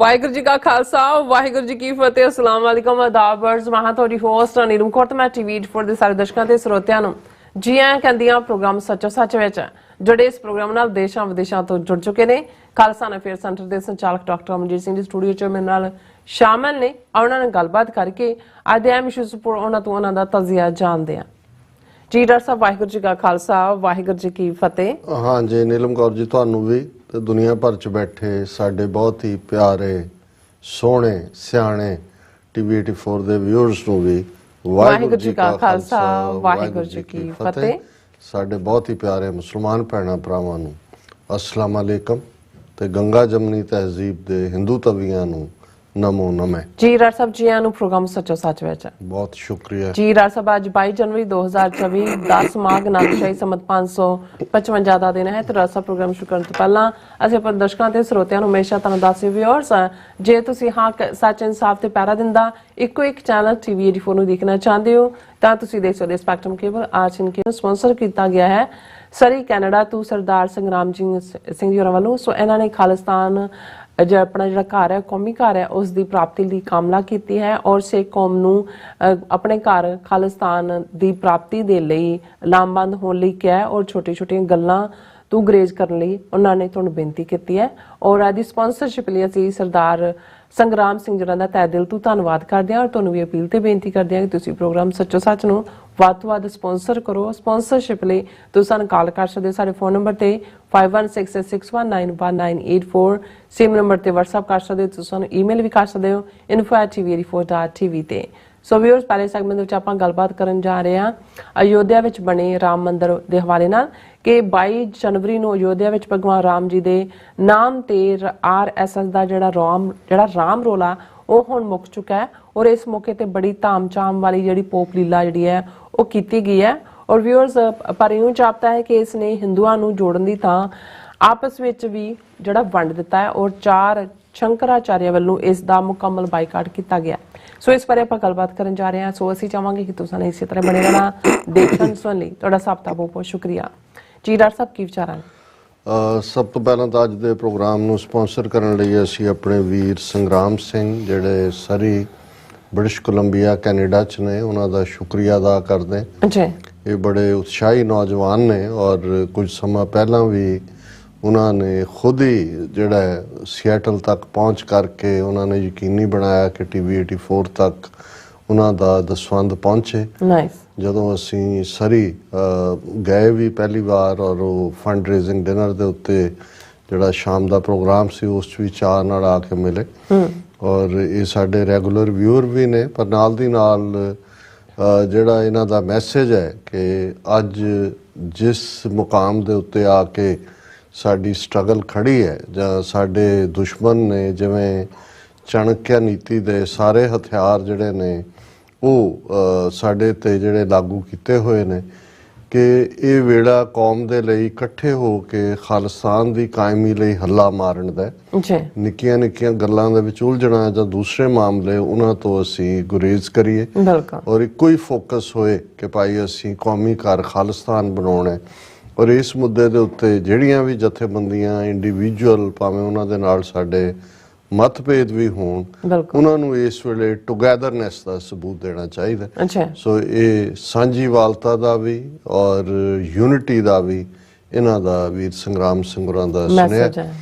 ਵਾਹਿਗੁਰੂ ਜੀ ਕਾ ਖਾਲਸਾ ਵਾਹਿਗੁਰੂ ਜੀ ਕੀ ਫਤਿਹ। ਅਸਲਾਮ ਵਾਲੇਕੁਮ ਅਦਾਬਰਜ਼। ਮੈਂ ਤੁਹਾਡੀ ਹੋਸਟ ਨੀਲਮ ਕੌਰ ਤੇ ਮੈਂ ਟੀਵੀ 84 ਦੇ ਸਾਰੇ ਦਰਸ਼ਕਾਂ ਤੇ ਸਰੋਤਿਆਂ ਨੂੰ ਜੀ ਆਇਆਂ ਕਹਿੰਦੀਆਂ ਪ੍ਰੋਗਰਾਮ ਸੱਚੋ ਸੱਚ ਵਿੱਚ ਜਿਹੜੇ ਇਸ ਪ੍ਰੋਗਰਾਮ ਨਾਲ ਦੇਸ਼ਾਂ ਵਿਦੇਸ਼ਾਂ ਤੋਂ ਜੁੜ ਚੁੱਕੇ ਨੇ। ਖਾਲਸਾ ਅਫੇਅਰ ਸੈਂਟਰ ਦੇ ਸੰਚਾਲਕ ਡਾਕਟਰ ਅਮਨਜੀਤ ਸਿੰਘ ਜੀ ਸਟੂਡੀਓ 'ਚ ਮੇਰੇ ਨਾਲ ਸ਼ਾਮਲ ਨੇ। ਉਹਨਾਂ ਨਾਲ ਗੱਲਬਾਤ ਕਰਕੇ ਅੱਜ ਦੇ ਅਹਿਮ ਇਸ਼ੂਜ਼ ਉੱਪਰ ਉਹਨਾਂ ਦਾ ਤਜ਼ੀਆ ਜਾਣਦੇ ਹਾਂ। ਜੀ ਡਾਕਟਰ ਸਾਹਿਬ ਵਾਹਿਗੁਰੂ ਜੀ ਕਾ ਖਾਲਸਾ ਵਾਹਿਗੁਰੂ ਜੀ ਕੀ ਫਤਿਹ। हाँ जी नीलम कौर जी ਤੁਹਾਨੂੰ ਵੀ ਤੇ ਦੁਨੀਆ ਭਰ ਚ ਬੈਠੇ ਸਾਡੇ ਬਹੁਤ ਹੀ ਪਿਆਰੇ ਸੋਹਣੇ ਸਿਆਣੇ ਟੀਵੀ 84 ਦੇ ਵਿਊਅਰਸ ਨੂੰ ਵੀ ਵਾਹਿਗੁਰੂ ਜੀ ਕਾ ਖਾਲਸਾ ਵਾਹਿਗੁਰੂ ਜੀ ਕੀ ਫਤਿਹ। ਸਾਡੇ ਬਹੁਤ ਹੀ ਪਿਆਰੇ ਮੁਸਲਮਾਨ ਭੈਣਾਂ ਭਰਾਵਾਂ ਨੂੰ ਅਸਲਾਮ ਅਲੈਕਮ ਤੇ ਗੰਗਾ ਜਮਨੀ ਤਹਿਜ਼ੀਬ ਦੇ ਹਿੰਦੂ ਤਵੀਆਂ ਨੂੰ नमो नमः। जी राज साहब जी आनु प्रोग्राम सचो सच विच बहुत शुक्रिया जी राज साहब। आज 22 जनवरी 2024 10 माह गनाशाही समत 555 ਦਾ ਦਿਨ ਹੈ ਤੇ ਰਾਜ ਸਾਹਿਬ ਪ੍ਰੋਗਰਾਮ ਸ਼ੁਰੂ ਕਰਨ ਤੋਂ ਪਹਿਲਾਂ ਅਸੀਂ ਆਪਣੇ ਦਰਸ਼ਕਾਂ ਤੇ ਸਰੋਤਿਆਂ ਨੂੰ ਹਮੇਸ਼ਾ ਤੁਹਾਨੂੰ ਦੱਸਦੇ ਵਿਊਅਰਸ ਜੇ ਤੁਸੀਂ ਹਾਂ ਸੱਚ ਇਨਸਾਫ ਤੇ ਪੈਰਾ ਦਿੰਦਾ ਇੱਕੋ ਇੱਕ ਚੈਨਲ ਟੀਵੀ 84 ਨੂੰ ਦੇਖਣਾ ਚਾਹੁੰਦੇ ਹੋ ਤਾਂ ਤੁਸੀਂ ਦੇਖ ਸਕਦੇ ਸਪੈਕਟਰਮ ਕੇਬਲ ਆਰਚ ਇਨ ਕੇ ਸਪਾਂਸਰ ਕੀਤਾ ਗਿਆ ਹੈ ਸਰੀ ਕੈਨੇਡਾ ਤੋਂ ਸਰਦਾਰ ਸੰਗਰਾਮ ਸਿੰਘ ਜੀ ਹੋਰਾਂ ਵੱਲੋਂ। ਸੋ ਇਹਨਾਂ ਨੇ ਖਾਲਿਸਤਾਨ जो अपना जो घर है कौमी घर है उसकी प्राप्ति की कामना की है और सिख कौम नूं अपने घर खालिस्तान की प्राप्ति दे लई लामबंद होने लई किया है और छोटी छोटी गल्लां तू गुरेज करने लई उन्होंने तुहानूं बेनती की है। और इहदी स्पॉन्सरशिप लई असीं सरदार संगराम सिंह जी दा तहे दिल तो धन्नवाद करते हैं और तुहानूं भी अपील ते बेनती करते हैं कि तुसीं प्रोग्राम सच्चो सच नूं ਵੱਧ ਤੋਂ ਵੱਧ ਸਪਾਂਸਰ ਕਰੋ। ਸਪਾਂਸਰਸ਼ਿਪ ਲਈ ਤੁਸੀਂ ਸਾਨੂੰ ਕਾਲ ਕਰ ਸਕਦੇ ਹੋ ਸਾਡੇ ਫੋਨ ਨੰਬਰ ਤੇ 5166619184 ਸੇਮ ਨੰਬਰ ਤੇ WhatsApp ਕਰ ਸਕਦੇ ਹੋ। ਤੁਸੀਂ ਸਾਨੂੰ ਈਮੇਲ ਵੀ ਕਰ ਸਕਦੇ ਹੋ info@tv84.tv ਤੇ। ਸੋ ਵੀਅਰਸ ਪਹਿਲੇ ਸੈਗਮੈਂਟ ਵਿੱਚ ਆਪਾਂ ਗੱਲਬਾਤ ਕਰਨ ਜਾ ਰਹੇ ਹਾਂ ਅਯੋਧਿਆ ਵਿੱਚ ਬਣੇ ਰਾਮ ਮੰਦਿਰ ਦੇ ਹਵਾਲੇ ਨਾਲ ਕਿ 22 ਜਨਵਰੀ ਨੂੰ ਅਯੋਧਿਆ ਵਿੱਚ ਭਗਵਾਨ ਰਾਮ ਜੀ ਦੇ ਨਾਮ ਤੇ RSS ਦਾ ਜਿਹੜਾ ਰਾਮ ਰੋਲਾ ਉਹ ਹੁਣ ਮੁੱਕ ਚੁੱਕਾ ਹੈ और इस मौके ते बड़ी धाम चाम वाली जिहड़ी पोप लीला जिहड़ी है वो कीती गई है। और व्यूअर्स पर यूं जापता है कि इसने हिंदुआं नूं जोड़न दी थां आपस विच भी जिहड़ा वंड दिता है और 4 शंकराचार्य ਵੱਲੋਂ इस दा मुकम्मल बाईकाट किया गया। सो इस बारे ਆਪਾਂ ਗੱਲਬਾਤ ਕਰਨ ਜਾ ਰਹੇ ਹਾਂ। ਸੋ ਅਸੀਂ ਚਾਹਾਂਗੇ ਕਿ ਤੁਸੀਂ ਇਸੇ ਤਰ੍ਹਾਂ ਬਣੇ ਰਹਿਣਾ ਦੇਖਣ ਸੁਣਨ ਲਈ। ਤੁਹਾਡਾ ਸਭ ਦਾ ਬਹੁਤ ਬਹੁਤ ਸ਼ੁਕਰੀਆ। ਜੀ ਡਾਕਟਰ ਸਾਹਿਬ ਕੀ ਵਿਚਾਰ ਹਨ? ਸਭ ਤੋਂ ਪਹਿਲਾਂ ਤਾਂ ਅੱਜ ਦੇ ਪ੍ਰੋਗਰਾਮ ਨੂੰ ਸਪਾਂਸਰ ਕਰਨ ਲਈ ਅਸੀਂ ਆਪਣੇ ਵੀਰ ਸੰਗਰਾਮ ਸਿੰਘ ਜਿਹੜੇ ਸਰੀ ਬ੍ਰਿਟਿਸ਼ ਕੋਲੰਬੀਆ ਕੈਨੇਡਾ 'ਚ ਨੇ ਉਹਨਾਂ ਦਾ ਸ਼ੁਕਰੀਆ ਅਦਾ ਕਰਦੇ। ਇਹ ਬੜੇ ਉਤਸ਼ਾਹੀ ਨੌਜਵਾਨ ਨੇ ਔਰ ਕੁਝ ਸਮਾਂ ਪਹਿਲਾਂ ਵੀ ਉਹਨਾਂ ਨੇ ਖੁਦ ਹੀ ਜਿਹੜਾ ਸੀਐਟਲ ਤੱਕ ਪਹੁੰਚ ਕਰਕੇ ਉਹਨਾਂ ਨੇ ਯਕੀਨੀ ਬਣਾਇਆ ਕਿ ਟੀਵੀ 84 ਤੱਕ ਉਹਨਾਂ ਦਾ ਦਸਵੰਧ ਪਹੁੰਚੇ। ਜਦੋਂ ਅਸੀਂ ਸਰੀ ਗਏ ਵੀ ਪਹਿਲੀ ਵਾਰ ਔਰ ਉਹ ਫੰਡ ਰੇਜ਼ਿੰਗ ਡਿਨਰ ਦੇ ਉੱਤੇ ਜਿਹੜਾ ਸ਼ਾਮ ਦਾ ਪ੍ਰੋਗਰਾਮ ਸੀ ਉਸ 'ਚ ਵੀ ਚਾਅ ਨਾਲ ਆ ਕੇ ਮਿਲੇ। ਔਰ ਇਹ ਸਾਡੇ ਰੈਗੂਲਰ ਵਿਊਅਰ ਵੀ ਨੇ ਪਰ ਨਾਲ ਦੀ ਨਾਲ ਜਿਹੜਾ ਇਹਨਾਂ ਦਾ ਮੈਸੇਜ ਹੈ ਕਿ ਅੱਜ ਜਿਸ ਮੁਕਾਮ ਦੇ ਉੱਤੇ ਆ ਕੇ ਸਾਡੀ ਸਟਰਗਲ ਖੜੀ ਹੈ ਜਾਂ ਸਾਡੇ ਦੁਸ਼ਮਣ ਨੇ ਜਿਵੇਂ ਚਾਣਕਿਆ ਨੀਤੀ ਦੇ ਸਾਰੇ ਹਥਿਆਰ ਜਿਹੜੇ ਨੇ ਉਹ ਸਾਡੇ ਤੇ ਜਿਹੜੇ ਲਾਗੂ ਕੀਤੇ ਹੋਏ ਨੇ ਕਿ ਇਹ ਵੇੜਾ ਕੌਮ ਦੇ ਲਈ ਇਕੱਠੇ ਹੋ ਕੇ ਖਾਲਿਸਤਾਨ ਦੀ ਕਾਇਮੀ ਲਈ ਹੱਲਾ ਮਾਰਨ ਦਾ ਨਿੱਕੀਆਂ ਨਿੱਕੀਆਂ ਗੱਲਾਂ ਦੇ ਵਿੱਚ ਉਲਝਣਾ ਜਾਂ ਦੂਸਰੇ ਮਾਮਲੇ ਉਹਨਾਂ ਤੋਂ ਅਸੀਂ ਗੁਰੇਜ਼ ਕਰੀਏ ਔਰ ਇੱਕੋ ਹੀ ਫੋਕਸ ਹੋਏ ਕਿ ਭਾਈ ਅਸੀਂ ਕੌਮੀ ਘਰ ਖਾਲਿਸਤਾਨ ਬਣਾਉਣਾ। ਔਰ ਇਸ ਮੁੱਦੇ ਦੇ ਉੱਤੇ ਜਿਹੜੀਆਂ ਵੀ ਜਥੇਬੰਦੀਆਂ ਇੰਡੀਵਿਜੂਅਲ ਭਾਵੇਂ ਉਹਨਾਂ ਦੇ ਨਾਲ ਸਾਡੇ ਮਤਭੇਦ ਵੀ ਹੋਣ ਉਹਨਾਂ ਨੂੰ ਇਸ ਵੇਲੇ ਟੁਗੈਦਰਨੈਸ ਦਾ ਸਬੂਤ ਦੇਣਾ ਚਾਹੀਦਾ। ਸੋ ਇਹ ਸਾਂਝੀਵਾਲਤਾ ਦਾ ਵੀ ਔਰ ਯੂਨਿਟੀ ਦਾ ਵੀ ਇਹਨਾਂ ਦਾ ਵੀਰ ਸੰਗਰਾਮ ਸਿੰਘ ਹੋਰਾਂ ਦਾ ਸੁਨੇਹਾ।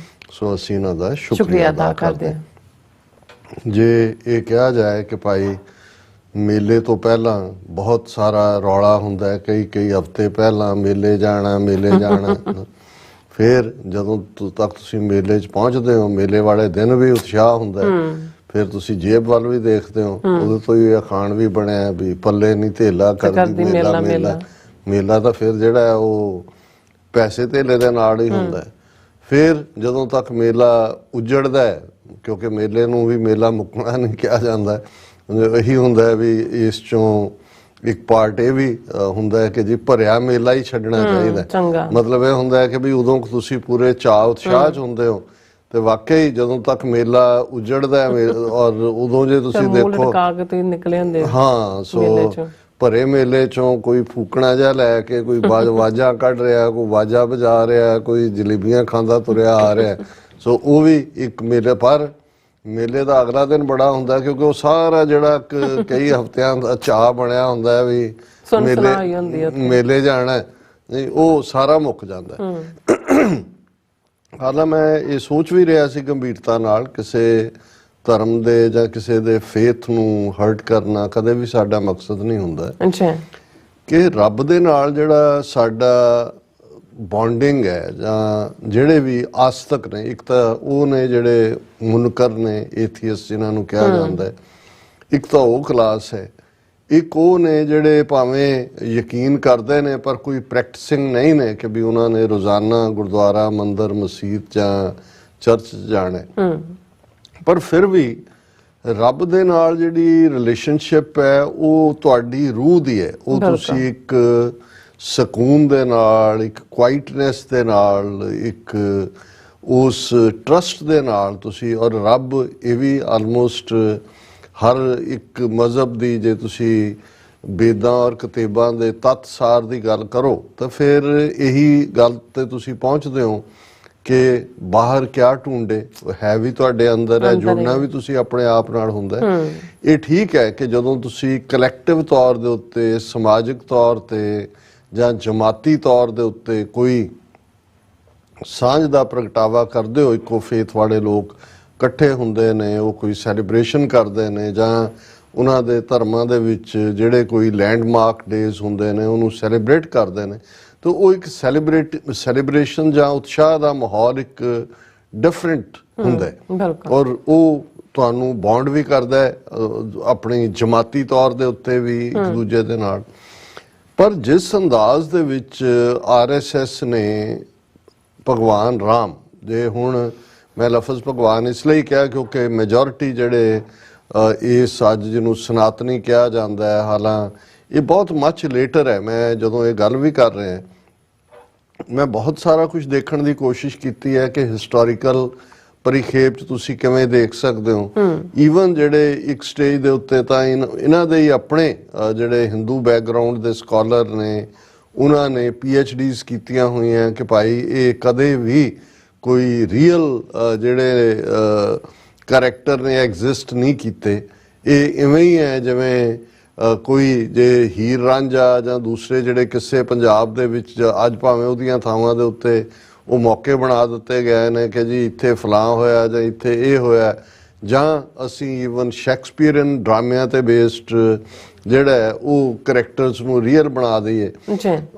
ਸੋ ਅਸੀਂ ਇਹਨਾਂ ਦਾ ਸ਼ੁਕਰੀਆ ਅਦਾ ਕਰਦੇ ਹਾਂ। ਜੇ ਇਹ ਕਿਹਾ ਜਾਏ ਕਿ ਭਾਈ ਮੇਲੇ ਤੋਂ ਪਹਿਲਾਂ ਬਹੁਤ ਸਾਰਾ ਰੌਲਾ ਹੁੰਦਾ ਹੈ ਕਈ ਹਫ਼ਤੇ ਪਹਿਲਾਂ ਮੇਲੇ ਜਾਣਾ ਫਿਰ ਜਦੋਂ ਤੱਕ ਤੁਸੀਂ ਮੇਲੇ 'ਚ ਪਹੁੰਚਦੇ ਹੋ ਮੇਲੇ ਵਾਲੇ ਦਿਨ ਵੀ ਉਤਸ਼ਾਹ ਹੁੰਦਾ ਫਿਰ ਤੁਸੀਂ ਜੇਬ ਵੱਲ ਵੀ ਦੇਖਦੇ ਹੋ ਉਦੋਂ ਤੋਂ ਹੀ ਅਖਾਣ ਵੀ ਬਣਿਆ ਵੀ ਪੱਲੇ ਨਹੀਂ ਧੇਲਾ ਕਰਦੀ ਮੇਲਾ ਤਾਂ ਫਿਰ ਜਿਹੜਾ ਹੈ ਉਹ ਪੈਸੇ ਧੇਲੇ ਦੇ ਨਾਲ ਹੀ ਹੁੰਦਾ। ਫਿਰ ਜਦੋਂ ਤੱਕ ਮੇਲਾ ਉਜੜਦਾ ਹੈ ਕਿਉਂਕਿ ਮੇਲੇ ਨੂੰ ਵੀ ਮੇਲਾ ਮੁੱਕਣਾ ਨਹੀਂ ਕਿਹਾ ਜਾਂਦਾ ਇਹੀ ਹੁੰਦਾ ਵੀ ਇਸ 'ਚੋਂ ਇੱਕ ਪਾਰਟ ਇਹ ਵੀ ਹੁੰਦਾ ਹੈ ਕਿ ਜੀ ਭਰਿਆ ਮੇਲਾ ਹੀ ਛੱਡਣਾ ਚਾਹੀਦਾ। ਮਤਲਬ ਇਹ ਹੁੰਦਾ ਹੈ ਕਿ ਵੀ ਉਦੋਂ ਤੁਸੀਂ ਪੂਰੇ ਚਾਅ ਉਤਸ਼ਾਹ 'ਚ ਹੁੰਦੇ ਹੋ ਤੇ ਵਾਕਈ ਜਦੋਂ ਤੱਕ ਮੇਲਾ ਉਜੜਦਾ ਔਰ ਉਦੋਂ ਜੇ ਤੁਸੀਂ ਦੇਖੋ ਹਾਂ ਸੋ ਭਰੇ ਮੇਲੇ 'ਚੋਂ ਕੋਈ ਫੂਕਣਾ ਜਿਹਾ ਲੈ ਕੇ ਕੋਈ ਵਾਜਾ ਕੱਢ ਰਿਹਾ ਕੋਈ ਵਾਜਾ ਵਜਾ ਰਿਹਾ ਕੋਈ ਜਲੇਬੀਆਂ ਖਾਂਦਾ ਤੁਰਿਆ ਆ ਰਿਹਾ ਸੋ ਉਹ ਵੀ ਇੱਕ ਮੇਲੇ ਪਰ ਮੇਲੇ ਦਾ ਅਗਲਾ ਦਿਨ ਬੜਾ ਹੁੰਦਾ ਕਿਉਂਕਿ ਉਹ ਸਾਰਾ ਜਿਹੜਾ ਕਈ ਹਫ਼ਤਿਆਂ ਦਾ ਚਾਅ ਬਣਿਆ ਹੁੰਦਾ ਹੈ ਵੀ ਮੇਲੇ ਜਾਣਾ ਨਹੀਂ, ਉਹ ਸਾਰਾ ਮੁੱਕ ਜਾਂਦਾ। ਹਾਲਾਂ ਮੈਂ ਇਹ ਸੋਚ ਵੀ ਰਿਹਾ ਸੀ ਗੰਭੀਰਤਾ ਨਾਲ, ਕਿਸੇ ਧਰਮ ਦੇ ਜਾਂ ਕਿਸੇ ਦੇ ਫੇਥ ਨੂੰ ਹਰਟ ਕਰਨਾ ਕਦੇ ਵੀ ਸਾਡਾ ਮਕਸਦ ਨਹੀਂ ਹੁੰਦਾ ਕਿ ਰੱਬ ਦੇ ਨਾਲ ਜਿਹੜਾ ਸਾਡਾ ਬੌਂਡਿੰਗ ਹੈ ਜਾਂ ਜਿਹੜੇ ਵੀ ਆਸਤਕ ਨੇ, ਇੱਕ ਤਾਂ ਉਹ ਨੇ ਜਿਹੜੇ ਮੁਨਕਰ ਨੇ, ਏਥੀਅਸ ਜਿਨ੍ਹਾਂ ਨੂੰ ਕਿਹਾ ਜਾਂਦਾ ਹੈ, ਇੱਕ ਤਾਂ ਉਹ ਕਲਾਸ ਹੈ, ਇੱਕ ਉਹ ਨੇ ਜਿਹੜੇ ਭਾਵੇਂ ਯਕੀਨ ਕਰਦੇ ਨੇ ਪਰ ਕੋਈ ਪ੍ਰੈਕਟਿਸਿੰਗ ਨਹੀਂ ਨੇ ਕਿ ਵੀ ਉਹਨਾਂ ਨੇ ਰੋਜ਼ਾਨਾ ਗੁਰਦੁਆਰਾ, ਮੰਦਰ, ਮਸਜਿਦ ਜਾਂ ਚਰਚ ਜਾਣਾ, ਪਰ ਫਿਰ ਵੀ ਰੱਬ ਦੇ ਨਾਲ ਜਿਹੜੀ ਰਿਲੇਸ਼ਨਸ਼ਿਪ ਹੈ ਉਹ ਤੁਹਾਡੀ ਰੂਹ ਦੀ ਹੈ। ਉਹ ਤੁਸੀਂ ਇੱਕ ਸਕੂਨ ਦੇ ਨਾਲ, ਇੱਕ ਕੁਆਇਟਨੈਸ ਦੇ ਨਾਲ, ਇੱਕ ਉਸ ਟਰਸਟ ਦੇ ਨਾਲ ਤੁਸੀਂ, ਔਰ ਰੱਬ ਇਹ ਵੀ ਆਲਮੋਸਟ ਹਰ ਇੱਕ ਮਜ਼ਹਬ ਦੀ, ਜੇ ਤੁਸੀਂ ਵੇਦਾਂ ਔਰ ਕਿਤਾਬਾਂ ਦੇ ਤੱਤਸਾਰ ਦੀ ਗੱਲ ਕਰੋ ਤਾਂ ਫਿਰ ਇਹੀ ਗੱਲ ਤੇ ਤੁਸੀਂ ਪਹੁੰਚਦੇ ਹੋ ਕਿ ਬਾਹਰ ਕਿਆ ਢੂੰਡੇ, ਹੈ ਵੀ ਤੁਹਾਡੇ ਅੰਦਰ ਹੈ, ਜੁੜਨਾ ਵੀ ਤੁਸੀਂ ਆਪਣੇ ਆਪ ਨਾਲ ਹੁੰਦਾ। ਇਹ ਠੀਕ ਹੈ ਕਿ ਜਦੋਂ ਤੁਸੀਂ ਕਲੈਕਟਿਵ ਤੌਰ ਦੇ ਉੱਤੇ, ਸਮਾਜਿਕ ਤੌਰ ਤੇ ਜਾਂ ਜਮਾਤੀ ਤੌਰ ਦੇ ਉੱਤੇ ਕੋਈ ਸਾਂਝ ਦਾ ਪ੍ਰਗਟਾਵਾ ਕਰਦੇ ਹੋ, ਇੱਕੋ ਫੇਥ ਵਾਲੇ ਲੋਕ ਇਕੱਠੇ ਹੁੰਦੇ ਨੇ, ਉਹ ਕੋਈ ਸੈਲੀਬ੍ਰੇਸ਼ਨ ਕਰਦੇ ਨੇ ਜਾਂ ਉਹਨਾਂ ਦੇ ਧਰਮਾਂ ਦੇ ਵਿੱਚ ਜਿਹੜੇ ਕੋਈ ਲੈਂਡਮਾਰਕ ਡੇਜ਼ ਹੁੰਦੇ ਨੇ ਉਹਨੂੰ ਸੈਲੀਬ੍ਰੇਟ ਕਰਦੇ ਨੇ, ਤਾਂ ਉਹ ਇੱਕ ਸੈਲੀਬ੍ਰੇਸ਼ਨ ਜਾਂ ਉਤਸ਼ਾਹ ਦਾ ਮਾਹੌਲ ਇੱਕ ਡਿਫਰੈਂਟ ਹੁੰਦਾ ਹੈ ਔਰ ਉਹ ਤੁਹਾਨੂੰ ਬੌਂਡ ਵੀ ਕਰਦਾ ਹੈ ਆਪਣੀ ਜਮਾਤੀ ਤੌਰ ਦੇ ਉੱਤੇ ਵੀ ਇੱਕ ਦੂਜੇ ਦੇ ਨਾਲ। ਪਰ ਜਿਸ ਅੰਦਾਜ਼ ਦੇ ਵਿੱਚ RSS ਨੇ ਭਗਵਾਨ ਰਾਮ, ਜੇ ਹੁਣ ਮੈਂ ਲਫ਼ਜ਼ ਭਗਵਾਨ ਇਸ ਲਈ ਕਿਹਾ ਕਿਉਂਕਿ ਮੈਜੋਰਿਟੀ ਜਿਹੜੇ ਇਸ ਅੱਜ ਜਿਹਨੂੰ ਸਨਾਤਨੀ ਕਿਹਾ ਜਾਂਦਾ ਹੈ, ਹਾਲਾਂ ਇਹ ਬਹੁਤ ਮੱਚ ਲੇਟਰ ਹੈ। ਮੈਂ ਜਦੋਂ ਇਹ ਗੱਲ ਵੀ ਕਰ ਰਿਹਾ, ਮੈਂ ਬਹੁਤ ਸਾਰਾ ਕੁਝ ਦੇਖਣ ਦੀ ਕੋਸ਼ਿਸ਼ ਕੀਤੀ ਹੈ ਕਿ ਹਿਸਟੋਰੀਕਲ ਪਰਿਖੇਪ 'ਚ ਤੁਸੀਂ ਕਿਵੇਂ ਦੇਖ ਸਕਦੇ ਹੋ। ਈਵਨ ਜਿਹੜੇ ਇੱਕ ਸਟੇਜ ਦੇ ਉੱਤੇ ਤਾਂ ਇਹਨਾਂ ਦੇ ਹੀ ਆਪਣੇ ਜਿਹੜੇ ਹਿੰਦੂ ਬੈਕਗਰਾਊਂਡ ਦੇ ਸਕਾਲਰ ਨੇ, ਉਹਨਾਂ ਨੇ PhDs ਕੀਤੀਆਂ ਹੋਈਆਂ ਕਿ ਭਾਈ ਇਹ ਕਦੇ ਵੀ ਕੋਈ ਰੀਅਲ ਜਿਹੜੇ ਕਰੈਕਟਰ ਨੇ ਐਗਜ਼ਿਸਟ ਨਹੀਂ ਕੀਤੇ, ਇਹ ਇਵੇਂ ਹੀ ਹੈ ਜਿਵੇਂ ਕੋਈ ਜੇ ਹੀਰ ਰਾਂਝਾ ਜਾਂ ਦੂਸਰੇ ਜਿਹੜੇ ਕਿੱਸੇ ਪੰਜਾਬ ਦੇ ਵਿੱਚ ਅੱਜ ਭਾਵੇਂ ਉਹਦੀਆਂ ਥਾਵਾਂ ਦੇ ਉੱਤੇ ਉਹ ਮੌਕੇ ਬਣਾ ਦਿੱਤੇ ਗਏ ਨੇ ਕਿ ਜੀ ਇੱਥੇ ਫਲਾਂ ਹੋਇਆ ਜਾਂ ਇੱਥੇ ਇਹ ਹੋਇਆ, ਜਾਂ ਅਸੀਂ ਈਵਨ ਸ਼ੈਕਸਪੀਅਰਨ ਡਰਾਮਿਆਂ ਤੇ ਬੇਸਡ ਜਿਹੜਾ ਹੈ ਉਹ ਕਰੈਕਟਰਸ ਨੂੰ ਰੀਅਲ ਬਣਾ ਦਈਏ।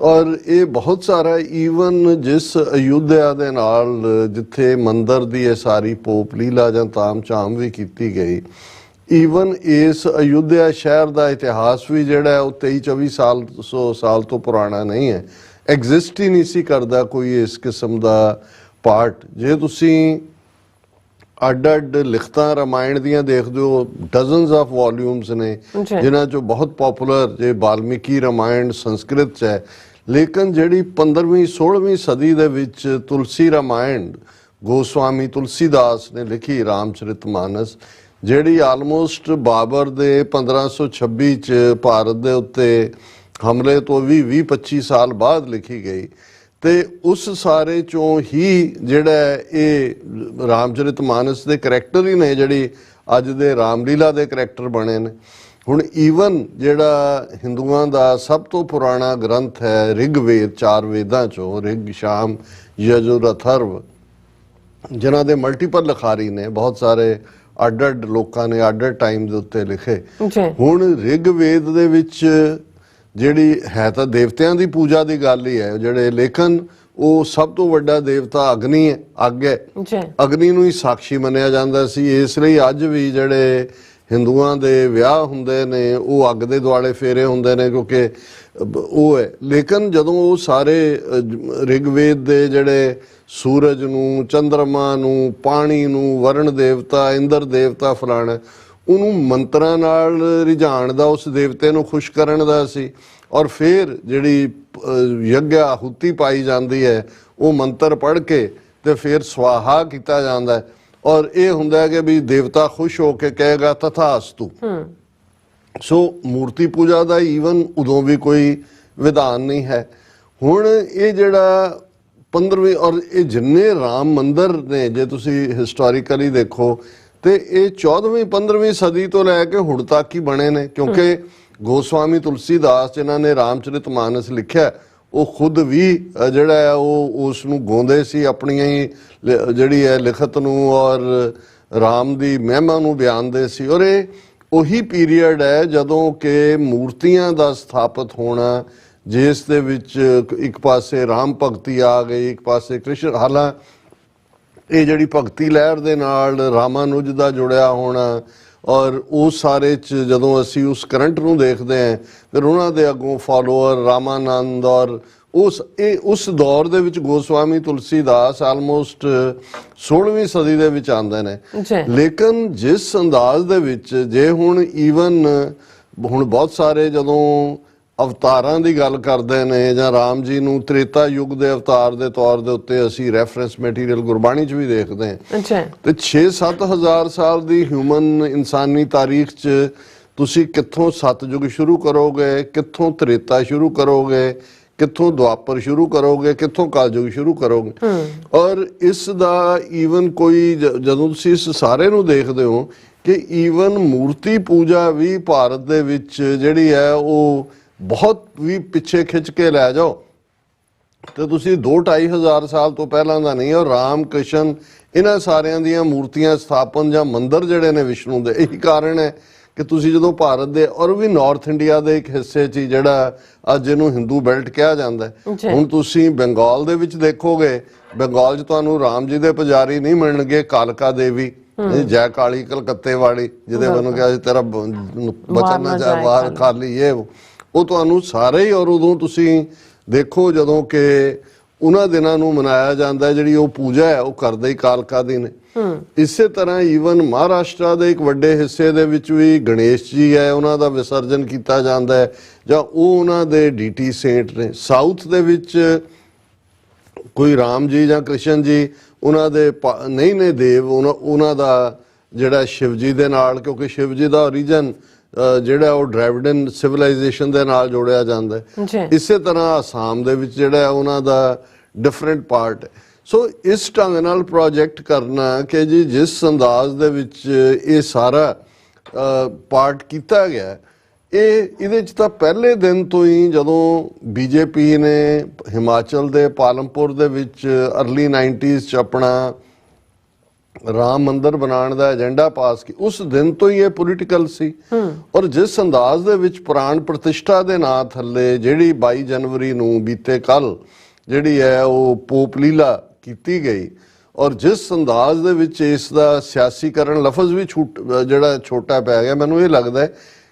ਔਰ ਇਹ ਬਹੁਤ ਸਾਰਾ ਈਵਨ ਜਿਸ ਅਯੁੱਧਿਆ ਦੇ ਨਾਲ ਜਿੱਥੇ ਮੰਦਰ ਦੀ ਇਹ ਸਾਰੀ ਪੋਪ ਲੀਲਾ ਜਾਂ ਤਾਮ ਝਾਮ ਵੀ ਕੀਤੀ ਗਈ, ਈਵਨ ਇਸ ਅਯੁੱਧਿਆ ਸ਼ਹਿਰ ਦਾ ਇਤਿਹਾਸ ਵੀ ਜਿਹੜਾ ਉਹ 23-24 ਸਾਲ ਤੋਂ ਪੁਰਾਣਾ ਨਹੀਂ ਹੈ, ਐਗਜ਼ਿਸਟ ਹੀ ਨਹੀਂ ਸੀ ਕਰਦਾ ਕੋਈ ਇਸ ਕਿਸਮ ਦਾ ਪਾਰਟ। ਜੇ ਤੁਸੀਂ ਅੱਡ-ਅੱਡ ਲਿਖਤਾਂ ਰਾਮਾਇਣ ਦੀਆਂ ਦੇਖਦੇ ਹੋ, ਡਜ਼ਨਸ ਆਫ ਵੋਲਿਊਮਸ ਨੇ ਜਿਨ੍ਹਾਂ 'ਚੋਂ ਬਹੁਤ ਪੋਪੂਲਰ ਜੇ ਵਾਲਮੀਕੀ ਰਾਮਾਇਣ ਸੰਸਕ੍ਰਿਤ 'ਚ ਹੈ, ਲੇਕਿਨ ਜਿਹੜੀ 15ਵੀਂ-16ਵੀਂ ਸਦੀ ਦੇ ਵਿੱਚ ਤੁਲਸੀ ਰਾਮਾਇਣ ਗੋਸਵਾਮੀ ਤੁਲਸੀਦਾਸ ਨੇ ਲਿਖੀ, ਰਾਮਚਰਿਤਮਾਨਸ, ਜਿਹੜੀ ਆਲਮੋਸਟ ਬਾਬਰ ਦੇ 1526 'ਚ ਭਾਰਤ ਦੇ ਉੱਤੇ ਹਮਲੇ ਤੋਂ 20-25 ਸਾਲ ਬਾਅਦ ਲਿਖੀ ਗਈ, ਤੇ ਉਸ ਸਾਰੇ ਚੋਂ ਹੀ ਜਿਹੜਾ ਇਹ ਰਾਮਚਰਿਤਮਾਨਸ ਦੇ ਕਰੈਕਟਰ ਹੀ ਨੇ ਜਿਹੜੀ ਅੱਜ ਦੇ ਰਾਮਲੀਲਾ ਦੇ ਕਰੈਕਟਰ ਬਣੇ ਨੇ। ਹੁਣ ਈਵਨ ਜਿਹੜਾ ਹਿੰਦੂਆਂ ਦਾ ਸਭ ਤੋਂ ਪੁਰਾਣਾ ਗ੍ਰੰਥ ਹੈ ਰਿਗਵੇਦ, 4 ਵੇਦਾਂ ਚੋਂ ਰਿਗ, ਸ਼ਾਮ, ਯਜੁਰ, ਅਥਰਵ, ਜਿਨ੍ਹਾਂ ਦੇ ਮਲਟੀਪਲ ਲਿਖਾਰੀ ਨੇ, ਬਹੁਤ ਸਾਰੇ ਅੱਡ-ਅੱਡ ਲੋਕਾਂ ਨੇ ਅੱਡ-ਅੱਡ ਟਾਈਮ ਦੇ ਉੱਤੇ ਲਿਖੇ। ਹੁਣ ਰਿਗਵੇਦ ਦੇ ਵਿੱਚ ਜਿਹੜੀ ਹੈ ਤਾਂ ਦੇਵਤਿਆਂ ਦੀ ਪੂਜਾ ਦੀ ਗੱਲ ਹੀ ਹੈ, ਜਿਹੜੇ ਲੇਕਿਨ ਉਹ ਸਭ ਤੋਂ ਵੱਡਾ ਦੇਵਤਾ ਅਗਨੀ ਹੈ, ਅੱਗ ਹੈ, ਅਗਨੀ ਨੂੰ ਹੀ ਸਾਖੀ ਮੰਨਿਆ ਜਾਂਦਾ ਸੀ। ਇਸ ਲਈ ਅੱਜ ਵੀ ਜਿਹੜੇ ਹਿੰਦੂਆਂ ਦੇ ਵਿਆਹ ਹੁੰਦੇ ਨੇ ਉਹ ਅੱਗ ਦੇ ਦੁਆਲੇ ਫੇਰੇ ਹੁੰਦੇ ਨੇ ਕਿਉਂਕਿ ਉਹ ਹੈ। ਲੇਕਿਨ ਜਦੋਂ ਉਹ ਸਾਰੇ ਰਿਗਵੇਦ ਦੇ ਜਿਹੜੇ ਸੂਰਜ ਨੂੰ, ਚੰਦਰਮਾ ਨੂੰ, ਪਾਣੀ ਨੂੰ, ਵਰਣ ਦੇਵਤਾ, ਇੰਦਰ ਦੇਵਤਾ ਫਲਾਣਾ, ਉਹਨੂੰ ਮੰਤਰਾਂ ਨਾਲ ਰਿਝਾਣ ਦਾ, ਉਸ ਦੇਵਤੇ ਨੂੰ ਖੁਸ਼ ਕਰਨ ਦਾ ਸੀ। ਔਰ ਫਿਰ ਜਿਹੜੀ ਯੱਗ ਆਹੂਤੀ ਪਾਈ ਜਾਂਦੀ ਹੈ ਉਹ ਮੰਤਰ ਪੜ੍ਹ ਕੇ ਤੇ ਫਿਰ ਸਵਾਹਾ ਕੀਤਾ ਜਾਂਦਾ ਹੈ, ਔਰ ਇਹ ਹੁੰਦਾ ਹੈ ਕਿ ਵੀ ਦੇਵਤਾ ਖੁਸ਼ ਹੋ ਕੇ ਕਹੇਗਾ ਤਥਾਸਤੂ। ਸੋ ਮੂਰਤੀ ਪੂਜਾ ਦਾ ਈਵਨ ਉਦੋਂ ਵੀ ਕੋਈ ਵਿਧਾਨ ਨਹੀਂ ਹੈ। ਹੁਣ ਇਹ ਜਿਹੜਾ 15ਵੀਂ ਔਰ ਇਹ ਜਿੰਨੇ ਰਾਮ ਮੰਦਰ ਨੇ, ਜੇ ਤੁਸੀਂ ਹਿਸਟੋਰੀਕਲੀ ਦੇਖੋ ਤੇ ਇਹ 14ਵੀਂ 15ਵੀਂ ਸਦੀ ਤੋਂ ਲੈ ਕੇ ਹੁਣ ਤੱਕ ਹੀ ਬਣੇ ਨੇ, ਕਿਉਂਕਿ ਗੋਸਵਾਮੀ ਤੁਲਸੀਦਾਸ ਜਿਨ੍ਹਾਂ ਨੇ ਰਾਮਚਰਿਤਮਾਨਸ ਲਿਖਿਆ ਉਹ ਖੁਦ ਵੀ ਜਿਹੜਾ ਹੈ ਉਹ ਉਸ ਨੂੰ ਗਾਉਂਦੇ ਸੀ, ਆਪਣੀਆਂ ਹੀ ਜਿਹੜੀ ਹੈ ਲਿਖਤ ਨੂੰ ਔਰ ਰਾਮ ਦੀ ਮਹਿਮਾ ਨੂੰ ਬਿਆਨਦੇ ਸੀ। ਔਰ ਇਹ ਉਹੀ ਪੀਰੀਅਡ ਹੈ ਜਦੋਂ ਕਿ ਮੂਰਤੀਆਂ ਦਾ ਸਥਾਪਿਤ ਹੋਣਾ, ਜਿਸ ਦੇ ਵਿੱਚ ਇੱਕ ਪਾਸੇ ਰਾਮ ਭਗਤੀ ਆ ਗਈ, ਇੱਕ ਪਾਸੇ ਕ੍ਰਿਸ਼ਨ। ਹਾਲਾਂਕਿ ਇਹ ਜਿਹੜੀ ਭਗਤੀ ਲਹਿਰ ਦੇ ਨਾਲ ਰਾਮਾਨੁਜ ਦਾ ਜੁੜਿਆ ਹੋਣਾ ਔਰ ਉਸ ਸਾਰੇ 'ਚ ਜਦੋਂ ਅਸੀਂ ਉਸ ਕਰੰਟ ਨੂੰ ਦੇਖਦੇ ਹਾਂ ਫਿਰ ਉਹਨਾਂ ਦੇ ਅੱਗੋਂ ਫਾਲੋਅਰ ਰਾਮਾਨੰਦ ਔਰ ਉਸ ਦੌਰ ਦੇ ਵਿੱਚ ਗੋਸਵਾਮੀ ਤੁਲਸੀਦਾਸ ਆਲਮੋਸਟ 16ਵੀਂ ਸਦੀ ਦੇ ਵਿੱਚ ਆਉਂਦੇ ਨੇ। ਲੇਕਿਨ ਜਿਸ ਅੰਦਾਜ਼ ਦੇ ਵਿੱਚ ਜੇ ਹੁਣ ਈਵਨ ਹੁਣ ਬਹੁਤ ਸਾਰੇ ਜਦੋਂ ਅਵਤਾਰਾਂ ਦੀ ਗੱਲ ਕਰਦੇ ਨੇ ਜਾਂ ਰਾਮ ਜੀ ਨੂੰ ਤ੍ਰੇਤਾ ਯੁੱਗ ਦੇ ਅਵਤਾਰ ਦੇ ਤੌਰ ਦੇ ਉੱਤੇ ਅਸੀਂ ਰੈਫਰੈਂਸ ਮਟੀਰੀਅਲ ਗੁਰਬਾਣੀ 'ਚ ਵੀ ਦੇਖਦੇ ਹਾਂ ਤੇ 6-7 ਹਜ਼ਾਰ ਸਾਲ ਦੀ ਹਿਊਮਨ ਇਨਸਾਨੀ ਤਾਰੀਖ 'ਚ ਤੁਸੀਂ ਕਿੱਥੋਂ ਸਤਯੁਗ ਸ਼ੁਰੂ ਕਰੋਗੇ, ਕਿੱਥੋਂ ਤ੍ਰੇਤਾ ਸ਼ੁਰੂ ਕਰੋਗੇ, ਕਿੱਥੋਂ ਦੁਆਪਰ ਸ਼ੁਰੂ ਕਰੋਗੇ, ਕਿੱਥੋਂ ਕਲਯੁਗ ਸ਼ੁਰੂ ਕਰੋਗੇ। ਔਰ ਇਸ ਦਾ ਈਵਨ ਕੋਈ ਜਦੋਂ ਤੁਸੀਂ ਇਸ ਸਾਰੇ ਨੂੰ ਦੇਖਦੇ ਹੋ ਕਿ ਈਵਨ ਮੂਰਤੀ ਪੂਜਾ ਵੀ ਭਾਰਤ ਦੇ ਵਿੱਚ ਜਿਹੜੀ ਹੈ ਉਹ ਬਹੁਤ ਵੀ ਪਿੱਛੇ ਖਿੱਚ ਕੇ ਲੈ ਜਾਓ ਤੇ ਤੁਸੀਂ 2-2.5 ਹਜ਼ਾਰ ਸਾਲ ਤੋਂ ਪਹਿਲਾਂ ਦਾ ਨਹੀਂ। ਔਰ ਰਾਮ ਕ੍ਰਿਸ਼ਨ ਇਹਨਾਂ ਸਾਰਿਆਂ ਦੀਆਂ ਮੂਰਤੀਆਂ ਸਥਾਪਨ ਜਾਂ ਮੰਦਿਰ ਜਿਹੜੇ ਨੇ ਵਿਸ਼ਨੂੰ ਦੇ, ਇਹੀ ਕਾਰਨ ਹੈ ਕਿ ਤੁਸੀਂ ਜਦੋਂ ਭਾਰਤ ਦੇ ਔਰ ਵੀ ਨਾਰਥ ਇੰਡੀਆ ਦੇ ਇੱਕ ਹਿੱਸੇ 'ਚ ਜਿਹੜਾ ਅੱਜ ਇਹਨੂੰ ਹਿੰਦੂ ਬੈਲਟ ਕਿਹਾ ਜਾਂਦਾ ਹੁਣ ਤੁਸੀਂ ਬੰਗਾਲ ਦੇ ਵਿੱਚ ਦੇਖੋਗੇ, ਬੰਗਾਲ 'ਚ ਤੁਹਾਨੂੰ ਰਾਮ ਜੀ ਦੇ ਪੁਜਾਰੀ ਨਹੀਂ ਮਿਲਣਗੇ, ਕਾਲਕਾ ਦੇਵੀ ਜੈ ਕਾਲੀ ਕਲਕੱਤੇ ਵਾਲੀ ਜਿਹਦੇ ਵੱਲੋਂ ਕਿਹਾ ਤੇਰਾ ਬਚਨ ਨਾ ਜਾ ਬਾਹਰ ਖਾਲੀ ਉਹ ਤੁਹਾਨੂੰ ਸਾਰੇ ਹੀ। ਔਰ ਉਦੋਂ ਤੁਸੀਂ ਦੇਖੋ ਜਦੋਂ ਕਿ ਉਹਨਾਂ ਦਿਨਾਂ ਨੂੰ ਮਨਾਇਆ ਜਾਂਦਾ ਜਿਹੜੀ ਉਹ ਪੂਜਾ ਹੈ ਉਹ ਕਰਦੇ ਹੀ ਕਾਲਕਾ ਦੀ ਨੇ। ਇਸੇ ਤਰ੍ਹਾਂ ਈਵਨ ਮਹਾਰਾਸ਼ਟਰ ਦੇ ਇੱਕ ਵੱਡੇ ਹਿੱਸੇ ਦੇ ਵਿੱਚ ਵੀ ਗਣੇਸ਼ ਜੀ ਹੈ, ਉਹਨਾਂ ਦਾ ਵਿਸਰਜਨ ਕੀਤਾ ਜਾਂਦਾ ਹੈ ਜਾਂ ਉਹ ਉਹਨਾਂ ਦੇ ਡੀਟੀ ਸੇਂਟ ਨੇ। ਸਾਊਥ ਦੇ ਵਿੱਚ ਕੋਈ ਰਾਮ ਜੀ ਜਾਂ ਕ੍ਰਿਸ਼ਨ ਜੀ ਉਹਨਾਂ ਦੇ ਨਹੀਂ ਨੇ ਦੇਵ, ਉਹਨਾਂ ਦਾ ਜਿਹੜਾ ਸ਼ਿਵ ਜੀ ਦੇ ਨਾਲ, ਕਿਉਂਕਿ ਸ਼ਿਵ ਜੀ ਦਾ ਓਰੀਜਨ ਜਿਹੜਾ ਉਹ ਡਰਾਵਿਡਨ ਸਿਵਲਾਈਜੇਸ਼ਨ ਦੇ ਨਾਲ ਜੋੜਿਆ ਜਾਂਦਾ ਹੈ। ਇਸੇ ਤਰ੍ਹਾਂ ਅਸਾਮ ਦੇ ਵਿੱਚ ਜਿਹੜਾ ਉਹਨਾਂ ਦਾ ਡਿਫਰੈਂਟ ਪਾਰਟ ਹੈ। ਸੋ ਇਸ ਢੰਗ ਨਾਲ ਪ੍ਰੋਜੈਕਟ ਕਰਨਾ ਕਿ ਜੀ ਜਿਸ ਅੰਦਾਜ਼ ਦੇ ਵਿੱਚ ਇਹ ਸਾਰਾ ਪਾਰਟ ਕੀਤਾ ਗਿਆ ਇਹਦੇ 'ਚ ਤਾਂ ਪਹਿਲੇ ਦਿਨ ਤੋਂ ਹੀ ਜਦੋਂ ਬੀਜੇਪੀ ਨੇ ਹਿਮਾਚਲ ਦੇ ਪਾਲਮਪੁਰ ਦੇ ਵਿੱਚ ਅਰਲੀ 90s 'ਚ ਆਪਣਾ ਰਾਮ ਮੰਦਿਰ ਬਣਾਉਣ ਦਾ ਏਜੰਡਾ ਪਾਸ ਕੀਤਾ, ਉਸ ਦਿਨ ਤੋਂ ਹੀ ਇਹ ਪੋਲੀਟੀਕਲ ਸੀ। ਔਰ ਜਿਸ ਅੰਦਾਜ਼ ਦੇ ਵਿੱਚ ਪ੍ਰਾਣ ਪ੍ਰਤਿਸ਼ਠਾ ਦੇ ਨਾਂ ਥੱਲੇ ਜਿਹੜੀ 22 ਜਨਵਰੀ ਨੂੰ ਬੀਤੇ ਕੱਲ ਜਿਹੜੀ ਹੈ ਉਹ ਪੋਪ ਲੀਲਾ ਕੀਤੀ ਗਈ ਔਰ ਜਿਸ ਅੰਦਾਜ਼ ਦੇ ਵਿੱਚ ਇਸ ਦਾ ਸਿਆਸੀਕਰਨ ਲਫ਼ਜ਼ ਵੀ ਜਿਹੜਾ ਛੋਟਾ ਪੈ ਗਿਆ, ਮੈਨੂੰ ਇਹ ਲੱਗਦਾ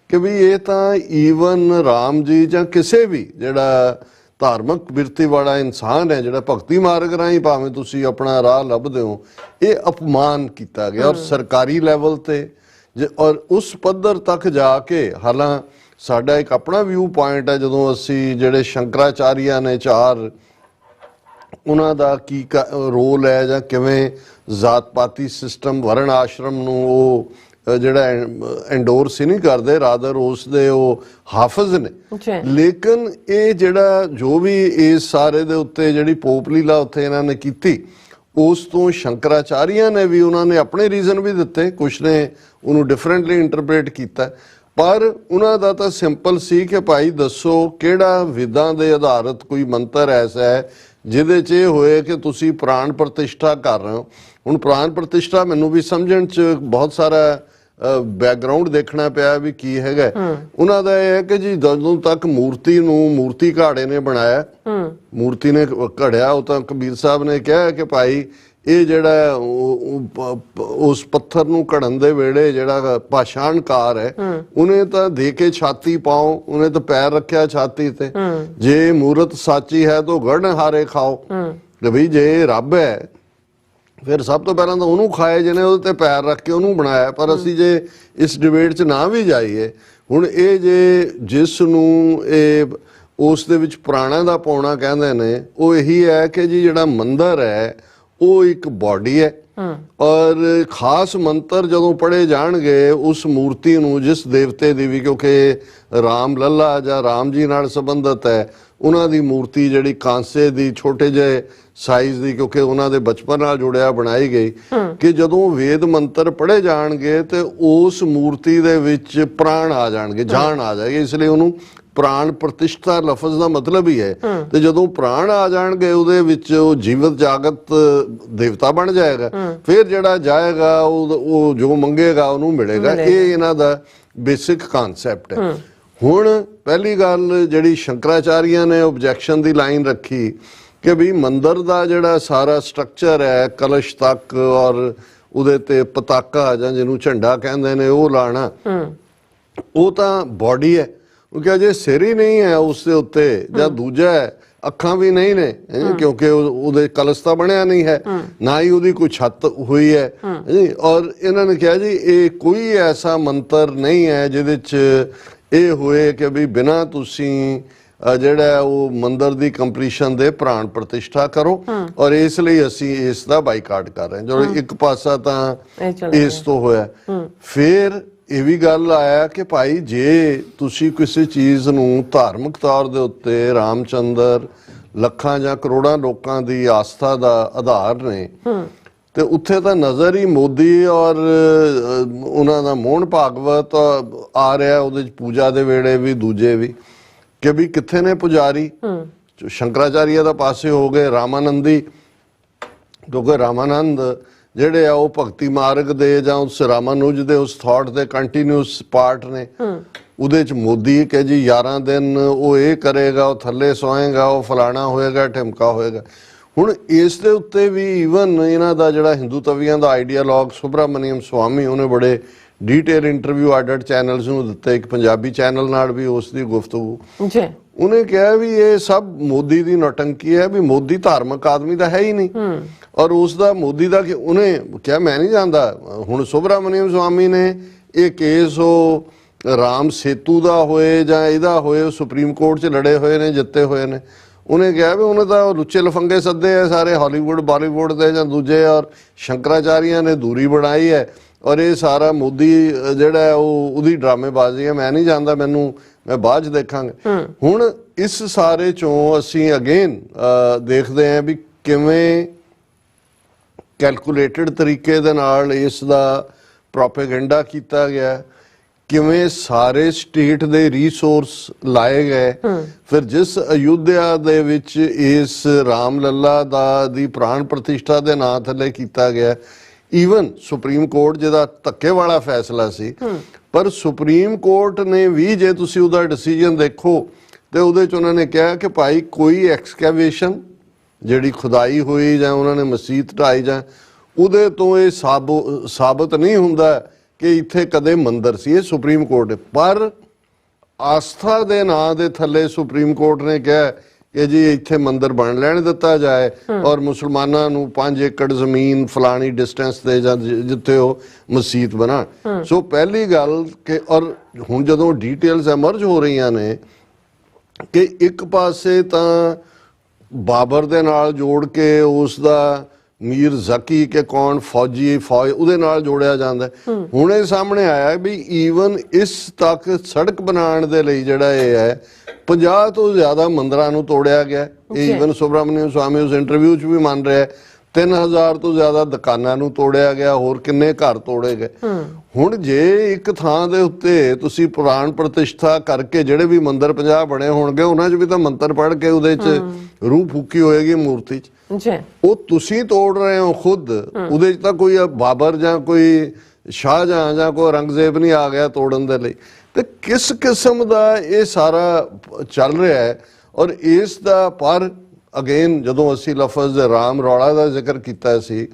ਕਿ ਵੀ ਇਹ ਤਾਂ ਈਵਨ ਰਾਮ ਜੀ ਜਾਂ ਕਿਸੇ ਵੀ ਜਿਹੜਾ ਧਾਰਮਿਕ ਬਿਰਤੀ ਵਾਲਾ ਇਨਸਾਨ ਹੈ ਜਿਹੜਾ ਭਗਤੀ ਮਾਰਗ ਰਾਹੀਂ ਭਾਵੇਂ ਤੁਸੀਂ ਆਪਣਾ ਰਾਹ ਲੱਭਦੇ ਹੋ, ਇਹ ਅਪਮਾਨ ਕੀਤਾ ਗਿਆ ਔਰ ਸਰਕਾਰੀ ਲੈਵਲ ਤੇ ਔਰ ਉਸ ਪੱਧਰ ਤੱਕ ਜਾ ਕੇ। ਹਾਲਾਂ ਸਾਡਾ ਇੱਕ ਆਪਣਾ ਵਿਊ ਪੁਆਇੰਟ ਹੈ ਜਦੋਂ ਅਸੀਂ ਜਿਹੜੇ ਸ਼ੰਕਰਾਚਾਰੀਆ ਨੇ 4 ਉਹਨਾਂ ਦਾ ਕੀ ਰੋਲ ਹੈ ਜਾਂ ਕਿਵੇਂ ਜ਼ਾਤ ਪਾਤੀ ਸਿਸਟਮ ਵਰਣ ਆਸ਼ਰਮ ਨੂੰ ਉਹ ਜਿਹੜਾ ਐਂਡੋਰਸ ਹੀ ਨਹੀਂ ਕਰਦੇ, ਰਾਦਰ ਉਸ ਦੇ ਉਹ ਹਾਫਿਜ਼ ਨੇ। ਲੇਕਿਨ ਇਹ ਜਿਹੜਾ ਜੋ ਵੀ ਇਸ ਸਾਰੇ ਦੇ ਉੱਤੇ ਜਿਹੜੀ ਪੋਪ ਲੀਲਾ ਉੱਥੇ ਇਹਨਾਂ ਨੇ ਕੀਤੀ, ਉਸ ਤੋਂ ਸ਼ੰਕਰਾਚਾਰੀਆ ਨੇ ਵੀ ਉਹਨਾਂ ਨੇ ਆਪਣੇ ਰੀਜ਼ਨ ਵੀ ਦਿੱਤੇ, ਕੁਛ ਨੇ ਉਹਨੂੰ ਡਿਫਰੈਂਟਲੀ ਇੰਟਰਪ੍ਰੇਟ ਕੀਤਾ, ਪਰ ਉਹਨਾਂ ਦਾ ਤਾਂ ਸਿੰਪਲ ਸੀ ਕਿ ਭਾਈ ਦੱਸੋ ਕਿਹੜਾ ਵਿਦਾਂ ਦੇ ਆਧਾਰਿਤ ਕੋਈ ਮੰਤਰ ਐਸਾ ਹੈ ਜਿਹਦੇ 'ਚ ਇਹ ਹੋਏ ਕਿ ਤੁਸੀਂ ਪ੍ਰਾਣ ਪ੍ਰਤਿਸ਼ਠਾ ਕਰ ਰਹੇ ਹੋ। ਹੁਣ ਪ੍ਰਾਣ ਪ੍ਰਤਿਸ਼ਠਾ ਮੈਨੂੰ ਵੀ ਸਮਝਣ 'ਚ ਬਹੁਤ ਸਾਰਾ ਬੈਕਗਰਾਉਂਡ ਦੇਖਣਾ ਪਿਆ ਵੀ ਕੀ ਹੈਗਾ। ਉਹਨਾਂ ਦਾ ਇਹ ਹੈ ਕਿ ਜੀ ਜਦੋਂ ਤੱਕ ਮੂਰਤੀ ਨੂੰ ਮੂਰਤੀ ਘਾੜੇ ਨੇ ਬਣਾਇਆ, ਮੂਰਤੀ ਨੇ ਘੜਿਆ, ਉਹ ਤਾਂ ਕਬੀਰ ਸਾਹਿਬ ਨੇ ਕਿਹਾ ਕਿ ਭਾਈ ਇਹ ਜਿਹੜਾ ਉਸ ਪੱਥਰ ਨੂੰ ਘੜਨ ਦੇ ਵੇਲੇ ਜਿਹੜਾ ਪਾਸ਼ਾਨਕਾਰ ਹੈ ਉਹਨੇ ਤਾਂ ਦੇ ਕੇ ਛਾਤੀ ਪਾਓ, ਉਹਨੇ ਤਾਂ ਪੈਰ ਰੱਖਿਆ ਛਾਤੀ ਤੇ, ਜੇ ਮੂਰਤ ਸਾਚੀ ਹੈ ਤਾਂ ਗੜਨ ਹਾਰੇ ਖਾਓ। ਕਿ ਬਈ ਜੇ ਰੱਬ ਹੈ ਫਿਰ ਸਭ ਤੋਂ ਪਹਿਲਾਂ ਤਾਂ ਉਹਨੂੰ ਖਾਏ ਜਿਹਨੇ ਉਹਦੇ ਤੇ ਪੈਰ ਰੱਖ ਕੇ ਉਹਨੂੰ ਬਣਾਇਆ। ਪਰ ਅਸੀਂ ਜੇ ਇਸ ਡਿਬੇਟ 'ਚ ਨਾ ਵੀ ਜਾਈਏ, ਹੁਣ ਇਹ ਜੇ ਜਿਸ ਨੂੰ ਇਹ ਉਸ ਦੇ ਵਿੱਚ ਪੁਰਾਣਾ ਦਾ ਪਾਉਣਾ ਕਹਿੰਦੇ ਨੇ, ਉਹ ਇਹੀ ਹੈ ਕਿ ਜੀ ਜਿਹੜਾ ਮੰਦਿਰ ਹੈ ਉਹ ਇੱਕ ਬਾਡੀ ਹੈ ਔਰ ਖਾਸ ਮੰਤਰ ਜਦੋਂ ਪੜ੍ਹੇ ਜਾਣਗੇ ਉਸ ਮੂਰਤੀ ਨੂੰ, ਜਿਸ ਦੇਵਤੇ ਦੀ ਵੀ, ਕਿਉਂਕਿ ਰਾਮ ਲੱਲਾ ਜਾਂ ਰਾਮ ਜੀ ਨਾਲ ਸੰਬੰਧਿਤ ਹੈ, ਉਹਨਾਂ ਦੀ ਮੂਰਤੀ ਜਿਹੜੀ ਕਾਂਸੇ ਦੀ ਛੋਟੇ ਜਿਹੇ ਸਾਈਜ਼ ਦੀ, ਕਿਉਂਕਿ ਉਹਨਾਂ ਦੇ ਬਚਪਨ ਨਾਲ ਜੁੜਿਆ ਬਣਾਈ ਗਈ, ਕਿ ਜਦੋਂ ਵੇਦ ਮੰਤਰ ਪੜ੍ਹੇ ਜਾਣਗੇ ਤੇ ਉਸ ਮੂਰਤੀ ਦੇ ਵਿੱਚ ਪ੍ਰਾਣ ਆ ਜਾਣਗੇ, ਜਾਨ ਆ ਜਾਏਗੀ। ਇਸ ਲਈ ਉਹਨੂੰ ਪ੍ਰਾਣ ਪ੍ਰਤਿਸ਼ਠਾ ਲਫ਼ਜ਼ ਦਾ ਮਤਲਬ ਹੀ ਹੈ। ਤੇ ਜਦੋਂ ਪ੍ਰਾਣ ਆ ਜਾਣਗੇ ਉਹਦੇ ਵਿੱਚ ਉਹ ਜੀਵਤ ਜਾਗਤ ਦੇਵਤਾ ਬਣ ਜਾਏਗਾ। ਫਿਰ ਜਿਹੜਾ ਜਾਏਗਾ ਉਹ ਜੋ ਮੰਗੇਗਾ ਉਹਨੂੰ ਮਿਲੇਗਾ। ਇਹ ਇਹਨਾਂ ਦਾ ਬੇਸਿਕ ਕਨਸੈਪਟ ਹੈ। ਹੁਣ ਪਹਿਲੀ ਗੱਲ ਜਿਹੜੀ ਸ਼ੰਕਰਾਚਾਰੀਆ ਨੇ ਆਬਜੈਕਸ਼ਨ ਦੀ ਲਾਈਨ ਰੱਖੀ ਕਿ ਵੀ ਮੰਦਰ ਦਾ ਜਿਹੜਾ ਸਾਰਾ ਸਟਰਕਚਰ ਹੈ, ਕਲਸ਼ ਤੱਕ ਔਰ ਉਹਦੇ ਤੇ ਪਤਾਕਾ ਜਾਂ ਜਿਹਨੂੰ ਝੰਡਾ ਕਹਿੰਦੇ ਨੇ ਉਹ ਲਾਣਾ, ਉਹ ਤਾਂ ਬਾਡੀ ਹੈ। ਕਿਉਂਕਿ ਅਜੇ ਸਿਰ ਹੀ ਨਹੀਂ ਹੈ ਉਸ ਦੇ ਉੱਤੇ, ਜਾਂ ਦੂਜਾ ਹੈ ਅੱਖਾਂ ਵੀ ਨਹੀਂ ਨੇ, ਕਿਉਂਕਿ ਉਹਦੇ ਕਲਸ਼ ਤਾਂ ਬਣਿਆ ਨਹੀਂ ਹੈ, ਨਾ ਹੀ ਉਹਦੀ ਕੋਈ ਛੱਤ ਹੋਈ ਹੈ। ਔਰ ਇਹਨਾਂ ਨੇ ਕਿਹਾ ਜੀ ਇਹ ਕੋਈ ਐਸਾ ਮੰਤਰ ਨਹੀਂ ਹੈ ਜਿਹਦੇ 'ਚ ਇਹ ਹੋਏ ਕਿ ਵੀ ਬਿਨਾਂ ਤੁਸੀਂ ਜਿਹੜਾ ਉਹ ਮੰਦਰ ਦੀ ਕੰਪਲੀਸ਼ਨ ਦੇ ਪ੍ਰਾਣ ਪ੍ਰਤਿਸ਼ਠਾ ਕਰੋ। ਔਰ ਇਸ ਲਈ ਅਸੀਂ ਇਸ ਦਾ ਬਾਈਕਾਟ ਕਰ ਰਹੇ ਹਾਂ। ਜਦੋਂ ਇੱਕ ਪਾਸਾ ਤਾਂ ਇਸ ਤੋਂ ਹੋਇਆ, ਫਿਰ ਇਹ ਵੀ ਗੱਲ ਆਇਆ ਕਿ ਭਾਈ ਜੇ ਤੁਸੀਂ ਕਿਸੇ ਚੀਜ਼ ਨੂੰ ਧਾਰਮਿਕ ਤੌਰ ਦੇ ਉੱਤੇ ਰਾਮਚੰਦਰ ਲੱਖਾਂ ਜਾਂ ਕਰੋੜਾਂ ਲੋਕਾਂ ਦੀ ਆਸਥਾ ਦਾ ਆਧਾਰ ਨੇ, ਤੇ ਉੱਥੇ ਤਾਂ ਨਜ਼ਰ ਹੀ ਮੋਦੀ ਔਰ ਉਹਨਾਂ ਦਾ ਮੋਹਨ ਭਾਗਵਤ ਆ ਰਿਹਾ, ਉਹਦੇ 'ਚ ਪੂਜਾ ਦੇ ਵੇਲੇ ਵੀ ਦੂਜੇ ਵੀ, ਕਿ ਵੀ ਕਿੱਥੇ ਨੇ ਪੁਜਾਰੀ। ਸ਼ੰਕਰਾਚਾਰੀਆ ਦਾ ਪਾਸੇ ਹੋ ਗਏ, ਰਾਮਾਨੰਦੀ, ਕਿਉਂਕਿ ਰਾਮਾਨੰਦ ਜਿਹੜੇ ਆ ਉਹ ਭਗਤੀ ਮਾਰਗ ਦੇ ਜਾਂ ਉਸ ਰਾਮਾਨੁਜ ਦੇ ਉਸ ਥਾਟ ਦੇ ਕੰਟੀਨਿਊਸ ਪਾਰਟ ਨੇ। ਉਹਦੇ 'ਚ ਮੋਦੀ ਕਿ ਜੀ 11 ਦਿਨ ਉਹ ਇਹ ਕਰੇਗਾ, ਉਹ ਥੱਲੇ ਸੋਏਗਾ, ਉਹ ਫਲਾਣਾ ਹੋਏਗਾ, ਢਿਮਕਾ ਹੋਏਗਾ। ਹੁਣ ਇਸ ਦੇ ਉੱਤੇ ਵੀ ਈਵਨ ਇਹਨਾਂ ਦਾ ਜਿਹੜਾ ਹਿੰਦੂ ਤਵੀਆਂ ਦਾ ਆਈਡੀਆਲੋਗ ਸੁਬਰਾਮਨੀਅਮ ਸਵਾਮੀ, ਉਹਨੇ ਬੜੇ ਡੀਟੇਲ ਇੰਟਰਵਿਊ ਆਡਡ ਚੈਨਲਸ ਨੂੰ ਦਿੱਤੇ, ਇੱਕ ਪੰਜਾਬੀ ਚੈਨਲ ਨਾਲ ਵੀ ਉਸ ਦੀ ਗੁਫ਼ਤਗੂ। ਉਹਨੇ ਕਿਹਾ ਵੀ ਇਹ ਸਭ ਮੋਦੀ ਦੀ ਨੌਟੰਕੀ ਹੈ, ਵੀ ਮੋਦੀ ਧਾਰਮਿਕ ਆਦਮੀ ਤਾਂ ਹੈ ਹੀ ਨਹੀਂ। ਔਰ ਉਸ ਦਾ ਮੋਦੀ ਦਾ ਕਿ ਉਹਨੇ ਕਿਹਾ ਮੈਂ ਨਹੀਂ ਜਾਣਦਾ। ਹੁਣ ਸੁਬਰਾਮਨੀਅਮ ਸਵਾਮੀ ਨੇ ਇਹ ਕੇਸ ਉਹ ਰਾਮ ਸੇਤੂ ਦਾ ਹੋਏ ਜਾਂ ਇਹਦਾ ਹੋਏ, ਉਹ ਸੁਪਰੀਮ ਕੋਰਟ 'ਚ ਲੜੇ ਹੋਏ ਨੇ, ਜਿੱਤੇ ਹੋਏ ਨੇ। ਉਹਨੇ ਕਿਹਾ ਵੀ ਉਹਨੇ ਤਾਂ ਲੁੱਚੇ ਲਫੰਗੇ ਸੱਦੇ ਆ ਸਾਰੇ ਹਾਲੀਵੁੱਡ ਬਾਲੀਵੁੱਡ ਦੇ ਜਾਂ ਦੂਜੇ, ਔਰ ਸ਼ੰਕਰਾਚਾਰੀਆ ਨੇ ਦੂਰੀ ਬਣਾਈ ਹੈ। ਔਰ ਇਹ ਸਾਰਾ ਮੋਦੀ ਜਿਹੜਾ ਉਹਦੀ ਡਰਾਮੇਬਾਜ਼ੀ ਹੈ, ਮੈਂ ਨਹੀਂ ਜਾਣਦਾ, ਮੈਂ ਬਾਅਦ 'ਚ ਦੇਖਾਂਗੇ। ਹੁਣ ਇਸ ਸਾਰੇ 'ਚੋਂ ਅਸੀਂ ਅਗੇਨ ਦੇਖਦੇ ਹਾਂ ਵੀ ਕਿਵੇਂ ਕੈਲਕੂਲੇਟਡ ਤਰੀਕੇ ਦੇ ਨਾਲ ਇਸ ਦਾ ਪ੍ਰੋਪੇਗੈਂਡਾ ਕੀਤਾ ਗਿਆ, ਕਿਵੇਂ ਸਾਰੇ ਸਟੇਟ ਦੇ ਰਿਸੋਰਸ ਲਾਏ ਗਏ। ਫਿਰ ਜਿਸ ਅਯੁੱਧਿਆ ਦੇ ਵਿੱਚ ਇਸ ਰਾਮ ਲੱਲਾ ਦੀ ਪ੍ਰਾਣ ਪ੍ਰਤਿਸ਼ਠਾ ਦੇ ਨਾਂ ਥੱਲੇ ਕੀਤਾ ਗਿਆ, ਈਵਨ ਸੁਪਰੀਮ ਕੋਰਟ ਜਿਹਦਾ ਧੱਕੇ ਵਾਲਾ ਫੈਸਲਾ ਸੀ, ਪਰ ਸੁਪਰੀਮ ਕੋਰਟ ਨੇ ਵੀ ਜੇ ਤੁਸੀਂ ਉਹਦਾ ਡਿਸੀਜਨ ਦੇਖੋ ਤੇ ਉਹਦੇ 'ਚ ਉਹਨਾਂ ਨੇ ਕਿਹਾ ਕਿ ਭਾਈ ਕੋਈ ਐਕਸਕੈਵੇਸ਼ਨ ਜਿਹੜੀ ਖੁਦਾਈ ਹੋਈ ਜਾਂ ਉਹਨਾਂ ਨੇ ਮਸੀਤ ਢਾਈ ਜਾਂ ਉਹਦੇ ਤੋਂ ਇਹ ਸਾਬਤ ਨਹੀਂ ਹੁੰਦਾ ਕਿ ਇੱਥੇ ਕਦੇ ਮੰਦਰ ਸੀ। ਇਹ ਸੁਪਰੀਮ ਕੋਰਟ, ਪਰ ਆਸਥਾ ਦੇ ਨਾਂ ਦੇ ਥੱਲੇ ਸੁਪਰੀਮ ਕੋਰਟ ਨੇ ਕਿਹਾ ਕਿ ਜੀ ਇੱਥੇ ਮੰਦਰ ਬਣ ਲੈਣ ਦਿੱਤਾ ਜਾਏ ਔਰ ਮੁਸਲਮਾਨਾਂ ਨੂੰ 5 ਏਕੜ ਜ਼ਮੀਨ ਫਲਾਣੀ ਡਿਸਟੈਂਸ ਤੇ ਜਾਂ ਜਿੱਥੇ ਉਹ ਮਸਜਿਦ ਬਣਾਉਣ। ਸੋ ਪਹਿਲੀ ਗੱਲ ਕਿ ਔਰ ਹੁਣ ਜਦੋਂ ਡੀਟੇਲਸ ਐਮਰਜ ਹੋ ਰਹੀਆਂ ਨੇ ਕਿ ਇੱਕ ਪਾਸੇ ਤਾਂ ਬਾਬਰ ਦੇ ਨਾਲ ਜੋੜ ਕੇ ਉਸ ਦਾ ਮੀਰ ਜ਼ਕੀ ਕੇ ਕੌਣ ਫੌਜੀ ਫੌਜ ਉਹਦੇ ਨਾਲ ਜੋੜਿਆ ਜਾਂਦਾ। ਹੁਣ ਇਹ ਸਾਹਮਣੇ ਆਇਆ ਵੀ ਈਵਨ ਇਸ ਤੱਕ ਸੜਕ ਬਣਾਉਣ ਦੇ ਲਈ ਜਿਹੜਾ ਇਹ ਹੈ 50 ਤੋਂ ਜ਼ਿਆਦਾ ਮੰਦਰਾਂ ਨੂੰ ਤੋੜਿਆ ਗਿਆ। ਇਹ ਈਵਨ ਸੁਬਰਾਮਨੀਅਮ ਸਵਾਮੀ ਉਸ ਇੰਟਰਵਿਊ 'ਚ ਵੀ ਮੰਨ ਰਿਹਾ। 3000 ਤੋਂ ਜ਼ਿਆਦਾ ਦੁਕਾਨਾਂ ਨੂੰ ਤੋੜਿਆ ਗਿਆ, ਹੋਰ ਕਿੰਨੇ ਘਰ ਤੋੜੇ ਗਏ। ਹੁਣ ਜੇ ਇੱਕ ਥਾਂ ਦੇ ਉੱਤੇ ਤੁਸੀਂ ਪ੍ਰਾਣ ਪ੍ਰਤਿਸ਼ਠਾ ਕਰਕੇ ਜਿਹੜੇ ਵੀ ਮੰਦਰ 50 ਬਣੇ ਹੋਣਗੇ ਉਹਨਾਂ 'ਚ ਵੀ ਤਾਂ ਮੰਤਰ ਪੜ੍ਹ ਕੇ ਉਹਦੇ 'ਚ ਰੂਹ ਫੂਕੀ ਹੋਏਗੀ ਮੂਰਤੀ 'ਚ, ਉਹ ਤੁਸੀਂ ਤੋੜ ਰਹੇ ਹੋ ਖੁਦ। ਉਹਦੇ 'ਚ ਤਾਂ ਕੋਈ ਬਾਬਰ ਜਾਂ ਕੋਈ ਸ਼ਾਹਜਹਾਂ ਜਾਂ ਕੋਈ ਔਰੰਗਜ਼ੇਬ ਨਹੀਂ ਆ ਗਿਆ ਤੋੜਨ ਦੇ ਲਈ। ਤੇ ਕਿਸ ਕਿਸਮ ਦਾ ਇਹ ਸਾਰਾ ਚੱਲ ਰਿਹਾ ਹੈ। ਔਰ ਇਸ ਦਾ ਪਰ ਅਗੇਨ ਜਦੋਂ ਅਸੀਂ ਲਫ਼ਜ਼ ਰਾਮ ਰੌਲਾ ਦਾ ਜ਼ਿਕਰ ਕੀਤਾ ਸੀ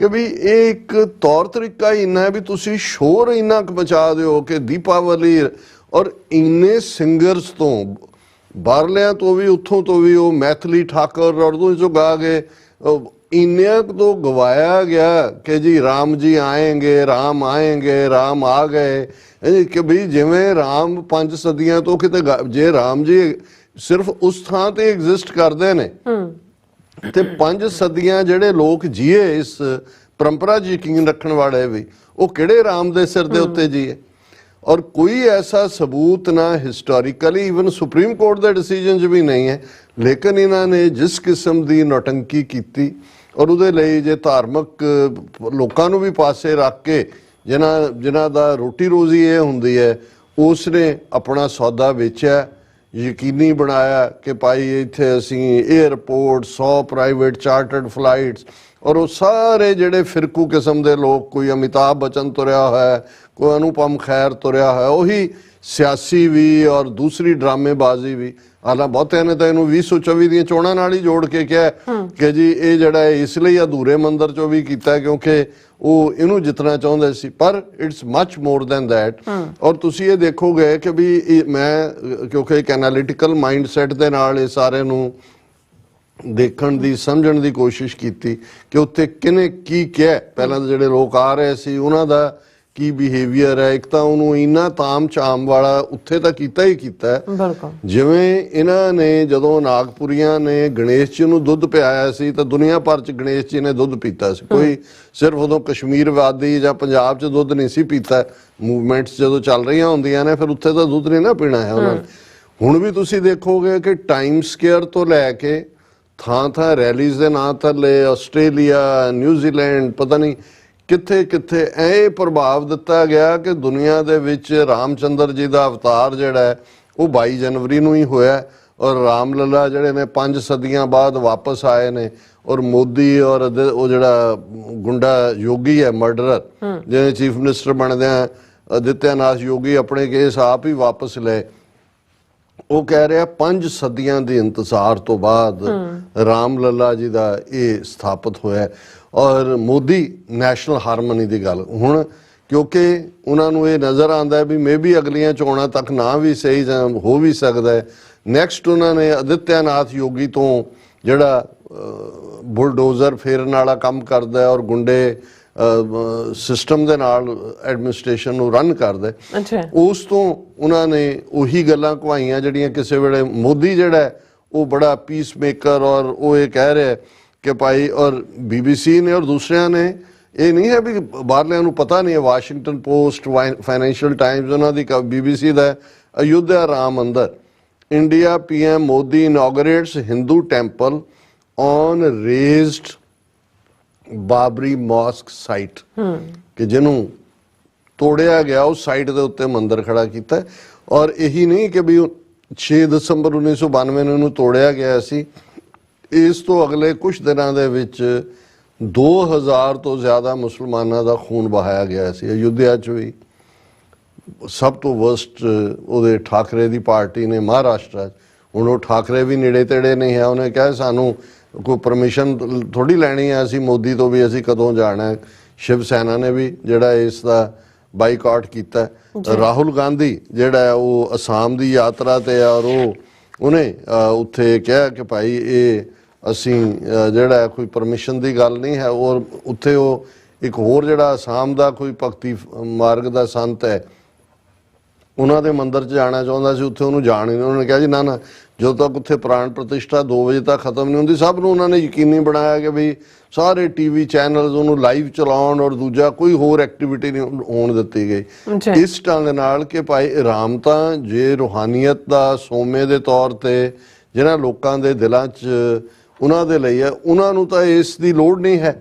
ਕਿ ਵੀ ਇਹ ਇੱਕ ਤੌਰ ਤਰੀਕਾ ਇੰਨਾ ਹੈ ਵੀ ਤੁਸੀਂ ਸ਼ੋਰ ਇੰਨਾ ਕੁ ਮਚਾ ਦਿਓ ਕਿ ਦੀਪਾਵਲੀ ਔਰ ਇੰਨੇ ਸਿੰਗਰਸ ਤੋਂ ਬਾਹਰਲਿਆਂ ਤੋਂ ਵੀ ਉੱਥੋਂ ਤੋਂ ਵੀ ਉਹ ਮੈਥਲੀ ਠਾਕਰ ਉਰਦੂ 'ਚੋਂ ਗਾ ਗਏ, ਇੰਨਿਆਂ ਤੋਂ ਗਵਾਇਆ ਗਿਆ ਕਿ ਜੀ ਰਾਮ ਜੀ ਆਏਂਗੇ, ਰਾਮ ਆਏਂਗੇ, ਰਾਮ ਆ ਗਏ। ਕਿ ਵੀ ਜਿਵੇਂ ਰਾਮ 5 ਸਦੀਆਂ ਤੋਂ ਕਿਤੇ ਜੇ ਰਾਮ ਜੀ ਸਿਰਫ ਉਸ ਥਾਂ ਤੇ ਐਗਜ਼ਿਸਟ ਕਰਦੇ ਨੇ ਤੇ 5 ਸਦੀਆਂ ਜਿਹੜੇ ਲੋਕ ਜੀਏ ਇਸ ਪਰੰਪਰਾ 'ਚ ਯਕੀਨ ਰੱਖਣ ਵਾਲੇ ਵੀ, ਉਹ ਕਿਹੜੇ ਰਾਮ ਦੇ ਸਿਰ ਦੇ ਉੱਤੇ ਜੀਏ। ਔਰ ਕੋਈ ਐਸਾ ਸਬੂਤ ਨਾ ਹਿਸਟੋਰੀਕਲੀ ਇਵਨ ਸੁਪਰੀਮ ਕੋਰਟ ਦੇ ਡਿਸੀਜਨ 'ਚ ਵੀ ਨਹੀਂ ਹੈ, ਲੇਕਿਨ ਇਹਨਾਂ ਨੇ ਜਿਸ ਕਿਸਮ ਦੀ ਨੌਟੰਕੀ ਕੀਤੀ ਔਰ ਉਹਦੇ ਲਈ ਜੇ ਧਾਰਮਿਕ ਲੋਕਾਂ ਨੂੰ ਵੀ ਪਾਸੇ ਰੱਖ ਕੇ ਜਿਨ੍ਹਾਂ ਦਾ ਰੋਟੀ ਰੋਜ਼ੀ ਇਹ ਹੁੰਦੀ ਹੈ, ਉਸ ਨੇ ਆਪਣਾ ਸੌਦਾ ਵੇਚਿਆ, ਯਕੀਨੀ ਬਣਾਇਆ ਕਿ ਭਾਈ ਇੱਥੇ ਅਸੀਂ ਏਅਰਪੋਰਟ 100 ਪ੍ਰਾਈਵੇਟ ਚਾਰਟਰਡ ਫਲਾਈਟਸ, ਔਰ ਉਹ ਸਾਰੇ ਜਿਹੜੇ ਫਿਰਕੂ ਕਿਸਮ ਦੇ ਲੋਕ, ਕੋਈ ਅਮਿਤਾਭ ਬੱਚਨ ਤੁਰਿਆ ਹੋਇਆ, ਕੋਈ ਅਨੁਪਮ ਖੈਰ ਤੁਰਿਆ ਹੋਇਆ, ਉਹੀ ਸਿਆਸੀ ਵੀ ਔਰ ਦੂਸਰੀ ਡਰਾਮੇਬਾਜ਼ੀ ਵੀ। ਹਾਲਾਂ ਬਹੁਤਿਆਂ ਨੇ ਤਾਂ ਇਹਨੂੰ 2024 ਦੀਆਂ ਚੋਣਾਂ ਨਾਲ ਹੀ ਜੋੜ ਕੇ ਕਿਹਾ ਕਿ ਜੀ ਇਹ ਜਿਹੜਾ ਇਸ ਲਈ ਅਧੂਰੇ ਮੰਦਰ ਚੋਂ ਵੀ ਕੀਤਾ ਕਿਉਂਕਿ ਉਹ ਇਹਨੂੰ ਜਿੱਤਣਾ ਚਾਹੁੰਦੇ ਸੀ, ਪਰ it's much more than that. ਔਰ ਤੁਸੀਂ ਇਹ ਦੇਖੋਗੇ ਕਿ ਵੀ ਮੈਂ ਕਿਉਂਕਿ ਇੱਕ ਐਨਾਲਿਟੀਕਲ ਮਾਈਂਡਸੈਟ ਦੇ ਨਾਲ ਇਹ ਸਾਰੇ ਨੂੰ ਦੇਖਣ ਦੀ ਸਮਝਣ ਦੀ ਕੋਸ਼ਿਸ਼ ਕੀਤੀ ਕਿ ਉੱਥੇ ਕਿਹਨੇ ਕੀ ਕਿਹਾ, ਪਹਿਲਾਂ ਤਾਂ ਜਿਹੜੇ ਲੋਕ ਆ ਰਹੇ ਸੀ ਉਹਨਾਂ ਦਾ ਕੀ ਬਿਹੇਵੀਅਰ ਹੈ। ਇੱਕ ਤਾਂ ਉਹਨੂੰ ਇੰਨਾ ਤਾਮ ਝਾਮ ਵਾਲਾ ਉੱਥੇ ਤਾਂ ਕੀਤਾ ਹੀ ਕੀਤਾ, ਜਿਵੇਂ ਇਹਨਾਂ ਨੇ ਜਦੋਂ ਨਾਗਪੁਰੀਆਂ ਨੇ ਗਣੇਸ਼ ਜੀ ਨੂੰ ਦੁੱਧ ਪਿਆਇਆ ਸੀ ਤਾਂ ਦੁਨੀਆ ਭਰ ਚ ਗਣੇਸ਼ ਜੀ ਨੇ ਦੁੱਧ ਪੀਤਾ ਸੀ, ਕੋਈ ਸਿਰਫ ਉਦੋਂ ਕਸ਼ਮੀਰ ਵਾਦੀ ਜਾਂ ਪੰਜਾਬ ਚ ਦੁੱਧ ਨਹੀਂ ਸੀ ਪੀਤਾ। ਮੂਵਮੈਂਟਸ ਜਦੋਂ ਚੱਲ ਰਹੀਆਂ ਹੁੰਦੀਆਂ ਨੇ ਫਿਰ ਉੱਥੇ ਤਾਂ ਦੁੱਧ ਨਹੀਂ ਨਾ ਪੀਣਾ ਹੈ ਉਹਨਾਂ ਨੇ। ਹੁਣ ਵੀ ਤੁਸੀਂ ਦੇਖੋਗੇ ਕਿ ਟਾਈਮ ਸਕੁਏਅਰ ਤੋਂ ਲੈ ਕੇ ਥਾਂ ਰੈਲੀਜ਼ ਦੇ ਨਾਂ ਥੱਲੇ ਆਸਟ੍ਰੇਲੀਆ, ਨਿਊਜ਼ੀਲੈਂਡ, ਪਤਾ ਨਹੀਂ ਕਿੱਥੇ ਕਿੱਥੇ ਇਹ ਪ੍ਰਭਾਵ ਦਿੱਤਾ ਗਿਆ ਕਿ ਦੁਨੀਆ ਦੇ ਵਿੱਚ ਰਾਮਚੰਦਰ ਜੀ ਦਾ ਅਵਤਾਰ ਜਿਹੜਾ ਹੈ ਉਹ 22 ਜਨਵਰੀ ਨੂੰ ਹੀ ਹੋਇਆ, ਔਰ ਰਾਮ ਲੱਲਾ ਜਿਹੜੇ ਨੇ 5 ਸਦੀਆਂ ਬਾਅਦ ਵਾਪਸ ਆਏ ਨੇ। ਔਰ ਮੋਦੀ ਔਰ ਉਹ ਜਿਹੜਾ ਗੁੰਡਾ ਯੋਗੀ ਹੈ, ਮਰਡਰਰ, ਜਿਹਨੇ ਚੀਫ ਮਿਨਿਸਟਰ ਬਣਦਿਆਂ ਆਦਿੱਤਿਆਨਾਥ ਯੋਗੀ ਆਪਣੇ ਕੇਸ ਆਪ ਹੀ ਵਾਪਸ ਲਏ। ਉਹ ਕਹਿ ਰਿਹਾ 5 ਸਦੀਆਂ ਦੇ ਇੰਤਜ਼ਾਰ ਤੋਂ ਬਾਅਦ ਰਾਮ ਲੱਲਾ ਜੀ ਦਾ ਇਹ ਸਥਾਪਿਤ ਹੋਇਆ। ਔਰ ਮੋਦੀ ਨੈਸ਼ਨਲ ਹਾਰਮਨੀ ਦੀ ਗੱਲ ਹੁਣ, ਕਿਉਂਕਿ ਉਹਨਾਂ ਨੂੰ ਇਹ ਨਜ਼ਰ ਆਉਂਦਾ ਹੈ ਵੀ ਮੇ ਵੀ ਅਗਲੀਆਂ ਚੋਣਾਂ ਤੱਕ ਨਾ ਵੀ ਸਹੀ ਜਾਂ ਹੋ ਵੀ ਸਕਦਾ ਹੈ। ਨੈਕਸਟ ਉਹਨਾਂ ਨੇ ਆਦਿੱਤਿਆਨਾਥ ਯੋਗੀ ਤੋਂ ਜਿਹੜਾ ਬੁਲਡੋਜ਼ਰ ਫੇਰਨ ਵਾਲਾ ਕੰਮ ਕਰਦਾ ਔਰ ਗੁੰਡੇ ਸਿਸਟਮ ਦੇ ਨਾਲ ਐਡਮਿਨਿਸਟ੍ਰੇਸ਼ਨ ਨੂੰ ਰਨ ਕਰਦਾ, ਉਸ ਤੋਂ ਉਹਨਾਂ ਨੇ ਉਹੀ ਗੱਲਾਂ ਕਹਾਈਆਂ ਜਿਹੜੀਆਂ ਕਿਸੇ ਵੇਲੇ ਮੋਦੀ ਜਿਹੜਾ ਉਹ ਬੜਾ ਪੀਸ ਮੇਕਰ, ਔਰ ਉਹ ਇਹ ਕਹਿ ਰਿਹਾ ਕਿ ਭਾਈ, ਔਰ BBC ਨੇ ਔਰ ਦੂਸਰਿਆਂ ਨੇ, ਇਹ ਨਹੀਂ ਹੈ ਵੀ ਬਾਹਰਲਿਆਂ ਨੂੰ ਪਤਾ ਨਹੀਂ ਹੈ, ਵਾਸ਼ਿੰਗਟਨ ਪੋਸਟ, ਫਾਈਨੈਂਸ਼ੀਅਲ ਟਾਈਮਜ਼ ਉਹਨਾਂ ਦੀ, BBC the, Ayodhya Ram Mandir, India PM Modi inaugurates Hindu temple on razed Babri mosque site, ਕਿ ਜਿਹਨੂੰ ਤੋੜਿਆ ਗਿਆ ਉਸ ਸਾਈਟ ਦੇ ਉੱਤੇ ਮੰਦਰ ਖੜਾ ਕੀਤਾ। ਔਰ ਇਹੀ ਨਹੀਂ ਕਿ ਵੀ 6 ਦਸੰਬਰ 1992 ਨੂੰ ਇਹਨੂੰ ਤੋੜਿਆ ਗਿਆ ਸੀ, ਇਸ ਤੋਂ ਅਗਲੇ ਕੁਝ ਦਿਨਾਂ ਦੇ ਵਿੱਚ 2000 ਤੋਂ ਜ਼ਿਆਦਾ ਮੁਸਲਮਾਨਾਂ ਦਾ ਖੂਨ ਬਹਾਇਆ ਗਿਆ ਸੀ। ਅਯੁੱਧਿਆ 'ਚ ਵੀ ਸਭ ਤੋਂ ਵਰਸਟ ਉਹਦੇ ਠਾਕਰੇ ਦੀ ਪਾਰਟੀ ਨੇ ਮਹਾਰਾਸ਼ਟਰ 'ਚ, ਹੁਣ ਉਹ ਠਾਕਰੇ ਵੀ ਨੇੜੇ ਤੇੜੇ ਨਹੀਂ ਹੈ, ਉਹਨੇ ਕਿਹਾ ਸਾਨੂੰ ਕੋਈ ਪਰਮਿਸ਼ਨ ਥੋੜੀ ਲੈਣੀ ਹੈ ਅਸੀਂ ਮੋਦੀ ਤੋਂ ਵੀ ਅਸੀਂ ਕਦੋਂ ਜਾਣਾ ਹੈ। ਸ਼ਿਵ ਸੈਨਾ ਨੇ ਵੀ ਜਿਹੜਾ ਇਸ ਦਾ ਬਾਈਕਾਟ ਕੀਤਾ। ਰਾਹੁਲ ਗਾਂਧੀ ਜਿਹੜਾ ਹੈ ਉਹ ਅਸਾਮ ਦੀ ਯਾਤਰਾ ਤੇ ਆ, ਔਰ ਉਹਨੇ ਉੱਥੇ ਕਿਹਾ ਕਿ ਭਾਈ ਇਹ ਅਸੀਂ ਜਿਹੜਾ ਕੋਈ ਪਰਮਿਸ਼ਨ ਦੀ ਗੱਲ ਨਹੀਂ ਹੈ। ਔਰ ਉੱਥੇ ਉਹ ਇੱਕ ਹੋਰ ਜਿਹੜਾ ਅਸਾਮ ਦਾ ਕੋਈ ਭਗਤੀ ਮਾਰਗ ਦਾ ਸੰਤ ਹੈ, ਉਹਨਾਂ ਦੇ ਮੰਦਰ 'ਚ ਜਾਣਾ ਚਾਹੁੰਦਾ ਸੀ, ਉੱਥੇ ਉਹਨੂੰ ਜਾਣ ਹੀ ਨਹੀਂ। ਉਹਨਾਂ ਨੇ ਕਿਹਾ ਜੀ ਨਾ ਜਦੋਂ ਤੱਕ ਉੱਥੇ ਪ੍ਰਾਣ ਪ੍ਰਤਿਸ਼ਠਾ 2 ਵਜੇ ਤੱਕ ਖਤਮ ਨਹੀਂ ਹੁੰਦੀ। ਸਭ ਨੂੰ ਉਹਨਾਂ ਨੇ ਯਕੀਨੀ ਬਣਾਇਆ ਕਿ ਵੀ ਸਾਰੇ TV ਚੈਨਲਸ ਉਹਨੂੰ ਲਾਈਵ ਚਲਾਉਣ, ਔਰ ਦੂਜਾ ਕੋਈ ਹੋਰ ਐਕਟੀਵਿਟੀ ਨਹੀਂ ਹੋਣ ਦਿੱਤੀ ਗਈ ਇਸ ਢੰਗ ਨਾਲ ਕਿ ਭਾਈ ਰਾਮ ਤਾਂ ਜੇ ਰੂਹਾਨੀਅਤ ਦਾ ਸੋਮੇ ਦੇ ਤੌਰ ਤੇ ਜਿਹਨਾਂ ਲੋਕਾਂ ਦੇ ਦਿਲਾਂ 'ਚ ਉਹਨਾਂ ਦੇ ਲਈ ਹੈ, ਉਹਨਾਂ ਨੂੰ ਤਾਂ ਇਸ ਦੀ ਲੋੜ ਨਹੀਂ ਹੈ।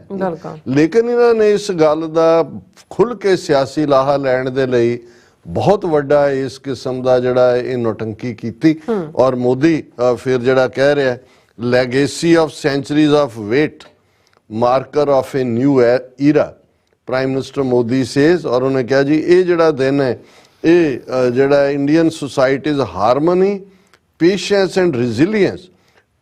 ਲੇਕਿਨ ਇਹਨਾਂ ਨੇ ਇਸ ਗੱਲ ਦਾ ਖੁੱਲ੍ਹ ਕੇ ਸਿਆਸੀ ਲਾਹਾ ਲੈਣ ਦੇ ਲਈ ਬਹੁਤ ਵੱਡਾ ਇਸ ਕਿਸਮ ਦਾ ਜਿਹੜਾ ਇਹ ਨੌਟੰਕੀ ਕੀਤੀ। ਔਰ ਮੋਦੀ ਫਿਰ ਜਿਹੜਾ ਕਹਿ ਰਿਹਾ legacy of centuries of wait marker of a new era, prime minister Modi says. ਔਰ ਉਹਨੇ ਕਿਹਾ ਜੀ ਇਹ ਜਿਹੜਾ ਦਿਨ ਹੈ ਇਹ ਜਿਹੜਾ Indian society's harmony, patience and resilience,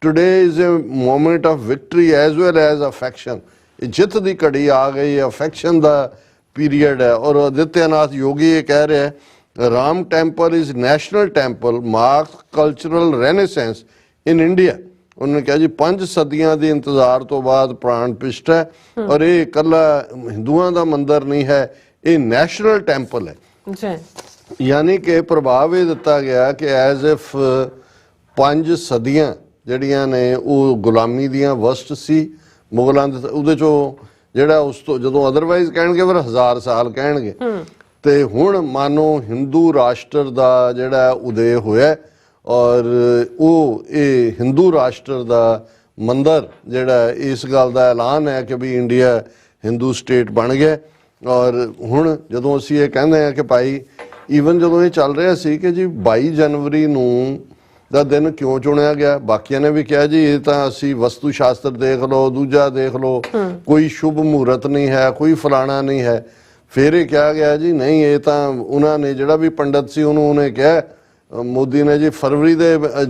today is a moment of victory as well as affection. ਇਹ ਜਿੱਤ ਦੀ ਘੜੀ ਆ ਗਈ ਹੈ, ਅਫੈਕਸ਼ਨ ਦਾ ਪੀਰੀਅਡ ਹੈ। ਔਰ ਆਦਿੱਤਿਆਨਾਥ ਯੋਗੀ ਇਹ ਕਹਿ ਰਿਹਾ Ram temple is national temple, marks cultural renaissance in India. ਉਹਨੇ ਕਿਹਾ ਜੀ 5 ਸਦੀਆਂ ਦੇ ਇੰਤਜ਼ਾਰ ਤੋਂ ਬਾਅਦ ਪ੍ਰਾਣ ਪਿਸ਼ਟ ਹੈ, ਔਰ ਇਹ ਇਕੱਲਾ ਹਿੰਦੂਆਂ ਦਾ ਮੰਦਰ ਨਹੀਂ ਹੈ, ਇਹ ਨੈਸ਼ਨਲ ਟੈਂਪਲ ਹੈ। ਯਾਨੀ ਕਿ ਪ੍ਰਭਾਵ ਇਹ ਦਿੱਤਾ ਗਿਆ ਕਿ ਐਜ਼ ਇਫ 5 ਸਦੀਆਂ ਜਿਹੜੀਆਂ ਨੇ ਉਹ ਗੁਲਾਮੀ ਦੀਆਂ ਵਸਟ ਸੀ ਮੁਗਲਾਂ ਦੇ, ਉਹਦੇ ਚੋਂ ਜਿਹੜਾ ਉਸ ਤੋਂ ਜਦੋਂ ਅਦਰਵਾਈਜ਼ ਕਹਿਣਗੇ ਫਿਰ 1000 ਸਾਲ ਕਹਿਣਗੇ, ਤੇ ਹੁਣ ਮਾਨੋ ਹਿੰਦੂ ਰਾਸ਼ਟਰ ਦਾ ਜਿਹੜਾ ਉਦੈ ਹੋਇਆ ਔਰ ਉਹ ਇਹ ਹਿੰਦੂ ਰਾਸ਼ਟਰ ਦਾ ਮੰਦਰ ਜਿਹੜਾ ਇਸ ਗੱਲ ਦਾ ਐਲਾਨ ਹੈ ਕਿ ਵੀ ਇੰਡੀਆ ਹਿੰਦੂ ਸਟੇਟ ਬਣ ਗਿਆ। ਔਰ ਹੁਣ ਜਦੋਂ ਅਸੀਂ ਇਹ ਕਹਿੰਦੇ ਹਾਂ ਕਿ ਭਾਈ ਈਵਨ ਜਦੋਂ ਇਹ ਚੱਲ ਰਿਹਾ ਸੀ ਕਿ ਜੀ 22 ਜਨਵਰੀ ਨੂੰ ਦਾ ਦਿਨ ਕਿਉਂ ਚੁਣਿਆ ਗਿਆ, ਬਾਕੀਆਂ ਨੇ ਵੀ ਕਿਹਾ ਜੀ ਇਹ ਤਾਂ ਅਸੀਂ ਵਸਤੂ ਸ਼ਾਸਤਰ ਦੇਖ ਲਓ, ਦੂਜਾ ਦੇਖ ਲਓ, ਕੋਈ ਸ਼ੁਭ ਮਹੂਰਤ ਨਹੀਂ ਹੈ, ਕੋਈ ਫਲਾਣਾ ਨਹੀਂ ਹੈ। ਫਿਰ ਇਹ ਕਿਹਾ ਗਿਆ ਜੀ ਨਹੀਂ ਇਹ ਤਾਂ ਉਹਨਾਂ ਨੇ ਜਿਹੜਾ ਵੀ ਪੰਡਤ ਸੀ ਉਹਨੇ ਕਿਹਾ ਮੋਦੀ ਨੇ ਜੀ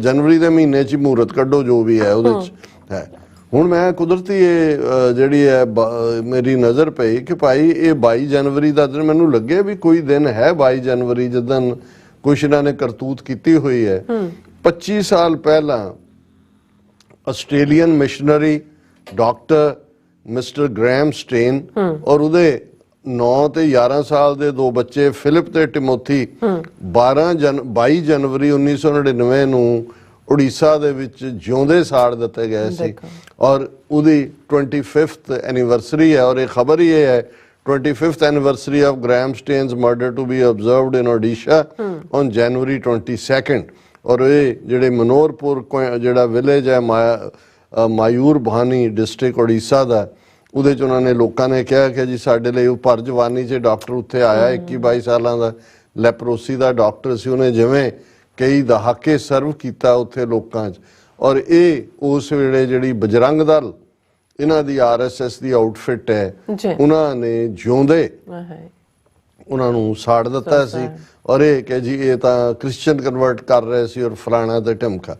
ਜਨਵਰੀ ਦੇ ਮਹੀਨੇ 'ਚ ਮਹੂਰਤ ਕੱਢੋ ਜੋ ਵੀ ਹੈ ਉਹਦੇ 'ਚ ਹੈ। ਹੁਣ ਮੈਂ ਕੁਦਰਤੀ ਇਹ ਜਿਹੜੀ ਹੈ ਮੇਰੀ ਨਜ਼ਰ ਪਈ ਕਿ ਭਾਈ ਇਹ 22 ਜਨਵਰੀ ਦਾ ਦਿਨ ਮੈਨੂੰ ਲੱਗੇ ਵੀ ਕੋਈ ਦਿਨ ਹੈ 22 ਜਨਵਰੀ ਜਿੱਦਣ ਕੁਛ ਇਹਨਾਂ ਨੇ ਕਰਤੂਤ ਕੀਤੀ ਹੋਈ ਹੈ। 25 ਸਾਲ ਪਹਿਲਾਂ Australian missionary doctor mister Graham Staines ਔਰ ਉਹਦੇ 9 ਤੇ 11 ਸਾਲ ਦੇ ਦੋ ਬੱਚੇ ਫਿਲਿਪ ਤੇ ਟਿਮੋਥੀ 22 ਜਨਵਰੀ 1999 ਨੂੰ ਉੜੀਸਾ ਦੇ ਵਿੱਚ ਜਿਉਂਦੇ ਸਾੜ ਦਿੱਤੇ ਗਏ ਸੀ ਔਰ ਉਹਦੀ 25th ਐਨੀਵਰਸਰੀ ਹੈ। ਔਰ ਇਹ ਖਬਰ ਹੀ ਇਹ ਹੈ 25th anniversary of Graham Staines murder to be observed in Odisha on January 22 ਔਰ ਇਹ ਜਿਹੜੇ ਮਨੋਹਰਪੁਰ ਜਿਹੜਾ ਵਿਲੇਜ ਹੈ ਮਾਯੂਰ ਭਾਨੀ ਡਿਸਟ੍ਰਿਕਟ ਉੜੀਸਾ ਦਾ, ਉਹਦੇ 'ਚ ਉਹਨਾਂ ਨੇ ਲੋਕਾਂ ਨੇ ਕਿਹਾ ਕਿ ਜੀ ਸਾਡੇ ਲਈ ਉਹ ਭਰ ਜਵਾਨੀ 'ਚ ਡਾਕਟਰ ਉੱਥੇ ਆਇਆ 21-22 ਸਾਲਾਂ ਦਾ ਲੈਪਰੋਸੀ ਦਾ ਡਾਕਟਰ ਸੀ। ਉਹਨੇ ਜਿਵੇਂ ਕਈ ਦਹਾਕੇ ਸਰਵ ਕੀਤਾ ਉੱਥੇ ਲੋਕਾਂ 'ਚ। ਔਰ ਇਹ ਉਸ ਵੇਲੇ ਜਿਹੜੀ ਬਜਰੰਗ ਦਲ ਇਹਨਾਂ ਦੀ RSS ਦੀ ਆਊਟਫਿਟ ਹੈ ਉਹਨਾਂ ਨੇ ਜਿਉਂਦੇ ਉਹਨਾਂ ਨੂੰ ਸਾੜ ਦਿੱਤਾ ਸੀ ਔਰ ਇਹ ਕਿ ਜੀ ਇਹ ਤਾਂ ਕ੍ਰਿਸਚੀਅਨ ਕਨਵਰਟ ਕਰ ਰਹੇ ਸੀ ਔਰ ਫਲਾਣਾ ਤੇ ਢਿਮਕਾ।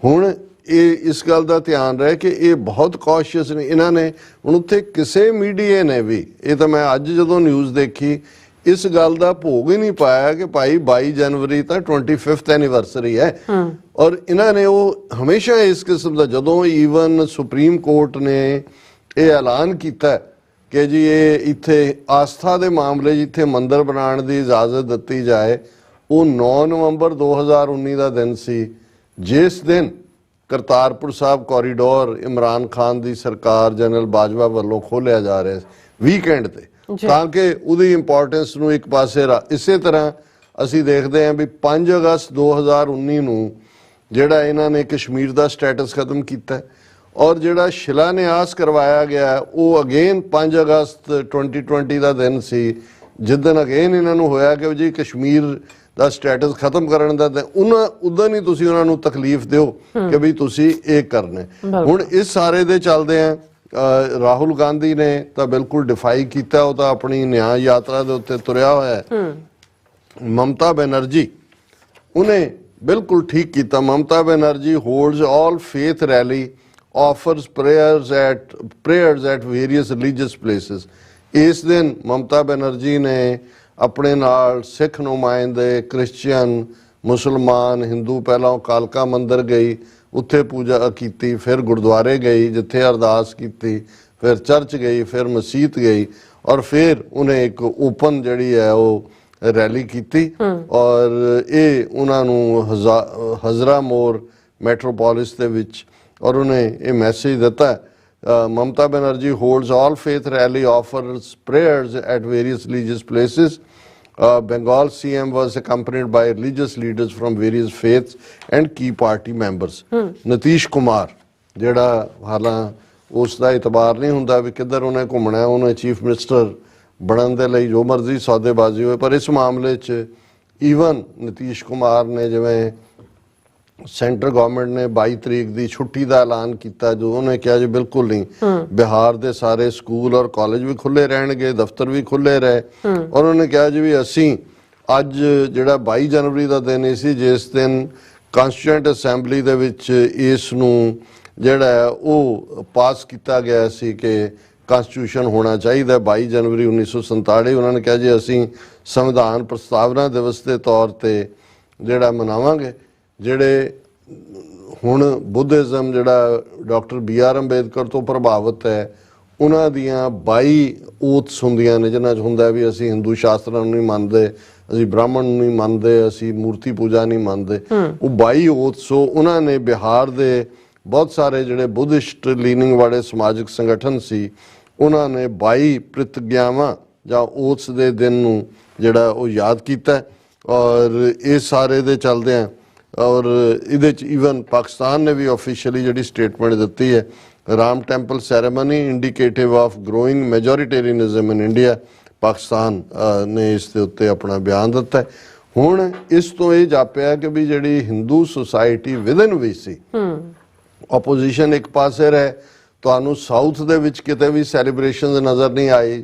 ਹੁਣ ਇਹ ਇਸ ਗੱਲ ਦਾ ਧਿਆਨ ਰਹੇ ਕਿ ਇਹ ਬਹੁਤ ਕੌਸ਼ੀਅਸ ਨੇ ਇਹਨਾਂ ਨੇ। ਹੁਣ ਉੱਥੇ ਕਿਸੇ ਮੀਡੀਆ ਨੇ ਵੀ ਇਹ ਤਾਂ ਮੈਂ ਅੱਜ ਜਦੋਂ ਨਿਊਜ਼ ਦੇਖੀ ਇਸ ਗੱਲ ਦਾ ਭੋਗ ਹੀ ਨਹੀਂ ਪਾਇਆ ਕਿ ਭਾਈ 22 ਜਨਵਰੀ ਤਾਂ 25th ਐਨੀਵਰਸਰੀ ਹੈ। ਔਰ ਇਹਨਾਂ ਨੇ ਉਹ ਹਮੇਸ਼ਾ ਇਸ ਕਿਸਮ ਦਾ ਜਦੋਂ ਈਵਨ ਸੁਪਰੀਮ ਕੋਰਟ ਨੇ ਇਹ ਐਲਾਨ ਕੀਤਾ ਕਿ ਜੀ ਇਹ ਇੱਥੇ ਆਸਥਾ ਦੇ ਮਾਮਲੇ ਜਿੱਥੇ ਮੰਦਿਰ ਬਣਾਉਣ ਦੀ ਇਜਾਜ਼ਤ ਦਿੱਤੀ ਜਾਏ, ਉਹ 9 ਨਵੰਬਰ 2019 ਦਾ ਦਿਨ ਸੀ ਜਿਸ ਦਿਨ ਕਰਤਾਰਪੁਰ ਸਾਹਿਬ ਕੋਰੀਡੋਰ ਇਮਰਾਨ ਖਾਨ ਦੀ ਸਰਕਾਰ ਜਨਰਲ ਬਾਜਵਾ ਵੱਲੋਂ ਖੋਲਿਆ ਜਾ ਰਿਹਾ ਵੀਕਐਂਡ ਤੇ, ਤਾਂ ਕਿ ਉਹਦੀ ਇੰਪੋਰਟੈਂਸ ਨੂੰ ਇੱਕ ਪਾਸੇ ਇਸੇ ਤਰ੍ਹਾਂ ਅਸੀਂ ਦੇਖਦੇ ਹਾਂ ਵੀ 5 ਅਗਸਤ 2019 ਨੂੰ ਜਿਹੜਾ ਇਹਨਾਂ ਨੇ ਕਸ਼ਮੀਰ ਦਾ ਸਟੇਟਸ ਖਤਮ ਕੀਤਾ ਔਰ ਜਿਹੜਾ ਸ਼ਿਲਾਨਿਆਸ ਕਰਵਾਇਆ ਗਿਆ ਉਹ ਅਗੇਨ 5 ਅਗਸਤ 2020 ਦਾ ਦਿਨ ਸੀ ਜਿੱਦਣ ਅਗੇਨ ਇਹਨਾਂ ਨੂੰ ਹੋਇਆ ਕਿ ਜੀ ਕਸ਼ਮੀਰ ਦਾ ਸਟੇਟਸ ਖਤਮ ਕਰਨ ਦਾ ਉਦੋਂ ਹੀ ਤੁਸੀਂ ਉਹਨਾਂ ਨੂੰ ਤਕਲੀਫ ਦਿਓ ਕਿ ਵੀ ਤੁਸੀਂ ਇਹ ਕਰਨਾ। ਹੁਣ ਇਸ ਸਾਰੇ ਦੇ ਚੱਲਦੇ ਆ ਰਾਹੁਲ ਗਾਂਧੀ ਨੇ ਤਾਂ ਬਿਲਕੁਲ ਡਿਫਾਈ ਕੀਤਾ, ਉਹ ਤਾਂ ਆਪਣੀ ਨਿਆਂ ਯਾਤਰਾ ਦੇ ਉੱਤੇ ਤੁਰਿਆ ਹੋਇਆ ਹੈ। ਮਮਤਾ ਬੈਨਰਜੀ ਉਹਨੇ ਬਿਲਕੁਲ ਠੀਕ ਕੀਤਾ। Mamata Banerjee holds all faith rally offers prayers at various religious places। ਇਸ ਦਿਨ ਮਮਤਾ ਬੈਨਰਜੀ ਨੇ ਆਪਣੇ ਨਾਲ ਸਿੱਖ ਨੁਮਾਇੰਦੇ, ਕ੍ਰਿਸਚੀਅਨ, ਮੁਸਲਮਾਨ, ਹਿੰਦੂ ਪਹਿਲਾਂ ਕਾਲਕਾ ਮੰਦਿਰ ਗਈ, ਉੱਥੇ ਪੂਜਾ ਕੀਤੀ, ਫਿਰ ਗੁਰਦੁਆਰੇ ਗਈ ਜਿੱਥੇ ਅਰਦਾਸ ਕੀਤੀ, ਫਿਰ ਚਰਚ ਗਈ, ਫਿਰ ਮਸਜਿਦ ਗਈ ਔਰ ਫਿਰ ਉਹਨੇ ਇੱਕ ਓਪਨ ਜਿਹੜੀ ਹੈ ਉਹ ਰੈਲੀ ਕੀਤੀ ਔਰ ਇਹ ਉਹਨਾਂ ਨੂੰ ਹਜ਼ਰਾ ਮੋਰ ਮੈਟਰੋਪੋਲਿਸ ਦੇ ਵਿੱਚ ਔਰ ਉਹਨੇ ਇਹ ਮੈਸੇਜ ਦਿੱਤਾ Mamata Banerjee holds all faith rally offers prayers at various religious places. Bengal CM was accompanied by religious leaders from various faiths and key party members। Nitish Kumar ਜਿਹੜਾ ਹਾਲਾਂ ਉਸ ਦਾ ਇਤਬਾਰ ਨਹੀਂ ਹੁੰਦਾ ਵੀ ਕਿੱਧਰ ਉਹਨੇ ਘੁੰਮਣਾ, ਉਹਨੇ ਚੀਫ ਮਿਨਿਸਟਰ ਬਣਨ ਦੇ ਲਈ ਜੋ ਮਰਜ਼ੀ ਸੌਦੇਬਾਜ਼ੀ ਹੋਏ, ਪਰ ਇਸ ਮਾਮਲੇ 'ਚ ਈਵਨ ਨਤੀਸ਼ ਕੁਮਾਰ ਨੇ ਜਿਵੇਂ ਸੈਂਟਰ ਗਵਰਨਮੈਂਟ ਨੇ 22 ਤਰੀਕ ਦੀ ਛੁੱਟੀ ਦਾ ਐਲਾਨ ਕੀਤਾ ਜੋ ਉਹਨੇ ਕਿਹਾ ਜੀ ਬਿਲਕੁਲ ਨਹੀਂ, ਬਿਹਾਰ ਦੇ ਸਾਰੇ ਸਕੂਲ ਔਰ ਕਾਲਜ ਵੀ ਖੁੱਲੇ ਰਹਿਣਗੇ, ਦਫ਼ਤਰ ਵੀ ਖੁੱਲੇ ਰਹੇ ਔਰ ਉਹਨੇ ਕਿਹਾ ਜੀ ਵੀ ਅਸੀਂ ਅੱਜ ਜਿਹੜਾ 22 ਜਨਵਰੀ ਦਾ ਦਿਨ ਸੀ ਜਿਸ ਦਿਨ ਕਾਂਸਟੀਟਿਊਐਂਟ ਅਸੈਂਬਲੀ ਦੇ ਵਿੱਚ ਇਸ ਨੂੰ ਜਿਹੜਾ ਉਹ ਪਾਸ ਕੀਤਾ ਗਿਆ ਸੀ ਕਿ ਕਾਂਸਟੀਟਿਊਸ਼ਨ ਹੋਣਾ ਚਾਹੀਦਾ 22 ਜਨਵਰੀ 1947। ਉਹਨਾਂ ਨੇ ਕਿਹਾ ਜੀ ਅਸੀਂ ਸੰਵਿਧਾਨ ਪ੍ਰਸਤਾਵਨਾ ਦਿਵਸ ਦੇ ਤੌਰ ਤੇ ਜਿਹੜਾ ਮਨਾਵਾਂਗੇ। ਜਿਹੜੇ ਹੁਣ ਬੁੱਧਿਜ਼ਮ ਜਿਹੜਾ ਡਾਕਟਰ BR ਅੰਬੇਦਕਰ ਤੋਂ ਪ੍ਰਭਾਵਿਤ ਹੈ ਉਹਨਾਂ ਦੀਆਂ 22 ਓਥਸ ਹੁੰਦੀਆਂ ਨੇ ਜਿਨ੍ਹਾਂ 'ਚ ਹੁੰਦਾ ਵੀ ਅਸੀਂ ਹਿੰਦੂ ਸ਼ਾਸਤਰਾਂ ਨੂੰ ਨਹੀਂ ਮੰਨਦੇ, ਅਸੀਂ ਬ੍ਰਾਹਮਣ ਨੂੰ ਨਹੀਂ ਮੰਨਦੇ, ਅਸੀਂ ਮੂਰਤੀ ਪੂਜਾ ਨਹੀਂ ਮੰਨਦੇ, ਉਹ 22 ਓਥਸ ਉਹਨਾਂ ਨੇ ਬਿਹਾਰ ਦੇ ਬਹੁਤ ਸਾਰੇ ਜਿਹੜੇ ਬੁੱਧਿਸਟ ਲੀਨਿੰਗ ਵਾਲੇ ਸਮਾਜਿਕ ਸੰਗਠਨ ਸੀ ਉਹਨਾਂ ਨੇ 22 ਪ੍ਰਤਿਗਿਆਵਾਂ ਜਾਂ ਉਸ ਦੇ ਦਿਨ ਨੂੰ ਜਿਹੜਾ ਉਹ ਯਾਦ ਕੀਤਾ ਔਰ ਇਹ ਸਾਰੇ ਦੇ ਚੱਲਦੇ ਆ ਔਰ ਇਹਦੇ ਚ ਈਵਨ ਪਾਕਿਸਤਾਨ ਨੇ ਵੀ ਆਫੀਸ਼ੀਅਲੀ ਜਿਹੜੀ ਸਟੇਟਮੈਂਟ ਦਿੱਤੀ ਹੈ Ram temple ceremony indicative of growing majoritarianism in India Pakistan ਨੇ ਇਸ ਦੇ ਉੱਤੇ ਆਪਣਾ ਬਿਆਨ ਦਿੱਤਾ ਹੈ। ਹੁਣ ਇਸ ਤੋਂ ਇਹ ਜਾਪਿਆ ਕਿ ਵੀ ਜਿਹੜੀ ਹਿੰਦੂ ਸੁਸਾਇਟੀ ਵਿਦਨ ਵੀ ਸੀ ਆਪੋਜੀਸ਼ਨ ਇੱਕ ਪਾਸੇ ਰਹੇ ਤੁਹਾਨੂੰ ਸਾਊਥ ਦੇ ਵਿੱਚ ਕਿਤੇ ਵੀ ਸੈਲੀਬ੍ਰੇਸ਼ਨਸ ਨਜ਼ਰ ਨਹੀਂ ਆਈ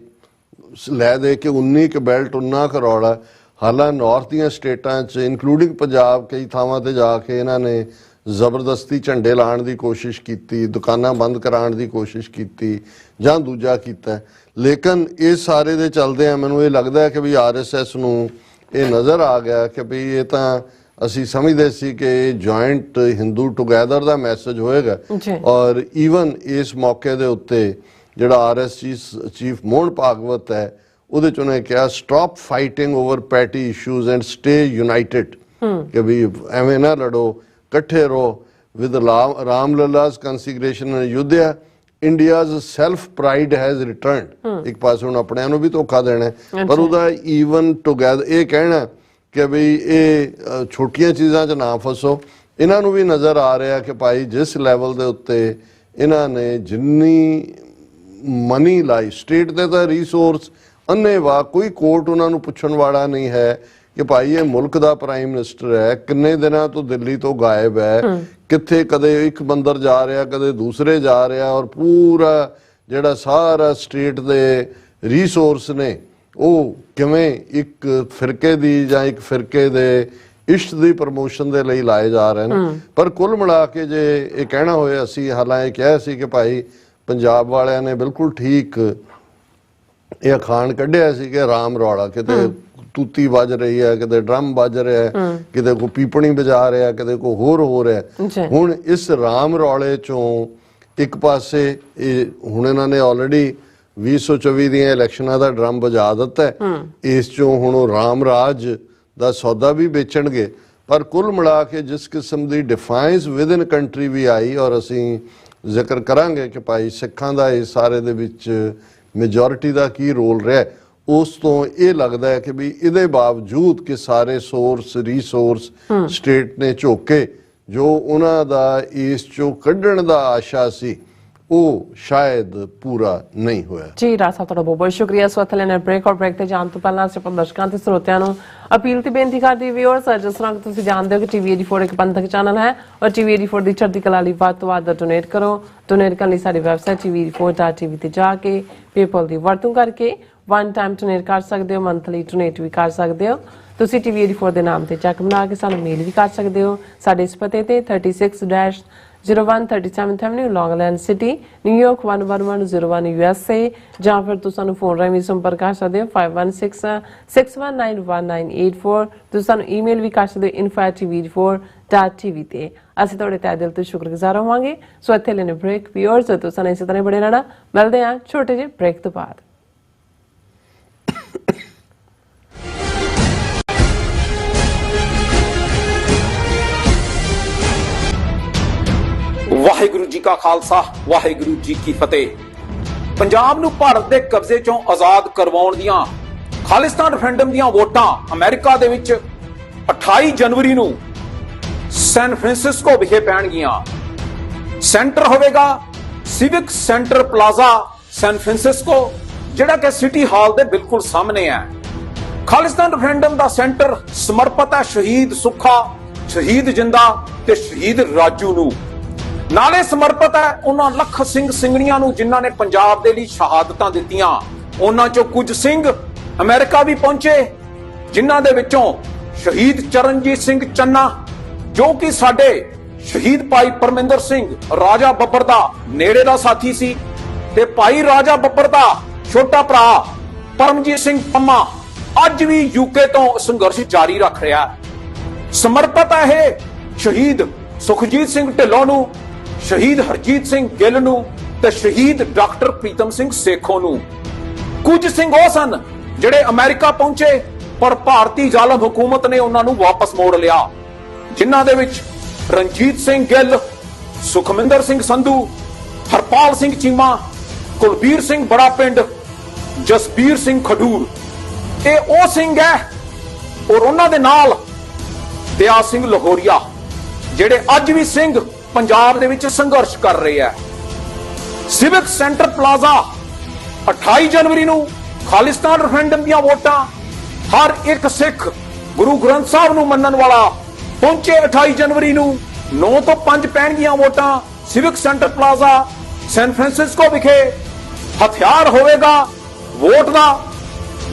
ਲੈ ਦੇ ਕੇ 19 ਕ ਬੈਲਟ 19 ਕਰੋੜ ਹਾਲਾਂ ਨਾਰਥ ਦੀਆਂ ਸਟੇਟਾਂ 'ਚ ਇਨਕਲੂਡਿੰਗ ਪੰਜਾਬ ਕਈ ਥਾਵਾਂ ਤੇ ਜਾ ਕੇ ਇਹਨਾਂ ਨੇ ਜ਼ਬਰਦਸਤੀ ਝੰਡੇ ਲਾਉਣ ਦੀ ਕੋਸ਼ਿਸ਼ ਕੀਤੀ ਦੁਕਾਨਾਂ ਬੰਦ ਕਰਾਉਣ ਦੀ ਕੋਸ਼ਿਸ਼ ਕੀਤੀ ਜਾਂ ਦੂਜਾ ਕੀਤਾ ਲੇਕਿਨ ਇਹ ਸਾਰੇ ਦੇ ਚੱਲਦੇ ਆ ਮੈਨੂੰ ਇਹ ਲੱਗਦਾ ਹੈ ਕਿ ਵੀ RSS ਨੂੰ ਇਹ ਨਜ਼ਰ ਆ ਗਿਆ ਕਿ ਵੀ ਇਹ ਤਾਂ ਅਸੀਂ ਸਮਝਦੇ ਸੀ ਕਿ ਜੁਆਇੰਟ ਹਿੰਦੂ ਟੁਗੇਦਰ ਦਾ ਮੈਸੇਜ ਹੋਏਗਾ ਔਰ ਈਵਨ ਇਸ ਮੌਕੇ ਦੇ ਉੱਤੇ ਜਿਹੜਾ RSS ਚੀਫ ਮੋਹਨ ਭਾਗਵਤ ਹੈ ਉਹਦੇ ਚ ਉਹਨੇ ਕਿਹਾ stop fighting over patty issues and stay United ਕਿ ਵੀ ਐਵੇਂ ਨਾ ਲੜੋ ਇਕੱਠੇ ਰਹੋ with ਰਾਮਲਲਾ's consecration in Ayodhya India's self pride has returned ਇੱਕ ਪਾਸੇ ਹੁਣ ਆਪਣਿਆਂ ਨੂੰ ਵੀ ਧੋਖਾ ਦੇਣਾ ਪਰ ਉਹਦਾ ਈਵਨ ਟੁਗੇਦਰ ਇਹ ਕਹਿਣਾ ਕਿ ਬਈ ਇਹ ਛੋਟੀਆਂ ਚੀਜ਼ਾਂ 'ਚ ਨਾ ਫਸੋ ਇਹਨਾਂ ਨੂੰ ਵੀ ਨਜ਼ਰ ਆ ਰਿਹਾ ਕਿ ਭਾਈ ਜਿਸ ਲੈਵਲ ਦੇ ਉੱਤੇ ਇਹਨਾਂ ਨੇ ਜਿੰਨੀ ਮਨੀ ਲਾਈ ਸਟੇਟ ਦੇ ਤਾਂ ਰਿਸੋਰਸ ਅੰਨ੍ਹੇਵਾਹ ਕੋਈ ਕੋਰਟ ਉਹਨਾਂ ਨੂੰ ਪੁੱਛਣ ਵਾਲਾ ਨਹੀਂ ਹੈ ਕਿ ਭਾਈ ਇਹ ਮੁਲਕ ਦਾ ਪ੍ਰਾਈਮ ਮਿਨਿਸਟਰ ਹੈ ਕਿੰਨੇ ਦਿਨਾਂ ਤੋਂ ਦਿੱਲੀ ਤੋਂ ਗਾਇਬ ਹੈ ਕਿੱਥੇ ਕਦੇ ਇੱਕ ਬੰਦਰ ਜਾ ਰਿਹਾ ਕਦੇ ਦੂਸਰੇ ਜਾ ਰਿਹਾ ਔਰ ਪੂਰਾ ਜਿਹੜਾ ਸਾਰਾ ਸਟੇਟ ਦੇ ਰਿਸੋਰਸ ਨੇ ਉਹ ਕਿਵੇਂ ਇੱਕ ਫਿਰਕੇ ਦੀ ਜਾਂ ਇੱਕ ਫਿਰਕੇ ਦੇ ਇਸ਼ਟ ਦੀ ਪ੍ਰਮੋਸ਼ਨ ਦੇ ਲਈ ਲਾਏ ਜਾ ਰਹੇ ਨੇ ਪਰ ਕੁੱਲ ਮਿਲਾ ਕੇ ਜੇ ਇਹ ਕਹਿਣਾ ਹੋਏ ਅਸੀਂ ਹਾਲਾਂ ਇਹ ਕਿਹਾ ਸੀ ਕਿ ਭਾਈ ਪੰਜਾਬ ਵਾਲਿਆਂ ਨੇ ਬਿਲਕੁਲ ਠੀਕ ਇਹ ਅਖਾਣ ਕੱਢਿਆ ਸੀ ਕਿ ਰਾਮ ਰੌਲਾ ਕਿਤੇ ਤੂਤੀ ਵੱਜ ਰਹੀ ਹੈ ਕਿਤੇ ਡਰਮ ਵੱਜ ਰਿਹਾ ਹੈ ਕਿਤੇ ਕੋਈ ਪੀਪਣੀ ਵਜਾ ਰਿਹਾ ਕਿਤੇ ਕੋਈ ਹੋਰ ਹੋ ਰਿਹਾ ਹੁਣ ਇਸ ਰਾਮ ਰੌਲੇ ਚੋਂ ਇੱਕ ਪਾਸੇ ਇਹ ਹੁਣ ਇਹਨਾਂ ਨੇ ਆਲਰੇਡੀ 2024 ਦੀਆਂ ਇਲੈਕਸ਼ਨਾਂ ਦਾ ਡਰਮ ਵਜਾ ਦਿੱਤਾ ਹੈ ਇਸ ਚੋਂ ਹੁਣ ਉਹ ਰਾਮ ਰਾਜ ਦਾ ਸੌਦਾ ਵੀ ਵੇਚਣਗੇ ਪਰ ਕੁੱਲ ਮਿਲਾ ਕੇ ਜਿਸ ਕਿਸਮ ਦੀ ਡਿਫਾਈਨਸ ਵਿਦ ਇਨ ਕੰਟਰੀ ਵੀ ਆਈ ਔਰ ਅਸੀਂ ਜ਼ਿਕਰ ਕਰਾਂਗੇ ਕਿ ਭਾਈ ਸਿੱਖਾਂ ਦਾ ਇਸ ਸਾਰੇ ਦੇ ਵਿੱਚ ਮੈਜੋਰਿਟੀ ਦਾ ਕੀ ਰੋਲ ਰਿਹਾ ਉਸ ਤੋਂ ਇਹ ਲੱਗਦਾ ਹੈ ਕਿ ਵੀ ਇਹਦੇ ਬਾਵਜੂਦ ਕਿ ਸਾਰੇ ਸੋਰਸ ਰਿਸੋਰਸ ਸਟੇਟ ਨੇ ਝੋਕੇ ਜੋ ਉਹਨਾਂ ਦਾ ਇਸ ਚੋਂ ਕੱਢਣ ਦਾ ਆਸ਼ਾ ਸੀ ਉਹ ਸ਼ਾਇਦ ਪੂਰਾ ਨਹੀਂ ਹੋਇਆ ਜੀ ਰਾਜ ਸਾਹਿਬ ਤੁਹਾਡਾ ਬਹੁਤ ਬਹੁਤ ਸ਼ੁਕਰੀਆ ਸਵਥਲੇ ਨੇ ਬ੍ਰੇਕ ਤੇ ਜਾਣ ਤੋਂ ਪਹਿਲਾਂ ਅਸੀਂ ਦਰਸ਼ਕਾਂ ਤੇ ਸਰੋਤਿਆਂ ਨੂੰ ਅਪੀਲ ਤੇ ਬੇਨਤੀ ਕਰਦੀ ਵਿਊਅਰਸ ਜਿਸ ਤਰ੍ਹਾਂ ਕਿ ਤੁਸੀਂ ਜਾਣਦੇ ਹੋ ਕਿ TV 84 ਇੱਕ ਪੰਥਕ ਚੈਨਲ ਹੈ ਔਰ TV 84 ਦੀ ਚੜ੍ਹਦੀ ਕਲਾ ਲਈ ਵੱਧ ਤੋਂ ਵੱਧ ਡੋਨੇਟ ਕਰੋ ਡੋਨੇਟ ਕਰਨ ਲਈ ਸਾਡੀ ਵੈਬਸਾਈਟ tv84.tv ਤੇ ਜਾ ਕੇ ਪੇਪਲ ਦੀ ਵਰਤੋਂ ਕਰਕੇ ਵਨ ਟਾਈਮ ਡੋਨੇਟ ਕਰ ਸਕਦੇ ਹੋ ਮੰਥਲੀ ਡੋਨੇਟ ਵੀ ਕਰ ਸਕਦੇ ਹੋ ਤੁਸੀਂ TV 84 ਦੇ ਨਾਮ ਤੇ ਚੈੱਕ ਬਣਾ ਕੇ ਸਾਨੂੰ ਮੇਲ ਵੀ ਕਰ ਸਕਦੇ ਹੋ ਸਾਡੇ ਇਸ ਪਤੇ ਤੇ 36-0137th Avenue Longland City New York 11101 USA ਜਾਂ ਫਿਰ ਤੁਸੀਂ ਸਾਨੂੰ ਫੋਨ ਰਾਹੀਂ ਸੰਪਰਕ ਕਰ ਸਕਦੇ ਹੋ 5166191984 ਤੁਸੀਂ ਸਾਨੂੰ ਈਮੇਲ ਵੀ ਕਰ ਸਕਦੇ ਹੋ info@tv84.tv ਤੇ ਅਸੀਂ ਤੁਹਾਡੇ ਤਹਿ ਦਿਲ ਤੋਂ ਸ਼ੁਕਰਗੁਜ਼ਾਰ ਹੋਵਾਂਗੇ ਸੋ ਇੱਥੇ ਲੈਣੇ ਬ੍ਰੇਕ ਵਿਊਅਰਸ ਤੁਸੀਂ ਇਸੇ ਤਰ੍ਹਾਂ ਬੜੇ ਰਹਿਣਾ ਮਿਲਦੇ ਹਾਂ ਛੋਟੇ ਜਿਹੇ ਬ੍ਰੇਕ ਤੋਂ ਬਾਅਦ ਵਾਹਿਗੁਰੂ ਜੀ ਕਾ ਖਾਲਸਾ ਵਾਹਿਗੁਰੂ ਜੀ ਕੀ ਫਤਿਹ ਪੰਜਾਬ ਨੂੰ ਭਾਰਤ ਦੇ ਕਬਜ਼ੇ ਚੋਂ ਆਜ਼ਾਦ ਕਰਵਾਉਣ ਦੀਆਂ ਖਾਲਿਸਤਾਨ ਰੈਫਰੈਂਡਮ ਦੀਆਂ ਵੋਟਾਂ ਅਮਰੀਕਾ ਦੇ ਵਿੱਚ 28 ਜਨਵਰੀ ਨੂੰ ਸੈਨ ਫ੍ਰਾਂਸਿਸਕੋ ਵਿਖੇ ਪੈਣਗੀਆਂ ਸੈਂਟਰ ਹੋਵੇਗਾ civic centre plaza San Francisco ਜਿਹੜਾ ਕਿ ਸਿਟੀ ਹਾਲ ਦੇ ਬਿਲਕੁਲ ਸਾਹਮਣੇ ਹੈ ਖਾਲਿਸਤਾਨ ਰੈਫਰੈਂਡਮ ਦਾ ਸੈਂਟਰ ਸਮਰਪਿਤ ਹੈ ਸ਼ਹੀਦ ਸੁੱਖਾ ਸ਼ਹੀਦ ਜਿੰਦਾ ਤੇ ਸ਼ਹੀਦ ਰਾਜੂ ਨੂੰ ਨਾਲੇ ਸਮਰਪਿਤ ਹੈ ਉਹਨਾਂ ਲੱਖ ਸਿੰਘ ਸਿੰਘਣੀਆਂ ਨੂੰ ਜਿਨ੍ਹਾਂ ਨੇ ਪੰਜਾਬ ਦੇ ਲਈ ਸ਼ਹਾਦਤਾਂ ਦਿੱਤੀਆਂ ਉਹਨਾਂ ਚੋਂ ਕੁਝ ਸਿੰਘ ਅਮਰੀਕਾ ਵੀ ਪਹੁੰਚੇ ਜਿਨ੍ਹਾਂ ਦੇ ਵਿੱਚੋਂ ਸ਼ਹੀਦ ਚਰਨਜੀਤ ਸਿੰਘ ਚੰਨਾ ਜੋ ਕਿ ਸਾਡੇ ਸ਼ਹੀਦ ਭਾਈ ਪਰਮਿੰਦਰ ਸਿੰਘ ਰਾਜਾ ਬੱਬਰ ਦਾ ਨੇੜੇ ਦਾ ਸਾਥੀ ਸੀ ਤੇ ਭਾਈ ਰਾਜਾ ਬੱਬਰ ਦਾ ਛੋਟਾ ਭਰਾ ਪਰਮਜੀਤ ਸਿੰਘ ਪੰਮਾ ਅੱਜ ਵੀ ਯੂਕੇ ਤੋਂ ਸੰਘਰਸ਼ ਜਾਰੀ ਰੱਖ ਰਿਹਾ ਸਮਰਪਿਤ ਹੈ ਇਹ ਸ਼ਹੀਦ ਸੁਖਜੀਤ ਸਿੰਘ ਢਿੱਲੋਂ ਨੂੰ ਸ਼ਹੀਦ ਹਰਜੀਤ ਸਿੰਘ ਗਿੱਲ ਨੂੰ ਤੇ ਸ਼ਹੀਦ ਡਾਕਟਰ ਪ੍ਰੀਤਮ ਸਿੰਘ ਸੇਖੋਂ ਨੂੰ ਕੁਝ ਸਿੰਘ ਉਹ ਸਨ ਜਿਹੜੇ ਅਮਰੀਕਾ ਪਹੁੰਚੇ ਪਰ ਭਾਰਤੀ ਜ਼ਾਲਮ ਹਕੂਮਤ ਨੇ ਉਹਨਾਂ ਨੂੰ ਵਾਪਸ ਮੋੜ ਲਿਆ ਜਿਨ੍ਹਾਂ ਦੇ ਵਿੱਚ ਰਣਜੀਤ ਸਿੰਘ ਗਿੱਲ ਸੁਖਮਿੰਦਰ ਸਿੰਘ ਸੰਧੂ ਹਰਪਾਲ ਸਿੰਘ ਚੀਮਾ ਕੁਲਬੀਰ ਸਿੰਘ ਬੜਾ ਪਿੰਡ ਜਸਬੀਰ ਸਿੰਘ ਖਡੂਰ, ਇਹ ਉਹ ਸਿੰਘ ਹੈ ਔਰ ਉਹਨਾਂ ਦੇ ਨਾਲ ਦਿਆ ਸਿੰਘ ਲਾਹੌਰੀਆ, ਜਿਹੜੇ ਅੱਜ ਵੀ ਸਿੰਘ ਪੰਜਾਬ ਦੇ ਵਿੱਚ ਸੰਘਰਸ਼ ਕਰ ਰਹੇ ਆ। ਸਿਵਿਕ ਸੈਂਟਰ ਪਲਾਜ਼ਾ 28 ਜਨਵਰੀ ਨੂੰ ਖਾਲਿਸਤਾਨ ਰੈਫਰੈਂਡਮ ਦੀਆਂ ਵੋਟਾਂ, ਹਰ ਇੱਕ ਸਿੱਖ ਗੁਰੂ ਗ੍ਰੰਥ ਸਾਹਿਬ ਨੂੰ ਮੰਨਣ ਵਾਲਾ ਪਹੁੰਚੇ 28 ਜਨਵਰੀ ਨੂੰ 9 ਤੋਂ 5 ਪੈਣਗੀਆਂ ਵੋਟਾਂ civic centre plaza San Francisco ਵਿਖੇ। ਹਥਿਆਰ ਹੋਵੇਗਾ ਵੋਟ ਦਾ,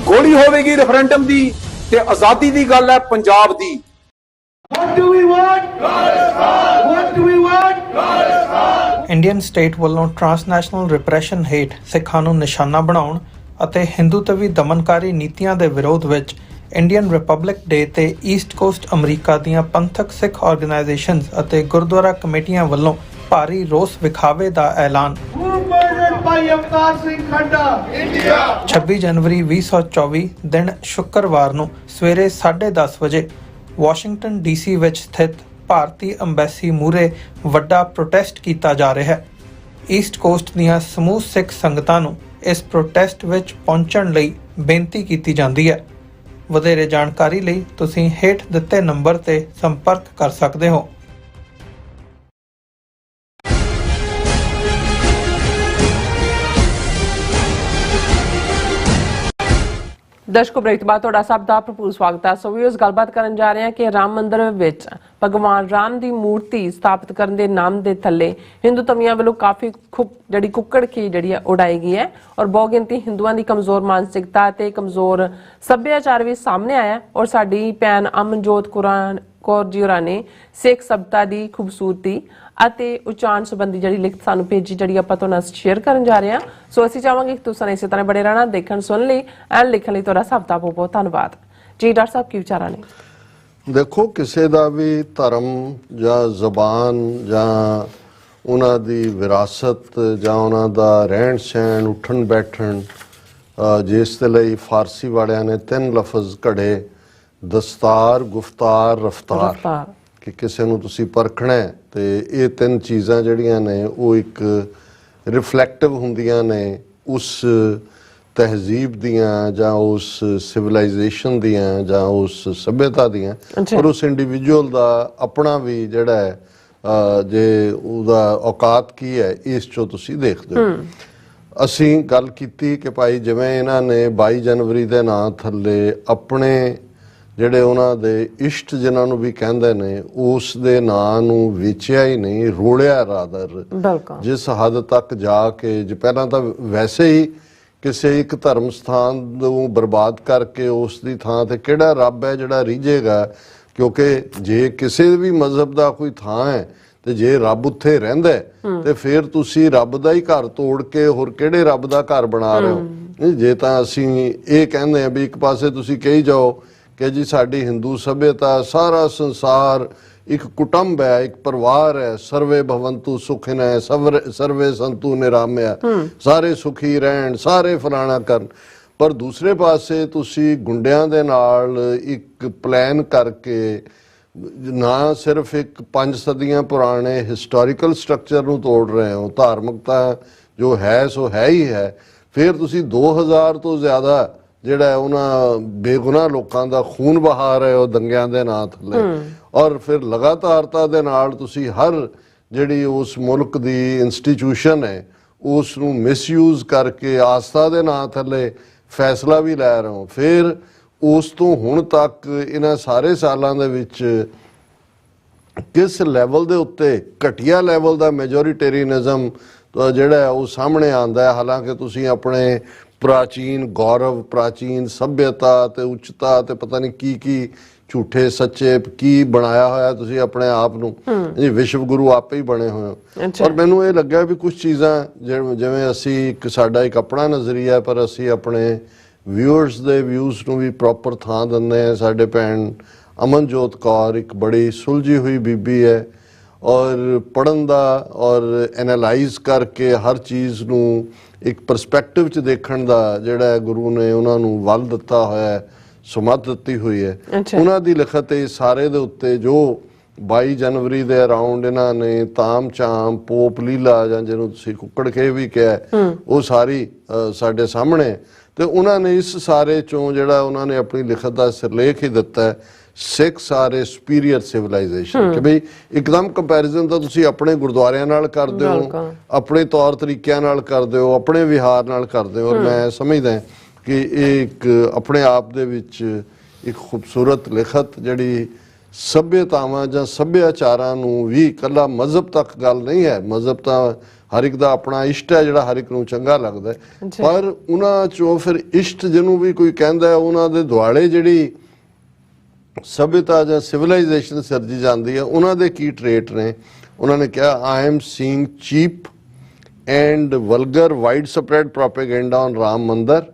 ਗੋਲੀ ਹੋਵੇਗੀ ਰੈਫਰੈਂਡਮ ਦੀ, ਤੇ ਆਜ਼ਾਦੀ ਦੀ ਗੱਲ ਹੈ ਪੰਜਾਬ ਦੀ। What do we want? Khalistan! What do we want? Khalistan! Indian state ਵੱਲੋਂ ਟਰਾਂਸਨੈਸ਼ਨਲ ਰਿਪਰੈਸ਼ਨ ਹੇਠ ਸਿੱਖਾਂ ਨੂੰ ਨਿਸ਼ਾਨਾ ਬਣਾਉਣ ਅਤੇ ਹਿੰਦੂਤਵੀ ਦਮਨਕਾਰੀ ਨੀਤੀਆਂ ਦੇ ਵਿਰੋਧ ਵਿੱਚ ਇੰਡੀਅਨ ਰਿਪਬਲਿਕ ਡੇ ਤੇ ਈਸਟ ਕੋਸਟ ਅਮਰੀਕਾ ਦੀਆਂ ਪੰਥਕ ਸਿੱਖ ਆਰਗੇਨਾਈਜੇਸ਼ਨਸ ਅਤੇ ਗੁਰਦੁਆਰਾ ਕਮੇਟੀਆਂ ਵੱਲੋਂ ਭਾਰੀ ਰੋਸ ਵਿਖਾਵੇ ਦਾ ਐਲਾਨ। Who murdered by Avtar Singh Khanda? India! 26 ਜਨਵਰੀ 2024 ਦਿਨ ਸ਼ੁੱਕਰਵਾਰ ਨੂੰ ਸਵੇਰੇ 10:30 ਵਜੇ ਵਾਸ਼ਿੰਗਟਨ ਡੀਸੀ ਵਿੱਚ ਸਥਿਤ ਭਾਰਤੀ ਅੰਬੈਸੀ ਮੂਹਰੇ ਵੱਡਾ ਪ੍ਰੋਟੈਸਟ ਕੀਤਾ ਜਾ ਰਿਹਾ ਹੈ। ਈਸਟ ਕੋਸਟ ਦੀਆਂ ਸਮੂਹ ਸਿੱਖ ਸੰਗਤਾਂ ਨੂੰ ਇਸ ਪ੍ਰੋਟੈਸਟ ਵਿੱਚ ਪਹੁੰਚਣ ਲਈ ਬੇਨਤੀ ਕੀਤੀ ਜਾਂਦੀ ਹੈ। ਵਧੇਰੇ ਜਾਣਕਾਰੀ ਲਈ ਤੁਸੀਂ ਹੇਠ ਦਿੱਤੇ ਨੰਬਰ ਤੇ ਸੰਪਰਕ ਕਰ ਸਕਦੇ ਹੋ। ਦਰਸ਼ਕੋ, ਬ੍ਰੇਕ ਤੋਂ ਬਾਅਦ ਤੁਹਾਡਾ ਸਭ ਦਾ ਭਰਪੂਰ ਸਵਾਗਤ ਹੈ। ਸੋ ਵੀਰਸ, ਗੱਲਬਾਤ ਕਰਨ ਜਾ ਰਹੇ ਹਾਂ ਕਿ ਰਾਮ ਮੰਦਿਰ ਵਿੱਚ ਭਗਵਾਨ ਰਾਮ ਦੀ ਮੂਰਤੀ ਸਥਾਪਿਤ ਕਰਨ ਦੇ ਨਾਮ ਦੇ ਥੱਲੇ ਹਿੰਦੂ ਧਰਮੀਆਂ ਵੱਲੋਂ ਕਾਫੀ ਜਿਹੜੀ ਕੁੱਕੜਖੀ ਜਿਹੜੀ ਹੈ ਉਡਾਈ ਗਈ ਹੈ ਔਰ ਬਹੁ ਗਿਣਤੀ ਹਿੰਦੂਆਂ ਦੀ ਕਮਜ਼ੋਰ ਮਾਨਸਿਕਤਾ ਤੇ ਕਮਜ਼ੋਰ ਸੱਭਿਆਚਾਰ ਵੀ ਸਾਹਮਣੇ ਆਇਆ। ਔਰ ਸਾਡੀ ਭੈਣ ਅਮਨਜੋਤ ਕੌਰ ਜੀ ਹੋਰਾਂ ਨੇ ਸਿੱਖ ਸਭਿਅਤਾ ਦੀ ਖੂਬਸੂਰਤੀ ਅਤੇ ਉਚਾਰਨ ਸੰਬੰਧੀ ਜਿਹੜੀ ਲਿਖਤ ਸਾਨੂੰ ਭੇਜੀ, ਜਿਹੜੀ ਆਪਾਂ ਤੁਹਾਨੂੰ ਸ਼ੇਅਰ ਕਰਨ ਜਾ ਰਹੇ ਹਾਂ। ਸੋ ਅਸੀਂ ਚਾਹਾਂਗੇ ਕਿ ਤੁਸੀਂ ਇਸੇ ਤਰ੍ਹਾਂ ਬੜੇ ਰਹਿਣਾ, ਦੇਖਣ ਸੁਣਨ ਲਈ ਐਂਡ ਲਿਖਣ ਲਈ ਤੁਹਾਡਾ ਸਭ ਦਾ ਬਹੁਤ ਬਹੁਤ ਧੰਨਵਾਦ ਜੀ। ਡਾਕਟਰ ਸਾਹਿਬ, ਕੀ ਵਿਚਾਰਾਂ ਨੇ? ਦੇਖੋ, ਕਿਸੇ ਦਾ ਵੀ ਧਰਮ ਜਾਂ ਜ਼ਬਾਨ ਜਾਂ ਉਹਨਾਂ ਦੀ ਵਿਰਾਸਤ ਜਾਂ ਉਹਨਾਂ ਦਾ ਰਹਿਣ ਸਹਿਣ, ਉੱਠਣ ਬੈਠਣ, ਜਿਸ ਦੇ ਲਈ ਫਾਰਸੀ ਵਾਲਿਆਂ ਨੇ 3 ਲਫ਼ਜ਼ ਘੜੇ, ਦਸਤਾਰ, ਗੁਫਤਾਰ, ਰਫਤਾਰ, ਕਿ ਕਿਸੇ ਨੂੰ ਤੁਸੀਂ ਪਰਖਣਾ ਹੈ ਤੇ ਇਹ 3 ਚੀਜ਼ਾਂ ਜਿਹੜੀਆਂ ਨੇ ਉਹ ਇੱਕ ਰਿਫਲੈਕਟਿਵ ਹੁੰਦੀਆਂ ਨੇ ਉਸ ਤਹਿਜ਼ੀਬ ਦੀਆਂ ਜਾਂ ਉਸ ਸਿਵਲਾਈਜੇਸ਼ਨ ਦੀਆਂ ਜਾਂ ਉਸ ਸਭਿਅਤਾ ਦੀਆਂ, ਔਰ ਉਸ ਇੰਡੀਵਿਜੂਅਲ ਦਾ ਆਪਣਾ ਵੀ ਜਿਹੜਾ ਹੈ ਜੇ ਉਹਦਾ ਔਕਾਤ ਕੀ ਹੈ, ਇਸ ਚੋਂ ਤੁਸੀਂ ਦੇਖਦੇ ਹੋ। ਅਸੀਂ ਗੱਲ ਕੀਤੀ ਕਿ ਭਾਈ ਜਿਵੇਂ ਇਹਨਾਂ ਨੇ 22 ਜਨਵਰੀ ਦੇ ਨਾਂ ਥੱਲੇ ਆਪਣੇ ਜਿਹੜੇ ਉਹਨਾਂ ਦੇ ਇਸ਼ਟ ਜਿਨ੍ਹਾਂ ਨੂੰ ਵੀ ਕਹਿੰਦੇ ਨੇ ਉਸ ਦੇ ਨਾਂ ਨੂੰ ਵੇਚਿਆ ਹੀ ਨਹੀਂ, ਰੋੜਿਆ ਰਾਦਰ, ਜਿਸ ਹੱਦ ਤੱਕ ਜਾ ਕੇ ਪਹਿਲਾਂ ਤਾਂ ਵੈਸੇ ਹੀ ਕਿਸੇ ਇੱਕ ਧਰਮ ਸਥਾਨ ਨੂੰ ਬਰਬਾਦ ਕਰਕੇ ਉਸ ਦੀ ਥਾਂ ਤੇ ਕਿਹੜਾ ਰੱਬ ਹੈ ਜਿਹੜਾ ਰੀਝੇਗਾ, ਕਿਉਂਕਿ ਜੇ ਕਿਸੇ ਵੀ ਮਜ਼ਹਬ ਦਾ ਕੋਈ ਥਾਂ ਹੈ ਤੇ ਜੇ ਰੱਬ ਉੱਥੇ ਰਹਿੰਦਾ ਤੇ ਫਿਰ ਤੁਸੀਂ ਰੱਬ ਦਾ ਹੀ ਘਰ ਤੋੜ ਕੇ ਹੋਰ ਕਿਹੜੇ ਰੱਬ ਦਾ ਘਰ ਬਣਾ ਰਹੇ ਹੋ। ਜੇ ਤਾਂ ਅਸੀਂ ਇਹ ਕਹਿੰਦੇ ਆ ਵੀ ਇੱਕ ਪਾਸੇ ਤੁਸੀਂ ਕਹੀ ਜਾਓ ਕਿ ਜੀ ਸਾਡੀ ਹਿੰਦੂ ਸਭਿਅਤਾ, ਸਾਰਾ ਸੰਸਾਰ ਇੱਕ ਕੁਟੁੰਬ ਹੈ, ਇੱਕ ਪਰਿਵਾਰ ਹੈ, ਸਰਵੇ ਭਵੰਤੂ ਸੁਖਿਨੈ ਸਰਵੇ ਸੰਤੂ ਨਿਰਾਮਿਆ, ਸਾਰੇ ਸੁਖੀ ਰਹਿਣ, ਸਾਰੇ ਫਲਾਣਾ ਕਰਨ, ਪਰ ਦੂਸਰੇ ਪਾਸੇ ਤੁਸੀਂ ਗੁੰਡਿਆਂ ਦੇ ਨਾਲ ਇੱਕ ਪਲਾਨ ਕਰਕੇ ਨਾ ਸਿਰਫ ਇੱਕ 5 ਸਦੀਆਂ ਪੁਰਾਣੇ ਹਿਸਟੋਰੀਕਲ ਸਟਰਕਚਰ ਨੂੰ ਤੋੜ ਰਹੇ ਹੋ, ਧਾਰਮਿਕਤਾ ਜੋ ਹੈ ਸੋ ਹੈ ਹੀ ਹੈ, ਫਿਰ ਤੁਸੀਂ 2000 ਤੋਂ ਜ਼ਿਆਦਾ ਜਿਹੜਾ ਉਹਨਾਂ ਬੇਗੁਨਾਹ ਲੋਕਾਂ ਦਾ ਖੂਨ ਬਹਾ ਰਹੇ ਹੋ ਦੰਗਿਆਂ ਦੇ ਨਾਂ ਥੱਲੇ, ਔਰ ਫਿਰ ਲਗਾਤਾਰਤਾ ਦੇ ਨਾਲ ਤੁਸੀਂ ਹਰ ਜਿਹੜੀ ਉਸ ਮੁਲਕ ਦੀ ਇੰਸਟੀਟਿਊਸ਼ਨ ਹੈ ਉਸ ਨੂੰ ਮਿਸਯੂਜ਼ ਕਰਕੇ ਆਸਥਾ ਦੇ ਨਾਂ ਥੱਲੇ ਫੈਸਲਾ ਵੀ ਲੈ ਰਹੇ ਹੋ। ਫਿਰ ਉਸ ਤੋਂ ਹੁਣ ਤੱਕ ਇਹਨਾਂ ਸਾਰੇ ਸਾਲਾਂ ਦੇ ਵਿੱਚ ਕਿਸ ਲੈਵਲ ਦੇ ਉੱਤੇ ਘਟੀਆ ਲੈਵਲ ਦਾ ਮੈਜੋਰਿਟੇਰੀਅਨਿਜ਼ਮ ਜਿਹੜਾ ਹੈ ਉਹ ਸਾਹਮਣੇ ਆਉਂਦਾ ਹੈ। ਹਾਲਾਂਕਿ ਤੁਸੀਂ ਆਪਣੇ ਪ੍ਰਾਚੀਨ ਗੌਰਵ, ਪ੍ਰਾਚੀਨ ਸੱਭਿਅਤਾ ਤੇ ਉੱਚਤਾ ਤੇ ਪਤਾ ਨਹੀਂ ਕੀ ਕੀ ਝੂਠੇ ਸੱਚੇ ਕੀ ਬਣਾਇਆ ਹੋਇਆ ਤੁਸੀਂ ਆਪਣੇ ਆਪ ਨੂੰ, ਜੀ ਵਿਸ਼ਵ ਗੁਰੂ ਆਪੇ ਹੀ ਬਣੇ ਹੋਏ ਹੋ। ਔਰ ਮੈਨੂੰ ਇਹ ਲੱਗਿਆ ਵੀ ਕੁਝ ਚੀਜ਼ਾਂ ਜਿਵੇਂ ਅਸੀਂ ਸਾਡਾ ਇੱਕ ਆਪਣਾ ਨਜ਼ਰੀਆ, ਪਰ ਅਸੀਂ ਆਪਣੇ ਵਿਊਅਰਸ ਦੇ ਵਿਊਜ਼ ਨੂੰ ਵੀ ਪ੍ਰੋਪਰ ਥਾਂ ਦਿੰਦੇ ਹਾਂ। ਸਾਡੇ ਭੈਣ ਅਮਨਜੋਤ ਕੌਰ ਇੱਕ ਬੜੀ ਸੁਲਝੀ ਹੋਈ ਬੀਬੀ ਹੈ ਔਰ ਪੜ੍ਹਨ ਦਾ ਔਰ ਐਨਾਲਾਈਜ਼ ਕਰਕੇ ਹਰ ਚੀਜ਼ ਨੂੰ ਇੱਕ ਪਰਸਪੈਕਟਿਵ 'ਚ ਦੇਖਣ ਦਾ ਜਿਹੜਾ ਗੁਰੂ ਨੇ ਉਹਨਾਂ ਨੂੰ ਵੱਲ ਦਿੱਤਾ ਹੋਇਆ, ਸੁਮਤ ਦਿੱਤੀ ਹੋਈ ਹੈ। ਉਹਨਾਂ ਦੀ ਲਿਖਤ ਇਸ ਸਾਰੇ ਦੇ ਉੱਤੇ ਜੋ 22 ਜਨਵਰੀ ਦੇ ਅਰਾਊਂਡ ਇਹਨਾਂ ਨੇ ਤਾਮ ਚਾਮ ਪੋਪ ਲੀਲਾ ਜਾਂ ਜਿਹਨੂੰ ਤੁਸੀਂ ਕੁੱਕੜ ਖੇ ਵੀ ਕਿਹਾ, ਉਹ ਸਾਰੀ ਸਾਡੇ ਸਾਹਮਣੇ, ਤੇ ਉਹਨਾਂ ਨੇ ਇਸ ਸਾਰੇ ਚੋਂ ਜਿਹੜਾ ਉਹਨਾਂ ਨੇ ਆਪਣੀ ਲਿਖਤ ਦਾ ਸਿਰਲੇਖ ਹੀ ਦਿੱਤਾ ਹੈ, Sikhs are a superior civilisation, ਕਿ ਬਈ ਇੱਕਦਮ ਕੰਪੈਰੀਜ਼ਨ ਤਾਂ ਤੁਸੀਂ ਆਪਣੇ ਗੁਰਦੁਆਰਿਆਂ ਨਾਲ ਕਰਦੇ ਹੋ, ਆਪਣੇ ਤੌਰ ਤਰੀਕਿਆਂ ਨਾਲ ਕਰਦੇ ਹੋ, ਆਪਣੇ ਵਿਹਾਰ ਨਾਲ ਕਰਦੇ ਹੋ। ਔਰ ਮੈਂ ਸਮਝਦਾ ਕਿ ਇਹ ਇੱਕ ਆਪਣੇ ਆਪ ਦੇ ਵਿੱਚ ਇੱਕ ਖੂਬਸੂਰਤ ਲਿਖਤ ਜਿਹੜੀ ਸੱਭਿਅਤਾਵਾਂ ਜਾਂ ਸੱਭਿਆਚਾਰਾਂ ਨੂੰ ਵੀ ਇਕੱਲਾ ਮਜ਼ਹਬ ਤੱਕ ਗੱਲ ਨਹੀਂ ਹੈ, ਮਜ਼ਹਬ ਤਾਂ ਹਰ ਇੱਕ ਦਾ ਆਪਣਾ ਇਸ਼ਟ ਹੈ ਜਿਹੜਾ ਹਰ ਇੱਕ ਨੂੰ ਚੰਗਾ ਲੱਗਦਾ ਹੈ, ਪਰ ਉਹਨਾਂ ਚੋਂ ਫਿਰ ਇਸ਼ਟ ਜਿਹਨੂੰ ਵੀ ਕੋਈ ਕਹਿੰਦਾ ਹੈ ਉਹਨਾਂ ਦੇ ਦੁਆਲੇ ਜਿਹੜੀ ਸਭਿਅਤਾ ਜਾਂ ਸਿਵਲਾਈਜੇਸ਼ਨ ਸਿਰਜੀ ਜਾਂਦੀ ਹੈ ਉਹਨਾਂ ਦੇ ਕੀ ਟ੍ਰੇਟ ਨੇ। ਉਹਨਾਂ ਨੇ ਕਿਹਾ, I am seeing cheap and vulgar wide spread propaganda on Ram ਮੰਦਰ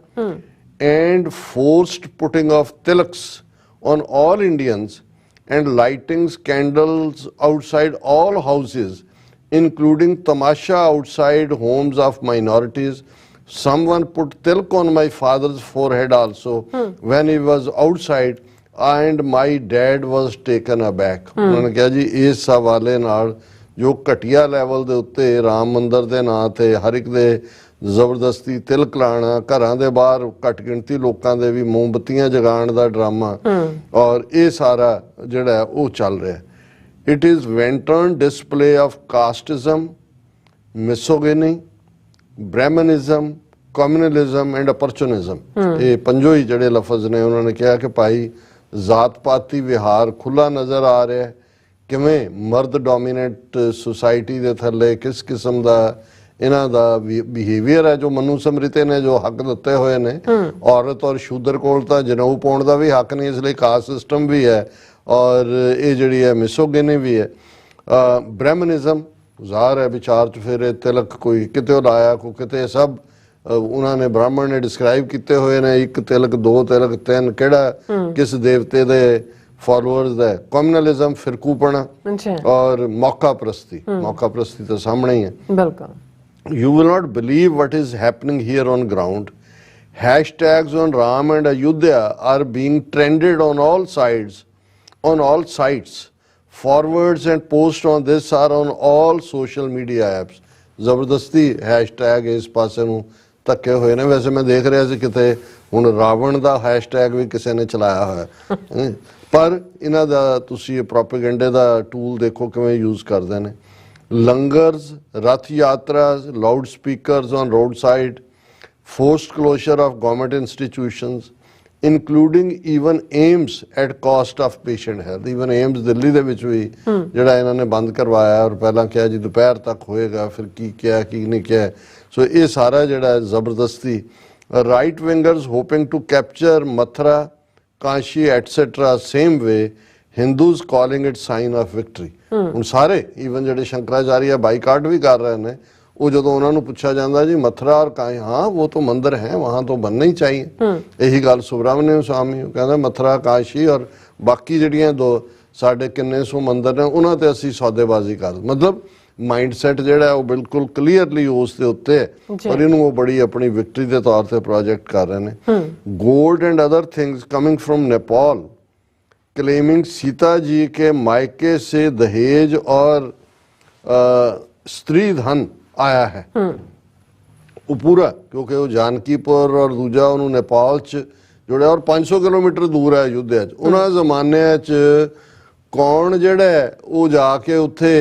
and forced putting of tilaks on all Indians and lighting candles outside all houses, including tamasha outside homes of minorities. Someone put tilak on my father's forehead also when he was outside and my dad was taken aback. ਉਹਨਾਂ ਨੇ ਕਿਹਾ ਜੀ ਇਸ ਹਵਾਲੇ ਨਾਲ ਜੋ ਘਟੀਆ level ਦੇ ਉੱਤੇ ਰਾਮ ਮੰਦਰ ਦੇ ਨਾਂ ਤੇ ਹਰ ਇੱਕ ਦੇ ਜ਼ਬਰਦਸਤੀ ਤਿਲਕ ਲਾਣਾ, ਘਰਾਂ ਦੇ ਬਾਹਰ ਘੱਟ ਗਿਣਤੀ ਲੋਕਾਂ ਦੇ ਵੀ ਮੋਮਬੱਤੀਆਂ ਜਗਾਉਣ ਦਾ ਡਰਾਮਾ, ਔਰ ਇਹ ਸਾਰਾ ਜਿਹੜਾ ਉਹ ਚੱਲ ਰਿਹਾ। It is wanton display of casteism, misogyny, Brahmanism, communalism and opportunism. ਇਹ ਪੰਜੋ ਹੀ ਜਿਹੜੇ ਲਫ਼ਜ਼ ਨੇ ਉਹਨਾਂ ਨੇ ਕਿਹਾ ਕਿ ਭਾਈ ਜ਼ਾਤ ਪਾਤੀ ਵਿਹਾਰ ਖੁੱਲਾ ਨਜ਼ਰ ਆ ਰਿਹਾ ਹੈ, ਕਿਵੇਂ ਮਰਦ ਡੋਮੀਨੇਟ ਸੁਸਾਇਟੀ ਦੇ ਥੱਲੇ ਕਿਸ ਕਿਸਮ ਦਾ ਇਹਨਾਂ ਦਾ ਬਿਹੇਵੀਅਰ ਹੈ, ਜੋ ਮਨੂ ਸਮ੍ਰਿਤੀ ਨੇ ਜੋ ਹੱਕ ਦਿੱਤੇ ਹੋਏ ਨੇ। ਔਰਤ ਔਰ ਸ਼ੂਦਰ ਕੋਲ ਤਾਂ ਜਨੇਊ ਪਾਉਣ ਦਾ ਵੀ ਹੱਕ ਨਹੀਂ, ਇਸ ਲਈ ਕਾਸਟ ਸਿਸਟਮ ਵੀ ਹੈ, ਔਰ ਇਹ ਜਿਹੜੀ ਹੈ ਮਿਸੋਗਿਨੀ ਵੀ ਹੈ। ਬ੍ਰਾਹਮਨਿਜ਼ਮ ਜ਼ਾਹਰ ਹੈ ਵਿਚਾਰ ਚ ਫਿਰ ਇਹ ਤਿਲਕ ਕੋਈ ਕਿਤੇ ਲਾਇਆ ਕੋਈ ਕਿਤੇ, ਸਭ ਉਹਨਾਂ ਨੇ ਬ੍ਰਾਹਮਣ ਨੇ ਡਿਸਕ੍ਰਾਈਬ ਕੀਤੇ ਹੋਏ ਨੇ, ਇੱਕ ਤਿਲਕ, ਦੋ ਤਿਲਕ, ਤਿੰਨ, ਕਿਹੜਾ ਕਿਸ ਦੇਵਤੇ ਦੇ ਫਾਲੋਅਰਸ ਦਾ। ਕਮਿਊਨਲਿਜ਼ਮ ਫਿਰਕੂਪਣਾ ਔਰ ਮੌਕਾ ਪ੍ਰਸਤੀ, ਮੌਕਾ ਪ੍ਰਸਤੀ ਤਾਂ ਸਾਹਮਣੇ ਹੀ ਹੈ। ਬਿਲਕੁਲ। You will not believe what is happening here on ground. Hashtags on Ram and Ayodhya are being trended on all sides, on all sites. Forwards and posts on this are on all social media apps. ਜ਼ਬਰਦਸਤੀ hashtag ਇਸ ਪਾਸੇ ਨੂੰ ਧੱਕੇ ਹੋਏ ਨੇ। ਵੈਸੇ ਮੈਂ ਦੇਖ ਰਿਹਾ ਸੀ ਕਿਤੇ ਹੁਣ ਰਾਵਣ ਦਾ ਹੈਸ਼ਟੈਗ ਵੀ ਕਿਸੇ ਨੇ ਚਲਾਇਆ ਹੋਇਆ, ਪਰ ਇਹਨਾਂ ਦਾ ਤੁਸੀਂ ਪ੍ਰੋਪੇਗੈਂਡੇ ਦਾ ਟੂਲ ਦੇਖੋ ਕਿਵੇਂ ਯੂਜ਼ ਕਰਦੇ ਨੇ। Langars, Rath Yatras, loudspeakers on roadside, forced closure of government institutions, including even AIMS at cost of patient health. Even AIMS Delhi ਦੇ ਵਿੱਚ ਵੀ ਜਿਹੜਾ ਇਹਨਾਂ ਨੇ ਬੰਦ ਕਰਵਾਇਆ, ਔਰ ਪਹਿਲਾਂ ਕਿਹਾ ਜੀ ਦੁਪਹਿਰ ਤੱਕ ਹੋਏਗਾ, ਫਿਰ ਕੀ ਕਿਹਾ ਕੀ ਨਹੀਂ ਕਿਹਾ। ਸੋ ਇਹ ਸਾਰਾ ਜਿਹੜਾ ਜ਼ਬਰਦਸਤੀ। Right wingers hoping to capture Mathura, Kashi et cetera same way, Hindus calling it sign of victory. ਹੁਣ ਸਾਰੇ ਈਵਨ ਜਿਹੜੇ ਸ਼ੰਕਰਾਚਾਰੀਆ ਬਾਈਕਾਟ ਵੀ ਕਰ ਰਹੇ ਨੇ, ਉਹ ਜਦੋਂ ਉਹਨਾਂ ਨੂੰ ਪੁੱਛਿਆ ਜਾਂਦਾ ਜੀ ਮਥੁਰਾ ਔਰ ਕਾਸ਼ੀ, ਹਾਂ ਉਹ ਤਾਂ ਮੰਦਿਰ ਹੈ, ਵਹਾਂ ਤੋਂ ਬਣਨਾ ਹੀ ਚਾਹੀਏ। ਇਹੀ ਗੱਲ ਸੁਬਰਾਮਨਿਅਮ ਸਵਾਮੀ ਕਹਿੰਦਾ, ਮਥੁਰਾ ਕਾਸ਼ੀ ਔਰ ਬਾਕੀ ਜਿਹੜੀਆਂ ਦੋ ਸਾਡੇ ਕਿੰਨੇ ਸੌ ਮੰਦਿਰ ਨੇ ਉਹਨਾਂ ਤੇ ਅਸੀਂ ਸੌਦੇਬਾਜ਼ੀ ਕਰ, ਮਤਲਬ ਮਾਈਂਡਸੈਟ ਜਿਹੜਾ ਉਹ ਬਿਲਕੁਲ ਕਲੀਅਰਲੀ ਉਸ ਦੇ ਉੱਤੇ ਹੈ, ਔਰ ਇਹਨੂੰ ਉਹ ਬੜੀ ਆਪਣੀ ਵਿਕਟਰੀ ਦੇ ਤੌਰ ਤੇ ਪ੍ਰੋਜੈਕਟ ਕਰ ਰਹੇ ਨੇ। Gold and other things coming from Nepal, claiming Sita ji के मायके से दहेज और स्त्री धन आया है। वो पूरा क्योंकि वो जानकीपुर और दूजा उन्होंने नेपाल च जुड़े और 500 किलोमीटर दूर है अयोध्या च। उन्होंने जमाने च कौन जेड़ा है वो जाके उत्थे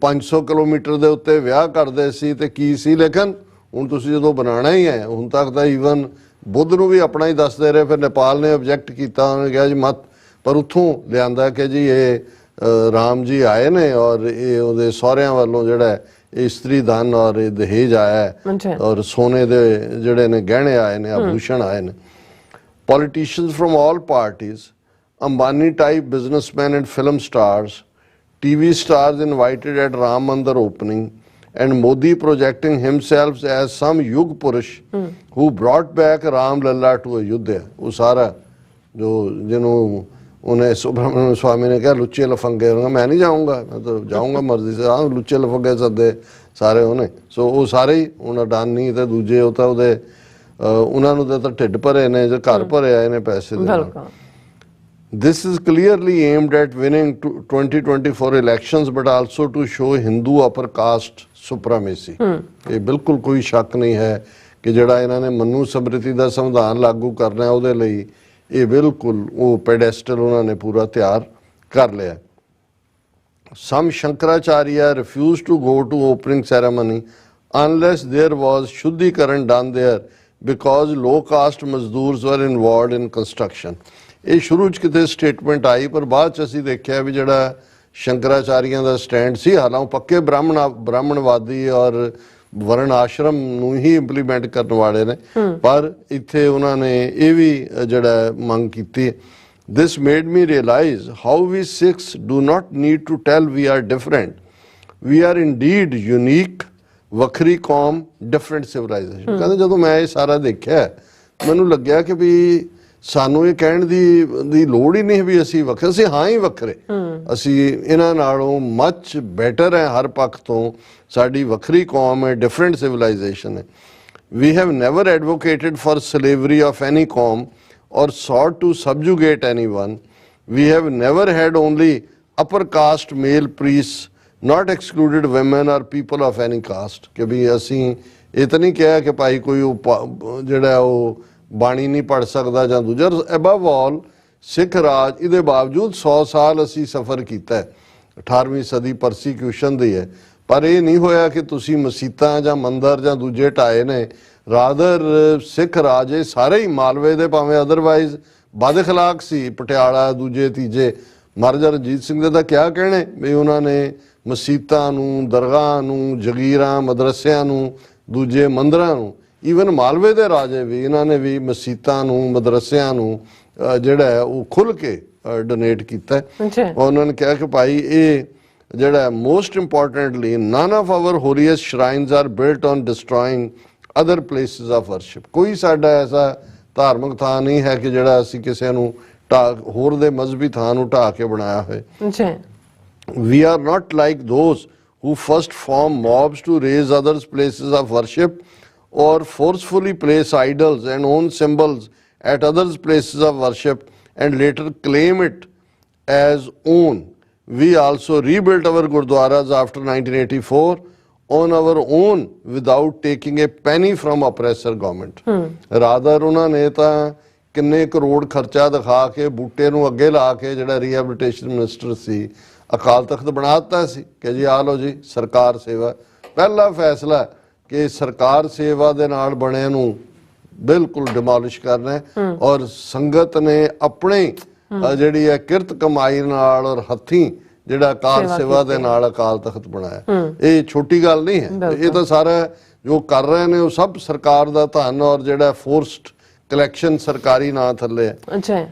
500 किलोमीटर दे उत्ते विआह करदे सी ते की सी, लेकिन हुण तुसीं जदों बनाना ही है, हुण तक तां ईवन बुद्ध ਨੂੰ ਵੀ ਆਪਣਾ ਹੀ ਦੱਸਦੇ ਰਹੇ, ਫਿਰ ਨੇਪਾਲ ਨੇ ਆਬਜੈਕਟ ਕੀਤਾ, ਉਹਨੇ ਕਿਹਾ ਜੀ ਮਤ, ਪਰ ਉੱਥੋਂ ਲਿਆਂਦਾ ਕਿ ਜੀ ਇਹ ਰਾਮ ਜੀ ਆਏ ਨੇ ਔਰ ਇਹ ਉਹਦੇ ਸਹੁਰਿਆਂ ਵੱਲੋਂ ਜਿਹੜਾ ਇਹ ਇਸਤਰੀ ਧਨ ਔਰ ਇਹ ਦਹੇਜ ਆਇਆ ਹੈ, ਔਰ ਸੋਨੇ ਦੇ ਜਿਹੜੇ ਨੇ ਗਹਿਣੇ ਆਏ ਨੇ, ਆਭੂਸ਼ਣ ਆਏ ਨੇ। Politicians firm all parties, Ambani type businessman and film stars, TV stars invited at Ram Mandir opening, and Modi projecting himself as some Yug Purush who brought back Ram Lalla to Ayodhya. वो सारा जो जिन्हों उन्हें सुब्रमण्यम स्वामी ने कहा लुच्चे लफंगे, मैं नहीं जाऊँगा, मैं तो जाऊँगा मर्जी से। हाँ लुच्चे लफंगे सदे सारे उन्हें, सो वो सारे ही उन्हें अडानी ते दूजे होता उदे उन्होंने तो ढिड भरे ने जो घर भरे आए ने पैसे दे। This is clearly aimed at winning 2024 elections, but also to show Hindu upper caste supremacy. ये बिल्कुल कोई शक नहीं है ਕਿ ਜਿਹੜਾ ਇਹਨਾਂ ਨੇ ਮਨੂ ਸਮ੍ਰਿਤੀ ਦਾ ਸੰਵਿਧਾਨ ਲਾਗੂ ਕਰਨਾ ਉਹਦੇ ਲਈ ਇਹ ਬਿਲਕੁਲ ਉਹ ਪੈਡੈਸਟਲ ਉਹਨਾਂ ਨੇ ਪੂਰਾ ਤਿਆਰ ਕਰ ਲਿਆ। Some Shankaracharya refused to go to opening ceremony unless there was Shuddhikaran done there because low caste mazdoors were involved in construction। ਇਹ ਸ਼ੁਰੂ 'ਚ ਕਿਤੇ ਸਟੇਟਮੈਂਟ ਆਈ ਪਰ ਬਾਅਦ 'ਚ ਅਸੀਂ ਦੇਖਿਆ ਵੀ ਜਿਹੜਾ ਸ਼ੰਕਰਾਚਾਰੀਆਂ ਦਾ ਸਟੈਂਡ ਸੀ, ਹਾਲਾਂਕਿ ਪੱਕੇ ਬ੍ਰਾਹਮਣਵਾਦੀ ਔਰ ਵਰਨ ਆਸ਼ਰਮ ਨੂੰ ਹੀ ਇੰਪਲੀਮੈਂਟ ਕਰਨ ਵਾਲੇ ਨੇ, ਪਰ ਇੱਥੇ ਉਹਨਾਂ ਨੇ ਇਹ ਵੀ ਜਿਹੜਾ ਮੰਗ ਕੀਤੀ। This made me realize how we Sikhs do not need to tell we are different. We are indeed unique, ਵੱਖਰੀ ਕੌਮ, different civilization। ਕਹਿੰਦੇ ਜਦੋਂ ਮੈਂ ਇਹ ਸਾਰਾ ਦੇਖਿਆ ਮੈਨੂੰ ਲੱਗਿਆ ਕਿ ਵੀ ਸਾਨੂੰ ਇਹ ਕਹਿਣ ਦੀ ਲੋੜ ਹੀ ਨਹੀਂ ਵੀ ਅਸੀਂ ਵੱਖਰੇ, ਅਸੀਂ ਹਾਂ ਹੀ ਵੱਖਰੇ, ਅਸੀਂ ਇਹਨਾਂ ਨਾਲੋਂ ਮੱਚ ਬੈਟਰ ਹੈ ਹਰ ਪੱਖ ਤੋਂ, ਸਾਡੀ ਵੱਖਰੀ ਕੌਮ ਹੈ, ਡਿਫਰੈਂਟ ਸਿਵਲਾਈਜੇਸ਼ਨ ਹੈ। We have never advocated for slavery of any ਕੌਮ or sought to subjugate anyone. We have never had only upper caste male priests, not excluded women or people of any caste। ਕਿ ਵੀ ਅਸੀਂ ਇਹ ਤਾਂ ਨਹੀਂ ਕਿਹਾ ਕਿ ਭਾਈ ਕੋਈ ਜਿਹੜਾ ਉਹ ਬਾਣੀ ਨਹੀਂ ਪੜ੍ਹ ਸਕਦਾ ਜਾਂ ਦੂਜਾ। ਅਬਵ ਆਲ ਸਿੱਖ ਰਾਜ ਇਹਦੇ ਬਾਵਜੂਦ 100 ਸਾਲ ਅਸੀਂ ਸਫ਼ਰ ਕੀਤਾ ਹੈ, 18ਵੀਂ ਸਦੀ ਪਰਸੀਕਿਊਸ਼ਨ ਦੀ ਹੈ, ਪਰ ਇਹ ਨਹੀਂ ਹੋਇਆ ਕਿ ਤੁਸੀਂ ਮਸੀਤਾਂ ਜਾਂ ਮੰਦਰ ਜਾਂ ਦੂਜੇ ਢਾਏ ਨੇ। ਰਾਦਰ ਸਿੱਖ ਰਾਜ ਇਹ ਸਾਰੇ ਹੀ ਮਾਲਵੇ ਦੇ ਭਾਵੇਂ ਅਦਰਵਾਈਜ਼ ਬਦ ਅਖਲਾਕ ਸੀ, ਪਟਿਆਲਾ ਦੂਜੇ ਤੀਜੇ। ਮਹਾਰਾਜਾ ਰਣਜੀਤ ਸਿੰਘ ਦੇ ਤਾਂ ਕਿਆ ਕਹਿਣੇ ਵੀ ਉਹਨਾਂ ਨੇ ਮਸੀਤਾਂ ਨੂੰ, ਦਰਗਾਹਾਂ ਨੂੰ, ਜਗੀਰਾਂ, ਮਦਰਸਿਆਂ ਨੂੰ, ਦੂਜੇ ਮੰਦਰਾਂ ਨੂੰ, ਈਵਨ ਮਾਲਵੇ ਦੇ ਰਾਜੇ ਵੀ ਇਹਨਾਂ ਨੇ ਵੀ ਮਸੀਤਾਂ ਨੂੰ, ਮਦਰਸਿਆਂ ਨੂੰ ਜਿਹੜਾ ਹੈ ਉਹ ਖੁੱਲ੍ਹ ਕੇ ਡੋਨੇਟ ਕੀਤਾ। ਉਹਨਾਂ ਨੇ ਕਿਹਾ ਕਿ ਭਾਈ ਇਹ ਜਿਹੜਾ most importantly none of our holiest shrines are built on destroying other places of worship. ਕੋਈ ਸਾਡਾ ਐਸਾ ਧਾਰਮਿਕ ਥਾਂ ਨਹੀਂ ਹੈ ਕਿ ਜਿਹੜਾ ਅਸੀਂ ਕਿਸੇ ਨੂੰ ਹੋਰ ਦੇ ਮਜ਼ਹਬੀ ਥਾਂ ਨੂੰ ਢਾਹ ਕੇ ਬਣਾਇਆ ਹੋਏ। We are not like those who first form mobs to raise others' places of worship or forcefully place idols and own symbols at others' places of worship and later claim it as own. We also rebuilt our gurdwaras after 1984 on our own without taking a penny from oppressor government. Rather ਉਹਨਾਂ ਨੇ ਤਾਂ ਕਿੰਨੇ ਕਰੋੜ ਖਰਚਾ ਦਿਖਾ ਕੇ ਬੂਟੇ ਨੂੰ ਅੱਗੇ ਲਾ ਕੇ ਜਿਹੜਾ ਰੀਹੈਬਿਲਿਟੇਸ਼ਨ ਮਿਨਿਸਟਰ ਸੀ ਅਕਾਲ ਤਖਤ ਬਣਾ ਦਿੱਤਾ ਸੀ ਕਿ ਜੀ ਆ ਲਓ ਜੀ ਸਰਕਾਰ ਸੇਵਾ। ਪਹਿਲਾ ਫੈਸਲਾ ਕਿ ਸਰਕਾਰ ਸੇਵਾ ਦੇ ਨਾਲ ਬਣਿਆ ਨੂੰ ਬਿਲਕੁਲ ਡਿਮੋਲਿਸ਼ ਕਰਨਾ ਹੈ ਔਰ ਸੰਗਤ ਨੇ ਆਪਣੇ ਜਿਹੜੀ ਹੈ ਕਿਰਤ ਕਮਾਈ ਨਾਲ ਔਰ ਹੱਥੀਂ ਜਿਹੜਾ ਅਕਾਲ ਸੇਵਾ ਦੇ ਨਾਲ ਅਕਾਲ ਤਖਤ ਬਣਾਇਆ। ਇਹ ਛੋਟੀ ਗੱਲ ਨਹੀਂ ਹੈ, ਇਹ ਤਾਂ ਸਾਰਾ ਜੋ ਕਰ ਰਹੇ ਨੇ ਉਹ ਸਭ ਸਰਕਾਰ ਦਾ ਧਨ ਔਰ ਜਿਹੜਾ ਫੋਰਸਡ ਕਲੈਕਸ਼ਨ ਸਰਕਾਰੀ ਨਾਂ ਥੱਲੇ ਹੈ।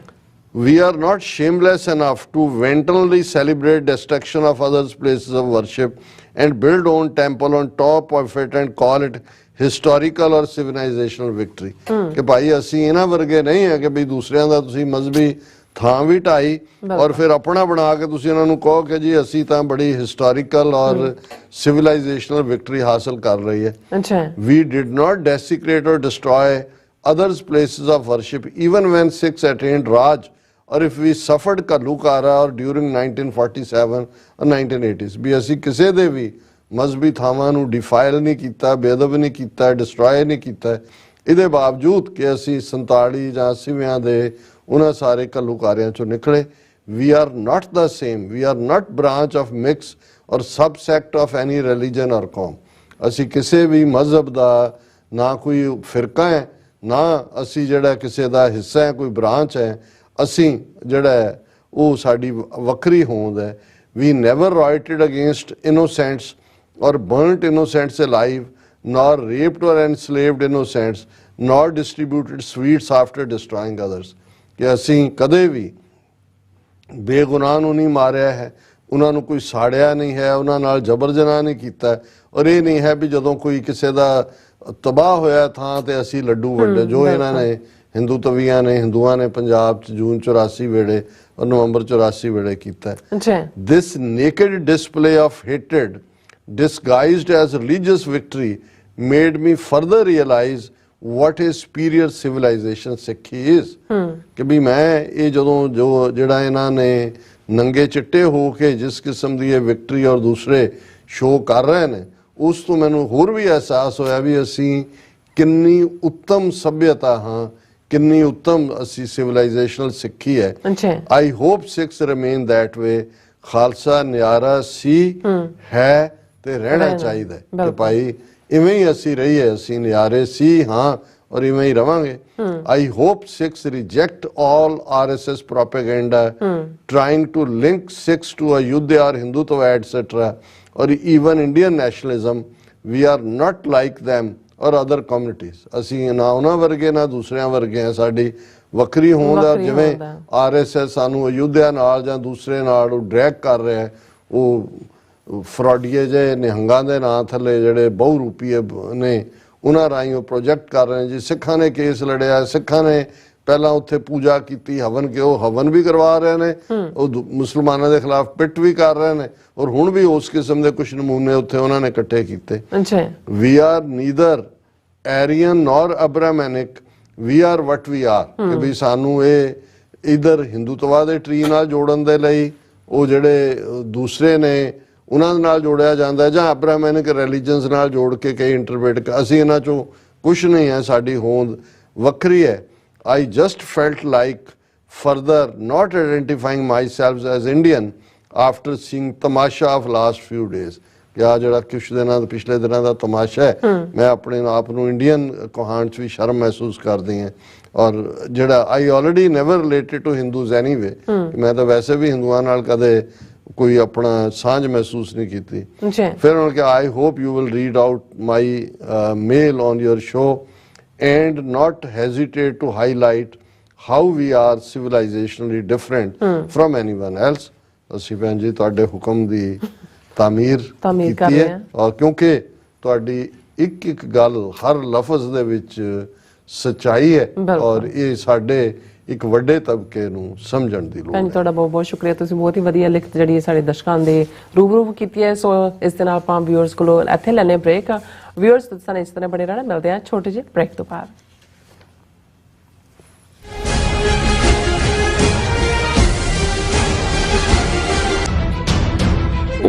We are not shameless enough to wantonly celebrate destruction of others' places of worship and build own temple on top of it and call it historical or civilizational victory। ਕਿ ਭਾਈ ਅਸੀਂ ਇਹਨਾਂ ਵਰਗੇ ਨਹੀਂ ਹੈ ਕਿ ਵੀ ਦੂਸਰਿਆਂ ਦਾ ਤੁਸੀਂ ਮਜ਼ਹਬੀ ਥਾਂ ਵੀ ਢਾਈ ਔਰ ਫਿਰ ਆਪਣਾ ਬਣਾ ਕੇ ਤੁਸੀਂ ਇਹਨਾਂ ਨੂੰ ਕਹੋ ਕਿ ਜੀ ਅਸੀਂ ਤਾਂ ਬੜੀ ਹਿਸਟੋਰੀਕਲ ਔਰ ਸਿਵਲਾਈਜੇਸ਼ਨਲ ਵਿਕਟਰੀ ਹਾਸਲ ਕਰ ਰਹੀ ਹੈ। We did not desecrate or destroy others' places of worship even when Sikhs attained Raj or if we suffered Kalukara or during 1947 or 1980s। ਵੀ ਅਸੀਂ ਕਿਸੇ ਦੇ ਵੀ ਮਜ਼ਹਬੀ ਥਾਵਾਂ ਨੂੰ ਡਿਫਾਈਲ ਨਹੀਂ ਕੀਤਾ, ਬੇਅਦਬ ਨਹੀਂ ਕੀਤਾ, ਡਿਸਟਰੋਏ ਨਹੀਂ ਕੀਤਾ। ਇਹਦੇ ਬਾਵਜੂਦ ਕਿ ਅਸੀਂ 47 ਜਾਂ 80ਵਿਆਂ ਦੇ ਉਹਨਾਂ ਸਾਰੇ ਘੱਲੂਕਾਰਿਆਂ ਚੋਂ ਨਿਕਲੇ। We are not the same, we are not branch of mix or subsect of any religion or ਕੌਮ। ਅਸੀਂ ਕਿਸੇ ਵੀ ਮਜ਼ਹਬ ਦਾ ਨਾ ਕੋਈ ਫਿਰਕਾ ਹੈ, ਨਾ ਅਸੀਂ ਜਿਹੜਾ ਕਿਸੇ ਦਾ ਹਿੱਸਾ ਹੈ, ਕੋਈ ਬ੍ਰਾਂਚ ਹੈ। ਅਸੀਂ ਜਿਹੜਾ ਹੈ ਉਹ ਸਾਡੀ ਵੱਖਰੀ ਹੋਂਦ ਹੈ। We never rioted against innocents or burnt innocents alive, nor raped or enslaved innocents, nor distributed sweets after destroying others। ਕਿ ਅਸੀਂ ਕਦੇ ਵੀ ਬੇਗੁਨਾਹ ਨੂੰ ਨਹੀਂ ਮਾਰਿਆ ਹੈ, ਉਹਨਾਂ ਨੂੰ ਕੋਈ ਸਾੜਿਆ ਨਹੀਂ ਹੈ, ਉਹਨਾਂ ਨਾਲ ਜ਼ਬਰ ਜਨਾਹ ਨਹੀਂ ਕੀਤਾ। ਔਰ ਇਹ ਨਹੀਂ ਹੈ ਵੀ ਜਦੋਂ ਕੋਈ ਕਿਸੇ ਦਾ ਤਬਾਹ ਹੋਇਆ ਥਾਂ ਤੇ ਅਸੀਂ ਲੱਡੂ ਵੰਡੇ, ਜੋ ਇਹਨਾਂ ਨੇ ਹਿੰਦੂ ਤਵੀਆਂ ਨੇ, ਹਿੰਦੂਆਂ ਨੇ ਪੰਜਾਬ 'ਚ ਜੂਨ 84 ਵੇਲੇ ਔਰ ਨਵੰਬਰ 84 ਵੇਲੇ ਕੀਤਾ। This naked display of hatred disguised as religious victory made me further realize what a superior civilization Sikhi is। ਕਿ ਵੀ ਮੈਂ ਇਹ ਜਦੋਂ ਜਿਹੜਾ ਇਹਨਾਂ ਨੇ ਨੰਗੇ ਚਿੱਟੇ ਹੋ ਕੇ ਜਿਸ ਕਿਸਮ ਦੀ ਇਹ ਵਿਕਟਰੀ ਔਰ ਦੂਸਰੇ ਸ਼ੋਅ ਕਰ ਰਹੇ ਨੇ, ਉਸ ਤੋਂ ਮੈਨੂੰ ਹੋਰ ਵੀ ਅਹਿਸਾਸ ਹੋਇਆ ਵੀ ਅਸੀਂ ਕਿੰਨੀ ਉੱਤਮ ਸਭਿਅਤਾ ਹਾਂ, ਕਿੰਨੀ ਉੱਤਮ ਅਸੀਂ ਸਿਵਲਾਈਜੇਸ਼ਨਲ ਸਿੱਖੀ ਹੈ। ਅੱਛਾ I hope Sikhs remain that way. Khalsa ਨਿਆਰਾ ਸੀ, ਹੈ ਤੇ ਰਹਿਣਾ ਚਾਹੀਦਾ ਕਿ ਭਾਈ ਇਵੇਂ ਹੀ ਅਸੀਂ ਰਹੀਏ, ਅਸੀਂ ਨਿਆਰੇ ਸੀ ਹਾਂ ਔਰ ਇਵੇਂ ਹੀ ਰਵਾਂਗੇ। ਆਈ hope Sikhs reject all RSS propaganda trying to link Sikhs to Ayodhya or Hindutva etc. or even Indian nationalism. We are not like them or other communities. ਅਸੀਂ ਨਾ ਉਹਨਾਂ ਵਰਗੇ ਨਾ ਦੂਸਰਿਆਂ ਵਰਗੇ ਆ, ਸਾਡੀ ਵੱਖਰੀ ਹੋਂਦ ਆ। ਜਿਵੇਂ RSS ਸਾਨੂੰ ਅਯੁੱਧਿਆ ਨਾਲ ਜਾਂ ਦੂਸਰੇ ਨਾਲ ਉਹ ਡਰੈਗ ਕਰ ਰਿਹਾ ਹੈ, ਉਹ ਫਰਾਡੀਏ ਜਿਹੇ ਨਿਹੰਗਾਂ ਦੇ ਨਾਂ ਥੱਲੇ ਜਿਹੜੇ ਬਹੁ ਰੂਪੀਏ ਨੇ ਉਹਨਾਂ ਰਾਹੀਂ ਉਹ ਪ੍ਰੋਜੈਕਟ ਕਰ ਰਹੇ ਨੇ ਜੀ। ਸਿੱਖਾਂ ਨੇ ਕੇਸ ਲੜਿਆ, ਸਿੱਖਾਂ ਨੇ ਪਹਿਲਾਂ ਉੱਥੇ ਪੂਜਾ ਕੀਤੀ, ਹਵਨ ਕਿ ਉਹ ਹਵਨ ਵੀ ਕਰਵਾ ਰਹੇ ਨੇ, ਉਹ ਮੁਸਲਮਾਨਾਂ ਦੇ ਖਿਲਾਫ ਪਿੱਟ ਵੀ ਕਰ ਰਹੇ ਨੇ, ਔਰ ਹੁਣ ਵੀ ਉਸ ਕਿਸਮ ਦੇ ਕੁਝ ਨਮੂਨੇ ਉੱਥੇ ਉਹਨਾਂ ਨੇ ਇਕੱਠੇ ਕੀਤੇ। We are neither Aryan nor Brahmanic, we are what we are. ਕਿ ਵੀ ਸਾਨੂੰ ਇਹ ਇਧਰ ਹਿੰਦੂਤਵਾ ਦੇ ਟਰੀ ਨਾਲ ਜੋੜਨ ਦੇ ਲਈ ਉਹ ਜਿਹੜੇ ਦੂਸਰੇ ਨੇ ਉਹਨਾਂ ਦੇ ਨਾਲ ਜੋੜਿਆ ਜਾਂਦਾ, ਜਾਂ ਅਬਰਾਮੈਨਿਕ ਰਿਲੀਜਨਸ ਨਾਲ ਜੋੜ ਕੇ ਕਈ ਇੰਟਰਪ੍ਰੀਟ। ਅਸੀਂ ਇਹਨਾਂ ਚੋਂ ਕੁਛ ਨਹੀਂ ਹੈ, ਸਾਡੀ ਹੋਂਦ ਵੱਖਰੀ ਹੈ। I just felt like further not identifying myself as Indian after seeing tamasha of last few days. ਕਿ ਆ ਜਿਹੜਾ ਕੁਛ ਦਿਨਾਂ ਦਾ ਪਿਛਲੇ ਦਿਨਾਂ ਦਾ ਤਮਾਸ਼ਾ ਹੈ, ਮੈਂ ਆਪਣੇ ਆਪ ਨੂੰ ਇੰਡੀਅਨ ਕਹਾਣ 'ਚ ਵੀ ਸ਼ਰਮ ਮਹਿਸੂਸ ਕਰਦੀ ਹਾਂ। ਔਰ ਜਿਹੜਾ I already never related to Hindus anyway, ਮੈਂ ਤਾਂ ਵੈਸੇ ਵੀ ਹਿੰਦੂਆਂ ਨਾਲ ਕਦੇ ਕੋਈ ਆਪਣਾ ਸਾਂਝ ਮਹਿਸੂਸ ਨਹੀਂ ਕੀਤੀ। ਫਿਰ ਉਹਨਾਂ ਕਿਹਾ I hope you will read out my mail on your show and not hesitate to highlight how we are civilizationally different from anyone else. ਅਸੀਂ ਭੈਣ ਜੀ ਤੁਹਾਡੇ ਹੁਕਮ ਦੀ ਤਾਮੀਰ ਕੀਤੀ ਹੈ, ਔਰ ਕਿਉਂਕਿ ਤੁਹਾਡੀ ਇੱਕ ਇੱਕ ਗੱਲ ਹਰ ਲਫ਼ਜ਼ ਦੇ ਵਿੱਚ ਸੱਚਾਈ ਹੈ, ਔਰ ਇਹ ਸਾਡੇ ਇੱਕ ਵੱਡੇ ਤਬਕੇ ਨੂੰ ਸਮਝਣ ਦੀ ਲੋੜ ਹੈ। ਤੁਹਾਡਾ ਬਹੁਤ ਬਹੁਤ ਸ਼ੁਕਰੀਆ, ਤੁਸੀਂ ਬਹੁਤ ਹੀ ਵਧੀਆ ਲਿਖਤ ਜਿਹੜੀ ਸਾਡੇ ਦਰਸ਼ਕਾਂ ਦੇ ਰੂਬਰੂ ਕੀਤੀ ਹੈ। ਸੋ ਇਸ ਦੇ ਨਾਲ ਆਪਾਂ ਵਿਊਅਰਸ ਕੋਲੋਂ ਇੱਥੇ ਲੈਣੇ ਬ੍ਰੇਕ। ਵਿਊਅਰਸ ਤੁਸੀਂ ਇਸ ਤਰ੍ਹਾਂ ਬਣੇ ਰਹਿਣਾ, ਮਿਲਦੇ ਆ ਛੋਟੇ ਜਿਹੇ ਬ੍ਰੇਕ ਤੋਂ ਬਾਅਦ।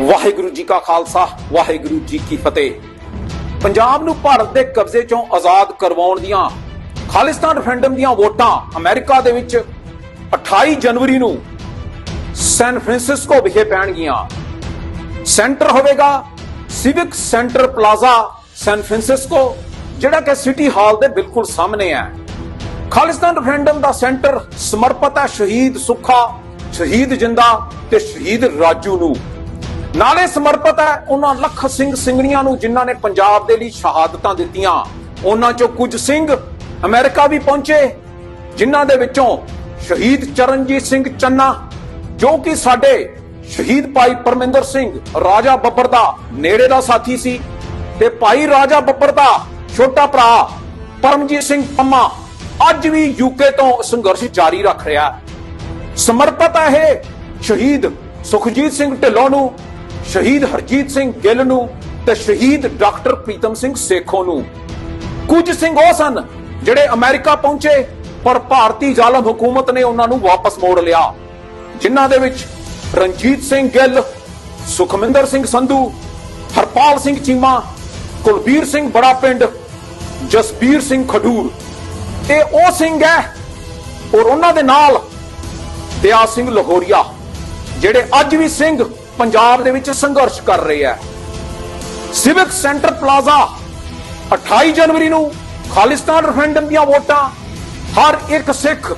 ਵਾਹਿਗੁਰੂ ਜੀ ਕਾ ਖਾਲਸਾ, ਵਾਹਿਗੁਰੂ ਜੀ ਕੀ ਫਤਿਹ। ਪੰਜਾਬ ਨੂੰ ਭਾਰਤ ਦੇ ਕਬਜ਼ੇ ਚੋਂ ਆਜ਼ਾਦ ਕਰਵਾਉਣ ਦੀਆਂ ਖਾਲਿਸਤਾਨ ਰੈਫਰੈਂਡਮ ਦੀਆਂ ਵੋਟਾਂ ਅਮਰੀਕਾ ਦੇ ਵਿੱਚ 28 ਜਨਵਰੀ ਨੂੰ ਸੈਨ ਫ੍ਰਾਂਸਿਸਕੋ ਵਿਖੇ ਪੈਣਗੀਆਂ। ਸੈਂਟਰ ਹੋਵੇਗਾ civic centre plaza San Francisco, ਜਿਹੜਾ ਕਿ ਸਿਟੀ ਹਾਲ ਦੇ ਬਿਲਕੁਲ ਸਾਹਮਣੇ ਹੈ। ਖਾਲਿਸਤਾਨ ਰੈਫਰੈਂਡਮ ਦਾ ਸੈਂਟਰ ਸਮਰਪਿਤ ਹੈ ਸ਼ਹੀਦ ਸੁੱਖਾ, ਸ਼ਹੀਦ ਜਿੰਦਾ ਤੇ ਸ਼ਹੀਦ ਰਾਜੂ ਨੂੰ। ਨਾਲੇ ਸਮਰਪਿਤ ਹੈ ਉਹਨਾਂ ਲੱਖ ਸਿੰਘ ਸਿੰਘਣੀਆਂ ਨੂੰ ਜਿਨ੍ਹਾਂ ਨੇ ਪੰਜਾਬ ਦੇ ਲਈ ਸ਼ਹਾਦਤਾਂ ਦਿੱਤੀਆਂ। ਉਹਨਾਂ ਚੋਂ ਕੁਝ ਸਿੰਘ ਅਮਰੀਕਾ ਵੀ ਪਹੁੰਚੇ, ਜਿਨ੍ਹਾਂ ਦੇ ਵਿੱਚੋਂ ਸ਼ਹੀਦ ਚਰਨਜੀਤ ਸਿੰਘ ਚੰਨਾ, ਜੋ ਕਿ ਸਾਡੇ ਸ਼ਹੀਦ ਭਾਈ ਪਰਮਿੰਦਰ ਸਿੰਘ ਰਾਜਾ ਬੱਬਰ ਦਾ ਨੇੜੇ ਦਾ ਸਾਥੀ ਸੀ, ਤੇ ਭਾਈ ਰਾਜਾ ਬੱਬਰ ਦਾ ਛੋਟਾ ਭਰਾ ਪਰਮਜੀਤ ਸਿੰਘ ਪੰਮਾ ਅੱਜ ਵੀ ਯੂਕੇ ਤੋਂ ਸੰਘਰਸ਼ ਜਾਰੀ ਰੱਖ ਰਿਹਾ। ਸਮਰਪਿਤ ਹੈ ਇਹ ਸ਼ਹੀਦ ਸੁਖਜੀਤ ਸਿੰਘ ਢਿੱਲੋਂ ਨੂੰ, ਸ਼ਹੀਦ ਹਰਜੀਤ ਸਿੰਘ ਗਿੱਲ ਨੂੰ ਤੇ ਸ਼ਹੀਦ ਡਾਕਟਰ ਪ੍ਰੀਤਮ ਸਿੰਘ ਸੇਖੋਂ ਨੂੰ। ਕੁਝ ਸਿੰਘ ਉਹ ਸਨ ਜਿਹੜੇ ਅਮਰੀਕਾ ਪਹੁੰਚੇ, ਪਰ ਭਾਰਤੀ ਜ਼ਾਲਮ ਹਕੂਮਤ ਨੇ ਉਹਨਾਂ ਨੂੰ ਵਾਪਸ ਮੋੜ ਲਿਆ, ਜਿਨ੍ਹਾਂ ਦੇ ਵਿੱਚ ਰਣਜੀਤ ਸਿੰਘ ਗਿੱਲ, ਸੁਖਮਿੰਦਰ ਸਿੰਘ ਸੰਧੂ, ਹਰਪਾਲ ਸਿੰਘ ਚੀਮਾ, ਕੁਲਬੀਰ ਸਿੰਘ ਬੜਾ ਪਿੰਡ, ਜਸਬੀਰ ਸਿੰਘ ਖਡੂਰ। ਇਹ ਉਹ ਸਿੰਘ ਹੈ, ਔਰ ਉਹਨਾਂ ਦੇ ਨਾਲ ਦਿਆ ਸਿੰਘ ਲਾਹੌਰੀਆ, ਜਿਹੜੇ ਅੱਜ ਵੀ ਸਿੰਘ ਪੰਜਾਬ ਦੇ ਵਿੱਚ ਸੰਘਰਸ਼ ਕਰ ਰਹੇ ਆ। ਸਿਵਿਕ ਸੈਂਟਰ ਪਲਾਜ਼ਾ 28 ਜਨਵਰੀ ਨੂੰ ਖਾਲਿਸਤਾਨ ਰੈਫਰੈਂਡਮ ਦੀਆਂ ਵੋਟਾਂ। ਹਰ ਇੱਕ ਸਿੱਖ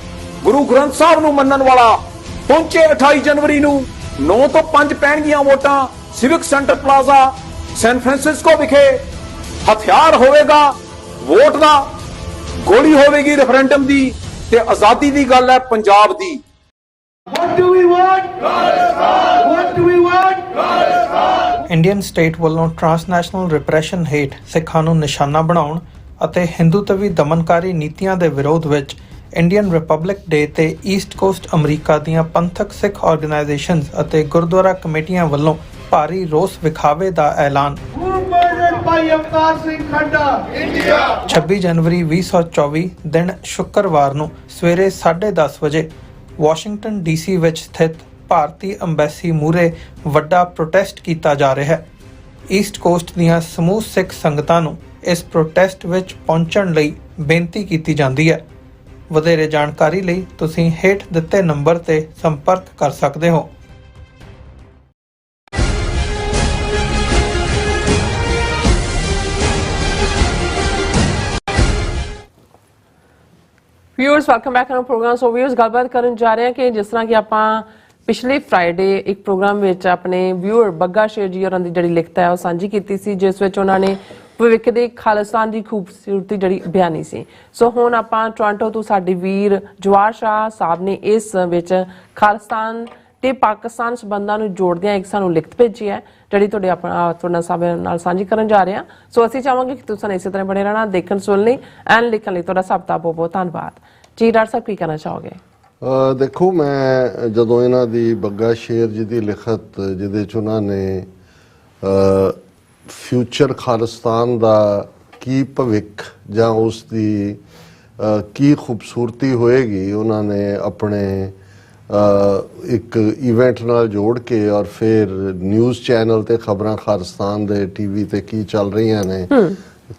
ਗੁਰੂ ਗ੍ਰੰਥ ਸਾਹਿਬ ਨੂੰ ਮੰਨਣ ਵਾਲਾ ਪਹੁੰਚੇ 28 ਜਨਵਰੀ ਨੂੰ। 9 ਤੋਂ 5 ਪੈਣਗੀਆਂ ਵੋਟਾਂ civic centre plaza San Francisco ਵਿਖੇ। ਹਥਿਆਰ ਹੋਵੇਗਾ ਵੋਟ ਦਾ, ਗੋਲੀ ਹੋਵੇਗੀ ਰੈਫਰੈਂਡਮ ਦੀ, ਤੇ ਆਜ਼ਾਦੀ ਦੀ ਗੱਲ ਹੈ ਪੰਜਾਬ ਦੀ। What do we want? Khalistan! What do we want? Khalistan! Indian state ਵੱਲੋਂ ਟਰਾਂਸਨੈਸ਼ਨਲ ਰਿਪਰੈਸ਼ਨ ਹੇਠ ਸਿੱਖਾਂ ਨੂੰ ਨਿਸ਼ਾਨਾ ਬਣਾਉਣ ਅਤੇ ਹਿੰਦੂਤਵੀ ਦਮਨਕਾਰੀ ਨੀਤੀਆਂ ਦੇ ਵਿਰੋਧ ਵਿੱਚ ਇੰਡੀਅਨ ਰਿਪਬਲਿਕ ਡੇ ਤੇ ਈਸਟ ਕੋਸਟ ਅਮਰੀਕਾ ਦੀਆਂ ਪੰਥਕ ਸਿੱਖ ਆਰਗੇਨਾਈਜੇਸ਼ਨਸ ਅਤੇ ਗੁਰਦੁਆਰਾ ਕਮੇਟੀਆਂ ਵੱਲੋਂ ਭਾਰੀ ਰੋਸ ਵਿਖਾਵੇ ਦਾ ਐਲਾਨ। Who murdered by Avtar Singh Khanda? India! 26 ਜਨਵਰੀ 2024 ਦਿਨ ਸ਼ੁੱਕਰਵਾਰ ਨੂੰ ਸਵੇਰੇ 10:30 ਵਜੇ ਵਾਸ਼ਿੰਗਟਨ DC ਵਿੱਚ ਸਥਿਤ ਭਾਰਤੀ ਅੰਬੈਸੀ ਮੂਹਰੇ ਵੱਡਾ ਪ੍ਰੋਟੈਸਟ ਕੀਤਾ ਜਾ ਰਿਹਾ ਹੈ। ਈਸਟ ਕੋਸਟ ਦੀਆਂ ਸਮੂਹ ਸਿੱਖ ਸੰਗਤਾਂ ਨੂੰ ਇਸ ਪ੍ਰੋਟੈਸਟ ਵਿੱਚ ਪਹੁੰਚਣ ਲਈ ਬੇਨਤੀ ਕੀਤੀ ਜਾਂਦੀ ਹੈ। ਵਧੇਰੇ ਜਾਣਕਾਰੀ ਲਈ ਤੁਸੀਂ ਹੇਠ ਦਿੱਤੇ ਨੰਬਰ ਤੇ ਸੰਪਰਕ ਕਰ ਸਕਦੇ ਹੋ। Viewers welcome back to programme. So viewers ਗੱਲਬਾਤ ਕਰਨ ਜਾ ਰਹੇ ਹਾਂ ਕਿ ਜਿਸ ਤਰ੍ਹਾਂ ਕਿ ਆਪਾਂ ਪਿਛਲੇ ਫਰਾਈਡੇ ਇੱਕ ਪ੍ਰੋਗਰਾਮ ਵਿੱਚ ਆਪਣੇ ਵਿਊਅਰ ਬੱਗਾ ਸ਼ੇਰ ਜੀ ਹੋਰਾਂ ਦੀ ਜਿਹੜੀ ਲਿਖਤ ਹੈ ਉਹ ਸਾਂਝੀ ਕੀਤੀ ਸੀ, ਜਿਸ ਵਿੱਚ ਉਹਨਾਂ ਨੇ ਭਵਿੱਖ ਦੇ ਖਾਲਿਸਤਾਨ ਦੀ ਖੂਬਸੂਰਤੀ ਜਿਹੜੀ ਬਿਆਨੀ ਸੀ। ਸੋ ਹੁਣ ਆਪਾਂ ਟੋਰਾਂਟੋ ਤੋਂ ਸਾਡੇ ਵੀਰ ਜਵਾਰ ਸ਼ਾਹ ਸਾਹਿਬ ਨੇ ਇਸ ਵਿੱਚ ਖਾਲਿਸਤਾਨ ਤੇ ਪਾਕਿਸਤਾਨ ਸੰਬੰਧਾਂ ਨੂੰ ਜੋੜਦਿਆਂ ਇੱਕ ਸਾਨੂੰ ਲਿਖਤ ਭੇਜੀ ਹੈ, ਜਿਹੜੀ ਤੁਹਾਡੇ ਸਭ ਨਾਲ ਸਾਂਝੀ ਕਰਨ ਜਾ ਰਹੇ ਹਾਂ। ਸੋ ਅਸੀਂ ਚਾਹਾਂਗੇ ਕਿ ਤੁਸੀਂ ਇਸੇ ਤਰ੍ਹਾਂ ਬਣੇ ਰਹਿਣਾ, ਦੇਖਣ ਸੁਣਨ ਲਈ ਐਂਡ ਲਿਖਣ ਲਈ ਤੁਹਾਡਾ ਸਭ ਦਾ ਬਹੁਤ ਬਹੁਤ ਧੰਨਵਾਦ ਜੀ। ਡਾਕਟਰ ਸਾਹਿਬ ਕੀ ਕਹਿਣਾ ਚਾਹੋਗੇ? ਦੇਖੋ, ਮੈਂ ਜਦੋਂ ਇਹਨਾਂ ਦੀ ਬੱਗਾ ਸ਼ੇਰ ਜੀ ਦੀ ਲਿਖਤ ਜਿਹਦੇ 'ਚ ਉਹਨਾਂ ਨੇ ਫਿਊਚਰ ਖਾਲਿਸਤਾਨ ਦਾ ਕੀ ਭਵਿੱਖ ਜਾਂ ਉਸ ਦੀ ਕੀ ਖੂਬਸੂਰਤੀ ਹੋਏਗੀ, ਉਹਨਾਂ ਨੇ ਆਪਣੇ ਇੱਕ ਇਵੈਂਟ ਨਾਲ ਜੋੜ ਕੇ ਔਰ ਫਿਰ ਨਿਊਜ਼ ਚੈਨਲ ਤੇ ਖਬਰਾਂ ਖਾਲਿਸਤਾਨ ਦੇ ਟੀਵੀ ਤੇ ਕੀ ਚੱਲ ਰਹੀਆਂ ਨੇ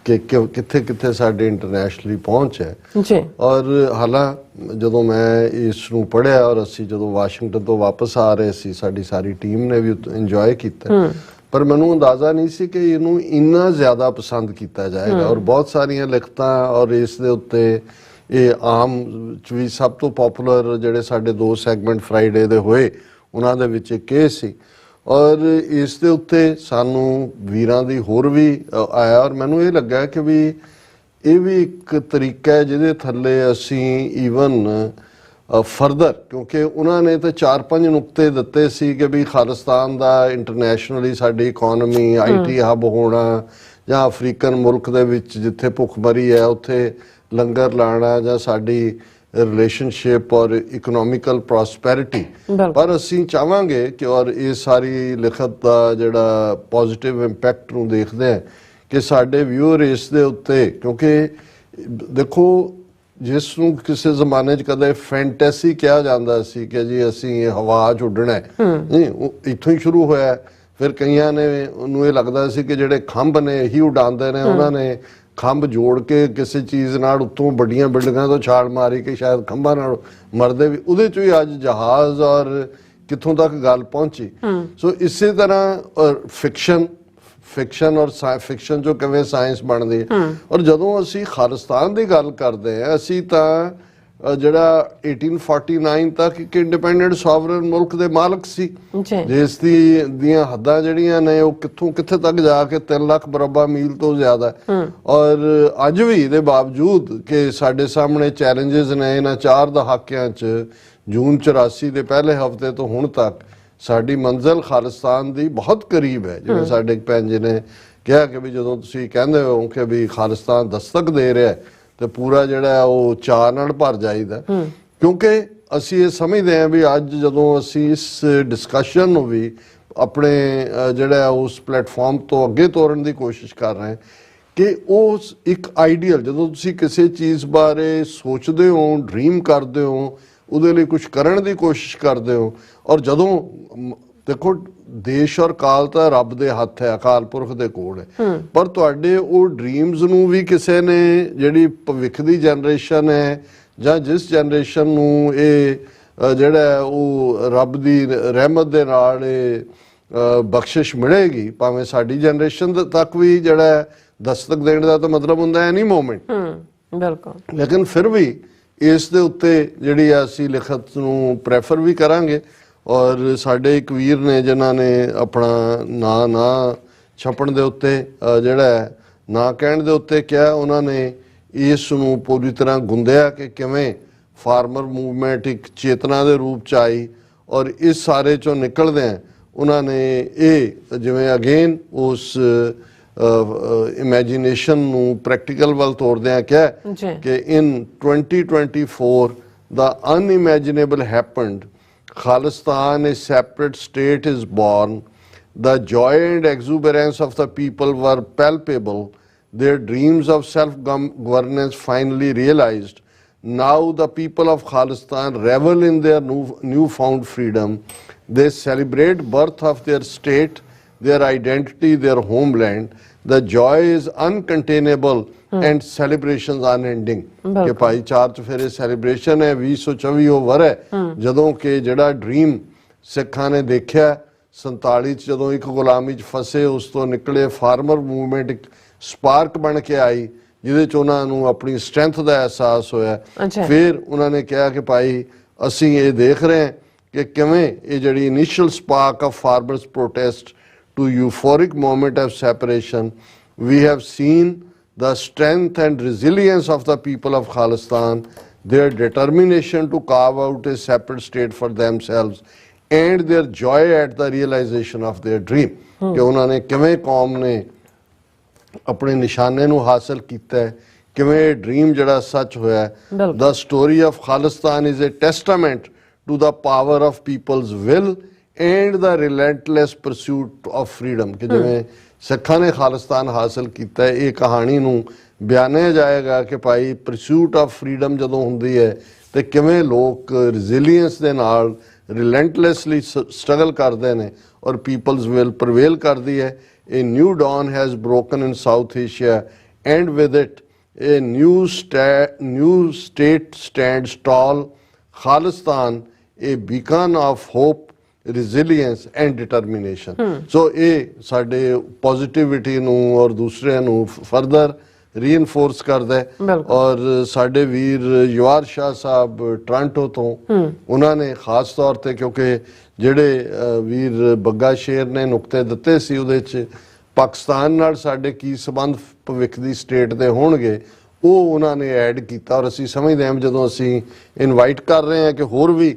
ਕਿ ਕਿੱਥੇ ਕਿੱਥੇ ਸਾਡੇ ਇੰਟਰਨੈਸ਼ਨਲੀ ਪਹੁੰਚ ਹੈ ਜੀ। ਔਰ ਹਾਲਾਂ ਜਦੋਂ ਮੈਂ ਇਸ ਨੂੰ ਪੜ੍ਹਿਆ ਔਰ ਅਸੀਂ ਜਦੋਂ ਵਾਸ਼ਿੰਗਟਨ ਤੋਂ ਵਾਪਸ ਆ ਰਹੇ ਸੀ, ਸਾਡੀ ਸਾਰੀ ਟੀਮ ਨੇ ਵੀ ਇੰਜੋਏ ਕੀਤਾ, ਪਰ ਮੈਨੂੰ ਅੰਦਾਜ਼ਾ ਨਹੀਂ ਸੀ ਕਿ ਇਹਨੂੰ ਇੰਨਾ ਜ਼ਿਆਦਾ ਪਸੰਦ ਕੀਤਾ ਜਾਏਗਾ। ਔਰ ਬਹੁਤ ਸਾਰੀਆਂ ਲਿਖਤਾਂ ਔਰ ਇਸ ਦੇ ਉੱਤੇ ਇਹ ਆਮ ਚ ਵੀ ਸਭ ਤੋਂ ਪਪੂਲਰ ਜਿਹੜੇ ਸਾਡੇ 2 ਸੈਗਮੈਂਟ ਫਰਾਈਡੇ ਦੇ ਹੋਏ ਉਹਨਾਂ ਦੇ ਵਿੱਚ ਇੱਕ ਇਹ ਸੀ। ਔਰ ਇਸ ਦੇ ਉੱਤੇ ਸਾਨੂੰ ਵੀਰਾਂ ਦੀ ਹੋਰ ਵੀ ਆਇਆ ਔਰ ਮੈਨੂੰ ਇਹ ਲੱਗਾ ਕਿ ਵੀ ਇਹ ਵੀ ਇੱਕ ਤਰੀਕਾ ਹੈ ਜਿਹਦੇ ਥੱਲੇ ਅਸੀਂ ਈਵਨ ਫਰਦਰ, ਕਿਉਂਕਿ ਉਹਨਾਂ ਨੇ ਤਾਂ 4-5 ਨੁਕਤੇ ਦਿੱਤੇ ਸੀ ਕਿ ਵੀ ਖਾਲਿਸਤਾਨ ਦਾ ਇੰਟਰਨੈਸ਼ਨਲੀ ਸਾਡੀ ਇਕੋਨਮੀ IT ਹੱਬ ਹੋਣਾ, ਜਾਂ ਅਫਰੀਕਨ ਮੁਲਕ ਦੇ ਵਿੱਚ ਜਿੱਥੇ ਭੁੱਖਮਰੀ ਹੈ ਉੱਥੇ ਲੰਗਰ ਲਾਣਾ, ਜਾਂ ਸਾਡੀ ਰਿਲੇਸ਼ਨਸ਼ਿਪ ਔਰ ਇਕਨੋਮਿਕਲ ਪ੍ਰੋਸਪੈਰਿਟੀ। ਪਰ ਅਸੀਂ ਚਾਹਾਂਗੇ ਕਿ ਔਰ ਇਹ ਸਾਰੀ ਲਿਖਤ ਦਾ ਜਿਹੜਾ ਪੋਜ਼ਿਟਿਵ ਇੰਪੈਕਟ ਨੂੰ ਦੇਖਦੇ ਹਾਂ ਕਿ ਸਾਡੇ ਵਿਊਅਰ ਇਸ ਦੇ ਉੱਤੇ, ਕਿਉਂਕਿ ਦੇਖੋ ਜਿਸ ਨੂੰ ਕਿਸੇ ਜ਼ਮਾਨੇ 'ਚ ਕਦੇ ਫੈਂਟੈਸੀ ਕਿਹਾ ਜਾਂਦਾ ਸੀ ਕਿ ਜੀ ਅਸੀਂ ਹਵਾ 'ਚ ਉੱਡਣਾ ਹੈ, ਨਹੀਂ, ਇੱਥੋਂ ਹੀ ਸ਼ੁਰੂ ਹੋਇਆ। ਫਿਰ ਕਈਆਂ ਨੇ ਉਹਨੂੰ ਇਹ ਲੱਗਦਾ ਸੀ ਕਿ ਜਿਹੜੇ ਖੰਭ ਨੇ ਇਹੀ ਉਡਾਉਂਦੇ ਨੇ, ਉਹਨਾਂ ਨੇ ਖੰਭ ਜੋੜ ਕੇ ਕਿਸੇ ਚੀਜ਼ ਨਾਲ ਉੱਤੋਂ ਵੱਡੀਆਂ ਬਿਲਡਿੰਗਾਂ ਤੋਂ ਛਾਲ ਮਾਰੀ ਕਿ ਸ਼ਾਇਦ ਖੰਭਾਂ ਨਾਲ ਮਰਦੇ ਵੀ, ਉਹਦੇ 'ਚੋਂ ਹੀ ਅੱਜ ਜਹਾਜ਼ ਔਰ ਕਿੱਥੋਂ ਤੱਕ ਗੱਲ ਪਹੁੰਚੀ। ਸੋ ਇਸੇ ਤਰ੍ਹਾਂ ਫਿਕਸ਼ਨ ਔਰ ਫਿਕਸ਼ਨ 'ਚੋਂ ਕਿਵੇਂ ਸਾਇੰਸ ਬਣਦੀ ਹੈ। ਔਰ ਜਦੋਂ ਅਸੀਂ ਖਾਲਿਸਤਾਨ ਦੀ ਗੱਲ ਕਰਦੇ ਹਾਂ, ਅਸੀਂ ਤਾਂ ਜਿਹੜਾ 1849 ਤੱਕ ਇੱਕ ਇੰਡੀਪੈਂਡੈਂਟ ਸੋਵਰਨ ਮੁਲਕ ਦੇ ਮਾਲਕ ਸੀ, ਜਿਸ ਦੀਆਂ ਹੱਦਾਂ ਜਿਹੜੀਆਂ ਨੇ ਉਹ ਕਿੱਥੋਂ ਕਿੱਥੇ ਤੱਕ ਜਾ ਕੇ 3 ਲੱਖ ਮੁਰੱਬਾ ਮੀਲ ਤੋਂ ਜ਼ਿਆਦਾ। ਔਰ ਅੱਜ ਵੀ ਇਹਦੇ ਬਾਵਜੂਦ ਕਿ ਸਾਡੇ ਸਾਹਮਣੇ ਚੈਲੰਜਸ ਨੇ, ਇਹਨਾਂ 4 ਦਹਾਕਿਆਂ 'ਚ ਜੂਨ 84 ਦੇ ਪਹਿਲੇ ਹਫ਼ਤੇ ਤੋਂ ਹੁਣ ਤੱਕ ਸਾਡੀ ਮੰਜ਼ਿਲ ਖਾਲਿਸਤਾਨ ਦੀ ਬਹੁਤ ਕਰੀਬ ਹੈ। ਜਿਵੇਂ ਸਾਡੇ ਇੱਕ ਭੈਣ ਜੀ ਨੇ ਕਿਹਾ ਕਿ ਵੀ ਜਦੋਂ ਤੁਸੀਂ ਕਹਿੰਦੇ ਹੋ ਕਿ ਵੀ ਖਾਲਿਸਤਾਨ ਦਸਤਕ ਦੇ ਰਿਹਾ ਤੇ ਪੂਰਾ ਜਿਹੜਾ ਉਹ ਚਾਅ ਨਾਲ ਭਰ ਜਾਈਦਾ, ਕਿਉਂਕਿ ਅਸੀਂ ਇਹ ਸਮਝਦੇ ਹਾਂ ਵੀ ਅੱਜ ਜਦੋਂ ਅਸੀਂ ਇਸ ਡਿਸਕਸ਼ਨ ਨੂੰ ਵੀ ਆਪਣੇ ਜਿਹੜਾ ਉਸ ਪਲੇਟਫਾਰਮ ਤੋਂ ਅੱਗੇ ਤੋਰਨ ਦੀ ਕੋਸ਼ਿਸ਼ ਕਰ ਰਹੇ ਕਿ ਉਸ ਇੱਕ ਆਈਡੀਅਲ, ਜਦੋਂ ਤੁਸੀਂ ਕਿਸੇ ਚੀਜ਼ ਬਾਰੇ ਸੋਚਦੇ ਹੋ, ਡ੍ਰੀਮ ਕਰਦੇ ਹੋ, ਉਹਦੇ ਲਈ ਕੁਝ ਕਰਨ ਦੀ ਕੋਸ਼ਿਸ਼ ਕਰਦੇ ਹੋ, ਔਰ ਜਦੋਂ ਦੇਖੋ ਦੇਸ਼ ਔਰ ਕਾਲ ਤਾਂ ਰੱਬ ਦੇ ਹੱਥ ਹੈ, ਅਕਾਲ ਪੁਰਖ ਦੇ ਕੋਲ ਹੈ, ਪਰ ਤੁਹਾਡੇ ਉਹ ਡ੍ਰੀਮਸ ਨੂੰ ਵੀ ਕਿਸੇ ਨੇ, ਜਿਹੜੀ ਭਵਿੱਖ ਦੀ ਜਨਰੇਸ਼ਨ ਹੈ ਜਾਂ ਜਿਸ ਜਨਰੇਸ਼ਨ ਨੂੰ ਇਹ ਜਿਹੜਾ ਉਹ ਰੱਬ ਦੀ ਰਹਿਮਤ ਦੇ ਨਾਲ ਇਹ ਬਖਸ਼ਿਸ਼ ਮਿਲੇਗੀ, ਭਾਵੇਂ ਸਾਡੀ ਜਨਰੇਸ਼ਨ ਤੱਕ ਵੀ ਜਿਹੜਾ ਦਸਤਕ ਦੇਣ ਦਾ ਤਾਂ ਮਤਲਬ ਹੁੰਦਾ ਐਨੀ ਮੋਮੈਂਟ, ਬਿਲਕੁਲ। ਲੇਕਿਨ ਫਿਰ ਵੀ ਇਸ ਦੇ ਉੱਤੇ ਜਿਹੜੀ ਅਸੀਂ ਲਿਖਤ ਨੂੰ ਪ੍ਰੈਫਰ ਵੀ ਕਰਾਂਗੇ। ਔਰ ਸਾਡੇ ਇੱਕ ਵੀਰ ਨੇ ਜਿਨ੍ਹਾਂ ਨੇ ਆਪਣਾ ਨਾਂ ਛਪਣ ਦੇ ਉੱਤੇ ਜਿਹੜਾ ਨਾਂ ਕਹਿਣ ਦੇ ਉੱਤੇ ਕਿਹਾ, ਉਹਨਾਂ ਨੇ ਇਸ ਨੂੰ ਪੂਰੀ ਤਰ੍ਹਾਂ ਗੁੰਦਿਆ ਕਿ ਕਿਵੇਂ ਫਾਰਮਰ ਮੂਵਮੈਂਟ ਇੱਕ ਚੇਤਨਾ ਦੇ ਰੂਪ 'ਚ ਆਈ, ਔਰ ਇਸ ਸਾਰੇ 'ਚੋਂ ਨਿਕਲਦਿਆਂ ਉਹਨਾਂ ਨੇ ਇਹ ਜਿਵੇਂ ਅਗੇਨ ਉਸ ਇਮੈਜੀਨੇਸ਼ਨ ਨੂੰ ਪ੍ਰੈਕਟੀਕਲ ਵੱਲ ਤੋਰਦਿਆਂ ਕਿਹਾ ਕਿ ਇਨ 2024 the unimaginable happened. Khalistan, a separate state, is born. The joy and exuberance of the people were palpable. Their dreams of self-governance finally realized. Now the people of Khalistan revel in their newfound freedom. They celebrate birth of their state their identity, their homeland, the joy is uncontainable and celebrations unending. ਕਿ ਭਾਈ ਚਾਰ ਚੁਫੇਰੇ celebration ਹੈ 2024 ਉਹ ਵਰ ਹੈ ਜਦੋਂ ਕਿ ਜਿਹੜਾ ਡ੍ਰੀਮ ਸਿੱਖਾਂ ਨੇ ਦੇਖਿਆ 47 ਚ ਜਦੋਂ ਇੱਕ ਗੁਲਾਮੀ ਚ ਫਸੇ ਉਸ ਤੋਂ ਨਿਕਲੇ ਫਾਰਮਰ ਮੂਵਮੈਂਟ ਇੱਕ ਸਪਾਰਕ ਬਣ ਕੇ ਆਈ ਜਿਹਦੇ ਚ ਉਹਨਾਂ ਨੂੰ ਆਪਣੀ ਸਟਰੈਂਥ ਦਾ ਅਹਿਸਾਸ ਹੋਇਆ ਫਿਰ ਉਹਨਾਂ ਨੇ ਕਿਹਾ ਕਿ ਭਾਈ ਅਸੀਂ ਇਹ ਦੇਖ ਰਹੇ ਹਾਂ ਕਿ ਕਿਵੇਂ ਇਹ ਜਿਹੜੀ initial spark of farmers protest to euphoric moment of separation, we have seen the strength and resilience of the people of Khalistan, their determination to carve out a separate state for themselves, and their joy at the realization of their dream. कि उन्होंने किवें कौम ने अपने निशाने नू हासिल कीता है किवें ड्रीम जड़ा सच होया है. The story of Khalistan is a testament to the power of people's will and the relentless pursuit of freedom. कि जिवें सिखां ने खालिस्तान हासिल कीता है ये कहानी नू बयानिया जाएगा कि भाई परस्यूट ऑफ फ्रीडम जदों हुंदी है ते किवें लोग रिजिलियंस दे नाल रिलेंटलेसली स्ट्रगल करते हैं और पीपल्स विल प्रवेल करती है. A new dawn has broken in South Asia and with it a new state stands tall. Khalistan a beacon of hope, resilience and determination. So ਇਹ ਸਾਡੇ ਪੋਜ਼ਿਟਿਵਿਟੀ ਨੂੰ ਔਰ ਦੂਸਰਿਆਂ ਨੂੰ ਫਰਦਰ ਰੀਇਨਫੋਰਸ ਕਰਦਾ ਹੈ. ਔਰ ਸਾਡੇ ਵੀਰ ਯਵਾਰ ਸ਼ਾਹ ਸਾਹਿਬ ਟੋਰਾਂਟੋ ਤੋਂ ਉਹਨਾਂ ਨੇ ਖਾਸ ਤੌਰ ਤੇ ਕਿਉਂਕਿ ਜਿਹੜੇ ਵੀਰ ਬੱਗਾ ਸ਼ੇਰ ਨੇ ਨੁਕਤੇ ਦਿੱਤੇ ਸੀ ਉਹਦੇ ਚ ਪਾਕਿਸਤਾਨ ਨਾਲ ਸਾਡੇ ਕੀ ਸੰਬੰਧ ਭਵਿੱਖ ਦੀ ਸਟੇਟ ਦੇ ਹੋਣਗੇ ਉਹ ਉਹਨਾਂ ਨੇ ਐਡ ਕੀਤਾ ਔਰ ਅਸੀਂ ਸਮਝਦੇ ਹਾਂ ਜਦੋਂ ਅਸੀਂ ਇਨਵਾਈਟ ਕਰ ਰਹੇ ਹਾਂ ਕਿ ਹੋਰ ਵੀ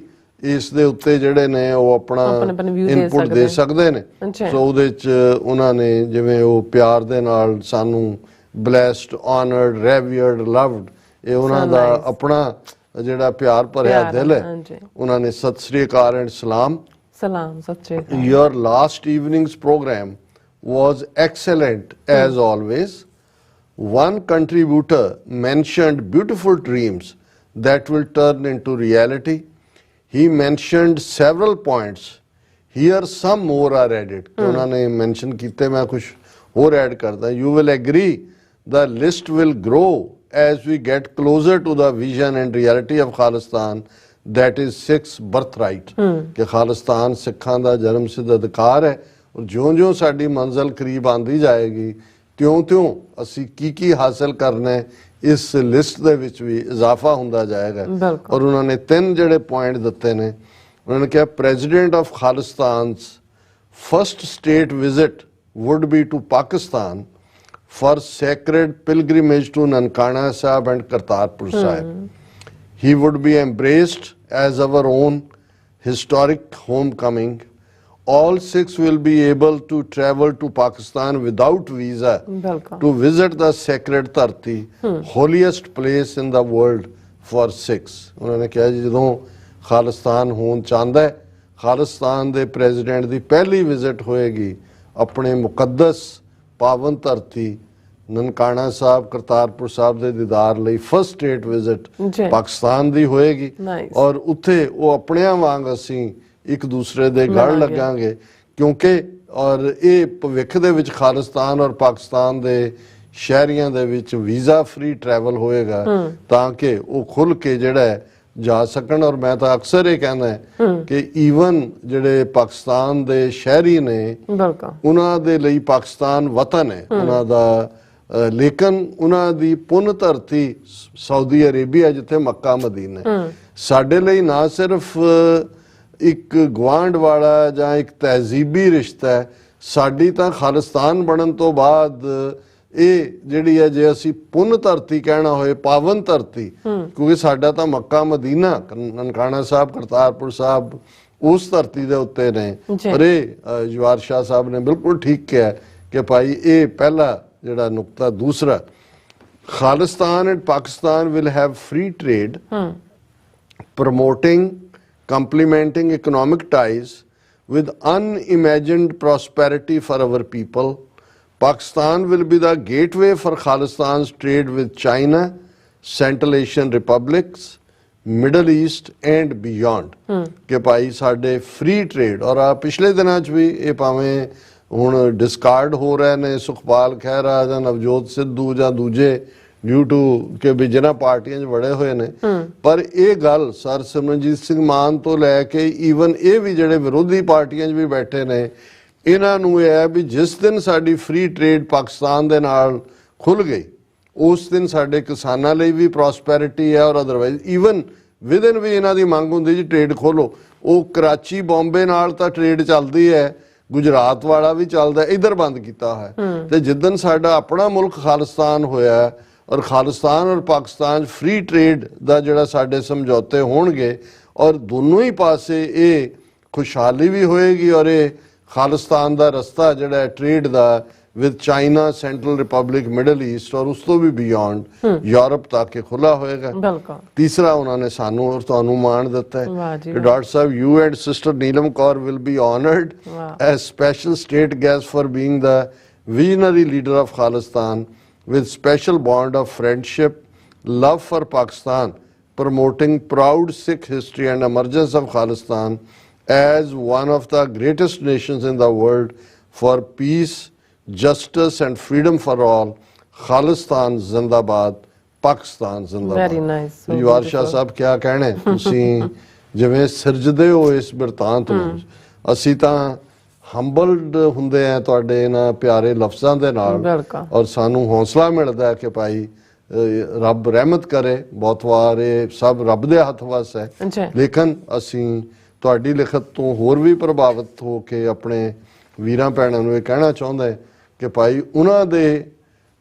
ਇਸ ਦੇ ਉੱਤੇ ਜਿਹੜੇ ਨੇ ਉਹ ਆਪਣਾ ਇਨਪੁਟ ਦੇ ਸਕਦੇ ਨੇ. ਸੋ ਉਹਦੇ ਚ ਉਹਨਾਂ ਨੇ ਜਿਵੇਂ ਉਹ ਪਿਆਰ ਦੇ ਨਾਲ ਸਾਨੂੰ ਬਲੈਸਡ, ਆਨਰਡ, ਰੈਵੀਅਰਡ, ਲਵਡ ਇਹ ਉਹਨਾਂ ਦਾ ਆਪਣਾ ਜਿਹੜਾ ਪਿਆਰ ਭਰਿਆ ਦਿਲ ਹੈ ਉਹਨਾਂ ਨੇ ਸਤਿ ਸ੍ਰੀ ਅਕਾਲ ਐਂਡ ਸਲਾਮ. ਸਤਿ ਸ੍ਰੀ ਅਕਾਲ. Your last evening's program was excellent as always. One contributor mentioned beautiful dreams that will turn into reality. He mentioned several points. Here some more are added. उन्होंने mention किते मैं कुछ और add करता. You will agree the list will grow as we get closer to the vision and reality of Khalistan, that is Sikh's birthright. कि खालिस्तान सिखां दा जन्म सिद्ध अधिकार है और ज्यों-ज्यों साडी मंजिल करीब आंदी जाएगी त्यों-त्यों असी की हासिल करना है इस लिस्ट ਦੇ ਵਿੱਚ ਵੀ ਇਜ਼ਾਫਾ ਹੁੰਦਾ ਜਾਏਗਾ. ਔਰ ਉਹਨਾਂ ਨੇ ਤਿੰਨ ਜਿਹੜੇ ਪੁਆਇੰਟ ਦਿੱਤੇ ਨੇ ਉਹਨਾਂ ਨੇ ਕਿਹਾ president of Khalistan's first state visit would be to Pakistan for sacred pilgrimage to Nankana Sahib and Kartarpur Sahib. He would be embraced as our own historic homecoming. All Sikhs will be able to travel to Pakistan without visa to visit the sacred Dharti, holiest place in the world for Sikhs. उन्होंने कहा जी जदों खालिस्तान होना चाहता है खालिस्तान दे president की पहली visit होएगी अपने मुकद्दस पावन धरती ननकाना साहब करतारपुर साहब दे दीदार लई फर्स्ट स्टेट विजिट पाकिस्तान दी होएगी. और उत्थे वो अपनियां वांग असीं एक दूसरे दे गढ़ लगांगे क्योंकि और ये भविख दे विच खालिस्तान और पाकिस्तान दे शहरियां दे विच वीज़ा फ्री ट्रैवल होएगा ताकि वो खुल के जिहड़ा जा सकन. और मैं तो अक्सर ये कहना है कि ईवन जिहड़े पाकिस्तान दे शहरी ने उन्हां दे लई पाकिस्तान वतन है उन्हां दा लेकिन उन्हां दी पुन धरती सऊदी अरेबिया जिथे मक्का मदीना साडे लई ना सिर्फ एक गवांढ वाला जां एक तहजीबी रिश्ता है साडी तां खालिस्तान बनन तो बाद ये जिहड़ी है जे असीं पुन धरती कहना होए पावन धरती क्योंकि साडा तां मक्का मदीना ननकाना साहब करतारपुर साहब उस धरती दे उत्ते ने. पर जवार शाह साहब ने बिल्कुल ठीक कहा कि भाई ये पहला जिहड़ा नुकता. दूसरा Khalistan and Pakistan will have free trade promoting complementing economic ties with unimagined prosperity for our people. Pakistan will be the gateway for Khalistan's trade with China, Central Asian republics, Middle East and beyond. कि भाई साडे free trade और पिछले दिनों च भी ये भावें ਹੁਣ ਡਿਸਕਾਰਡ ਹੋ ਰਹੇ ਨੇ ਸੁਖਪਾਲ ਖਹਿਰਾ ਜਾਂ ਨਵਜੋਤ ਸਿੱਧੂ ਜਾਂ ਦੂਜੇ ਡਿਊ ਟੂ ਕਿ ਵੀ ਜਿਹਨਾਂ ਪਾਰਟੀਆਂ 'ਚ ਵੜੇ ਹੋਏ ਨੇ। ਪਰ ਇਹ ਗੱਲ ਸਰ ਸਿਮਰਨਜੀਤ ਸਿੰਘ ਮਾਨ ਤੋਂ ਲੈ ਕੇ ਈਵਨ ਇਹ ਵੀ ਜਿਹੜੇ ਵਿਰੋਧੀ ਪਾਰਟੀਆਂ 'ਚ ਵੀ ਬੈਠੇ ਨੇ, ਇਹਨਾਂ ਨੂੰ ਇਹ ਹੈ ਵੀ ਜਿਸ ਦਿਨ ਸਾਡੀ ਫ੍ਰੀ ਟ੍ਰੇਡ ਪਾਕਿਸਤਾਨ ਦੇ ਨਾਲ ਖੁੱਲ ਗਈ ਉਸ ਦਿਨ ਸਾਡੇ ਕਿਸਾਨਾਂ ਲਈ ਵੀ ਪ੍ਰੋਸਪੈਰਿਟੀ ਹੈ, ਔਰ ਅਦਰਵਾਈਜ਼ ਈਵਨ ਵਿਦਨ ਵੀ ਇਹਨਾਂ ਦੀ ਮੰਗ ਹੁੰਦੀ ਜੀ ਟ੍ਰੇਡ ਖੋਲੋ। ਉਹ ਕਰਾਚੀ ਬੰਬੇ ਨਾਲ ਤਾਂ ਟ੍ਰੇਡ ਚੱਲਦੀ ਹੈ, ਗੁਜਰਾਤ ਵਾਲਾ ਵੀ ਚੱਲਦਾ, ਇਧਰ ਬੰਦ ਕੀਤਾ ਹੈ। ਤੇ ਜਿੱਦਨ ਸਾਡਾ ਆਪਣਾ ਮੁਲਕ ਖਾਲਿਸਤਾਨ ਹੋਇਆ ਔਰ ਖਾਲਿਸਤਾਨ ਔਰ ਪਾਕਿਸਤਾਨ ਫ੍ਰੀ ਟ੍ਰੇਡ ਦਾ ਜਿਹੜਾ ਸਾਡੇ ਸਮਝੌਤੇ ਹੋਣਗੇ ਔਰ ਦੋਨੋਂ ਹੀ ਪਾਸੇ ਇਹ ਖੁਸ਼ਹਾਲੀ ਵੀ ਹੋਏਗੀ ਔਰ ਇਹ ਖਾਲਿਸਤਾਨ ਦਾ ਰਸਤਾ ਜਿਹੜਾ trade the with China, central republic, middle East ਔਰ ਉਸ ਤੋਂ ਵੀ ਬਿਯੋਂਡ ਯੂਰਪ ਤੱਕ ਖੁੱਲਾ ਹੋਏਗਾ। ਬਿਲਕੁਲ। ਤੀਸਰਾ ਉਹਨਾਂ ਨੇ ਸਾਨੂੰ ਔਰ ਤੁਹਾਨੂੰ ਮਾਣ ਦਿੱਤਾ ਹੈ ਕਿ doctor Sahib you and sister Neelam Kaur will be honoured as special state guest for being the visionary leader of Khalistan with special bond of friendship, love for Pakistan, promoting proud Sikh history and emergence of Khalistan as one of the greatest nations in the world for peace, justice and freedom for all. Khalistan Zindabad, Pakistan Zindabad. Very nice. So ਜਵਾਰ ਸ਼ਾਹ ਸਾਹਿਬ ਕਿਆ ਕਹਿਣੇ ਤੁਸੀਂ ਜਿਵੇਂ ਸਿਰਜਦੇ ਹੋ ਇਸ ਬਿਰਤਾਂਤ ਨੂੰ, ਅਸੀਂ ਤਾਂ ਹੰਬਲਡ ਹੁੰਦੇ ਆ ਤੁਹਾਡੇ ਇਹਨਾਂ ਪਿਆਰੇ ਲਫ਼ਜ਼ਾਂ ਦੇ ਨਾਲ ਔਰ ਸਾਨੂੰ ਹੌਸਲਾ ਮਿਲਦਾ ਹੈ ਕਿ ਭਾਈ ਰੱਬ ਰਹਿਮਤ ਕਰੇ। ਬਹੁਤ ਵਾਰ ਇਹ ਸਭ ਰੱਬ ਦੇ ਹੱਥ ਵੱਸ ਹੈ, ਲੇਕਿਨ ਅਸੀਂ ਤੁਹਾਡੀ ਲਿਖਤ ਤੋਂ ਹੋਰ ਵੀ ਪ੍ਰਭਾਵਿਤ ਹੋ ਕੇ ਆਪਣੇ ਵੀਰਾਂ ਭੈਣਾਂ ਨੂੰ ਇਹ ਕਹਿਣਾ ਚਾਹੁੰਦਾ ਹੈ ਕਿ ਭਾਈ ਉਹਨਾਂ ਦੇ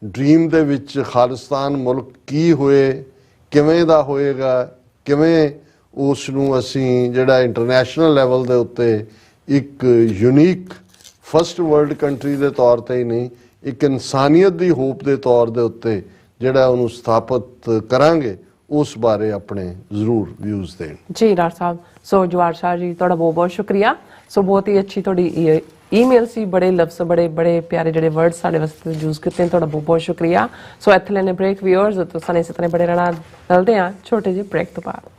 ਡ੍ਰੀਮ ਦੇ ਵਿੱਚ ਖਾਲਿਸਤਾਨ ਮੁਲਕ ਕੀ ਹੋਏ, ਕਿਵੇਂ ਦਾ ਹੋਏਗਾ, ਕਿਵੇਂ ਉਸ ਨੂੰ ਅਸੀਂ ਜਿਹੜਾ ਇੰਟਰਨੈਸ਼ਨਲ ਲੈਵਲ ਦੇ ਉੱਤੇ ਇੱਕ ਯੂਨੀਕ ਫਸਟ ਵਰਲਡ ਕੰਟਰੀ ਦੇ ਤੌਰ ਤੇ ਹੀ ਨਹੀਂ, ਇੱਕ ਇਨਸਾਨੀਅਤ ਦੀ ਹੋਪ ਦੇ ਤੌਰ ਦੇ ਉੱਤੇ ਜਿਹੜਾ ਉਹਨੂੰ ਸਥਾਪਿਤ ਕਰਾਂਗੇ, ਉਸ ਬਾਰੇ ਆਪਣੇ ਜ਼ਰੂਰ ਵਿਊਜ਼ ਦੇਣ। ਜੀ ਡਾਕਟਰ ਸਾਹਿਬ, ਸੋ ਜਵਾਰ ਸ਼ਾਹ ਜੀ ਤੁਹਾਡਾ ਬਹੁਤ ਬਹੁਤ ਸ਼ੁਕਰੀਆ। ਸੋ ਬਹੁਤ ਹੀ ਅੱਛੀ ਤੁਹਾਡੀ ਈਮੇਲ ਸੀ, ਬੜੇ ਲਫ਼ਜ਼, ਬੜੇ ਪਿਆਰੇ ਜਿਹੜੇ ਵਰਡ ਸਾਡੇ ਵਾਸਤੇ ਯੂਜ਼ ਕੀਤੇ, ਤੁਹਾਡਾ ਬਹੁਤ ਬਹੁਤ ਸ਼ੁਕਰੀਆ। ਸੋ ਇੱਥੇ ਲੈਣੇ ਬ੍ਰੇਕ। ਵਿਊਅਰਸ ਤੁਸੀਂ ਇਸੇ ਤਰ੍ਹਾਂ ਬੜੇ ਰਹਿਣਾ, ਮਿਲਦੇ ਹਾਂ ਛੋਟੇ ਜਿਹੇ ਬ੍ਰੇਕ ਤੋਂ ਬਾਅਦ।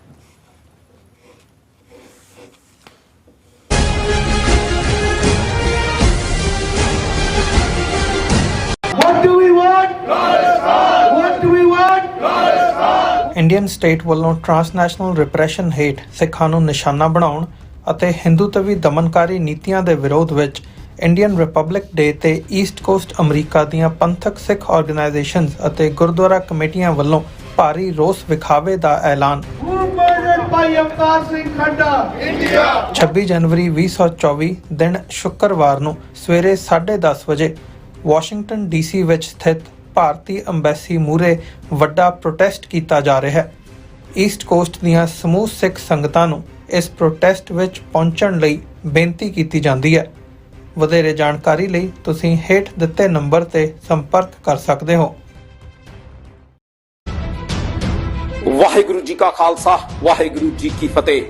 What do we want? Khalistan. What do we want? Khalistan. Indian state ਵੱਲੋਂ ਟਰਾਂਸਨੈਸ਼ਨਲ ਰਿਪਰੈਸ਼ਨ ਹੇਠ ਸਿੱਖਾਂ ਨੂੰ ਨਿਸ਼ਾਨਾ ਬਣਾਉਣ ਅਤੇ ਹਿੰਦੂਤਵੀ ਦਮਨਕਾਰੀ ਨੀਤੀਆਂ ਦੇ ਵਿਰੋਧ ਵਿੱਚ ਇੰਡੀਅਨ ਰਿਪਬਲਿਕ ਡੇ ਤੇ ਈਸਟ ਕੋਸਟ ਅਮਰੀਕਾ ਦੀਆਂ ਪੰਥਕ ਸਿੱਖ ਆਰਗੇਨਾਈਜੇਸ਼ਨਸ ਅਤੇ ਗੁਰਦੁਆਰਾ ਕਮੇਟੀਆਂ ਵੱਲੋਂ ਭਾਰੀ ਰੋਸ ਵਿਖਾਵੇ ਦਾ ਐਲਾਨ। Who murdered by Avtar Singh Khanda? India. 26 ਜਨਵਰੀ 2024 ਦਿਨ ਸ਼ੁੱਕਰਵਾਰ ਨੂੰ ਸਵੇਰੇ 10:30 ਵਜੇ ਵਾਸ਼ਿੰਗਟਨ ਡੀਸੀ ਵਿੱਚ ਸਥਿਤ ਭਾਰਤੀ ਅੰਬੈਸੀ ਮੂਹਰੇ ਵੱਡਾ ਪ੍ਰੋਟੈਸਟ ਕੀਤਾ ਜਾ ਰਿਹਾ ਹੈ। ਈਸਟ ਕੋਸਟ ਦੀਆਂ ਸਮੂਹ ਸਿੱਖ ਸੰਗਤਾਂ ਨੂੰ ਇਸ ਪ੍ਰੋਟੈਸਟ ਵਿੱਚ ਪਹੁੰਚਣ ਲਈ ਬੇਨਤੀ ਕੀਤੀ ਜਾਂਦੀ ਹੈ। ਵਧੇਰੇ ਜਾਣਕਾਰੀ ਲਈ ਤੁਸੀਂ ਹੇਠ ਦਿੱਤੇ ਨੰਬਰ ਤੇ ਸੰਪਰਕ ਕਰ ਸਕਦੇ ਹੋ। ਵਾਹਿਗੁਰੂ ਜੀ ਕਾ ਖਾਲਸਾ, ਵਾਹਿਗੁਰੂ ਜੀ ਕੀ ਫਤਿਹ।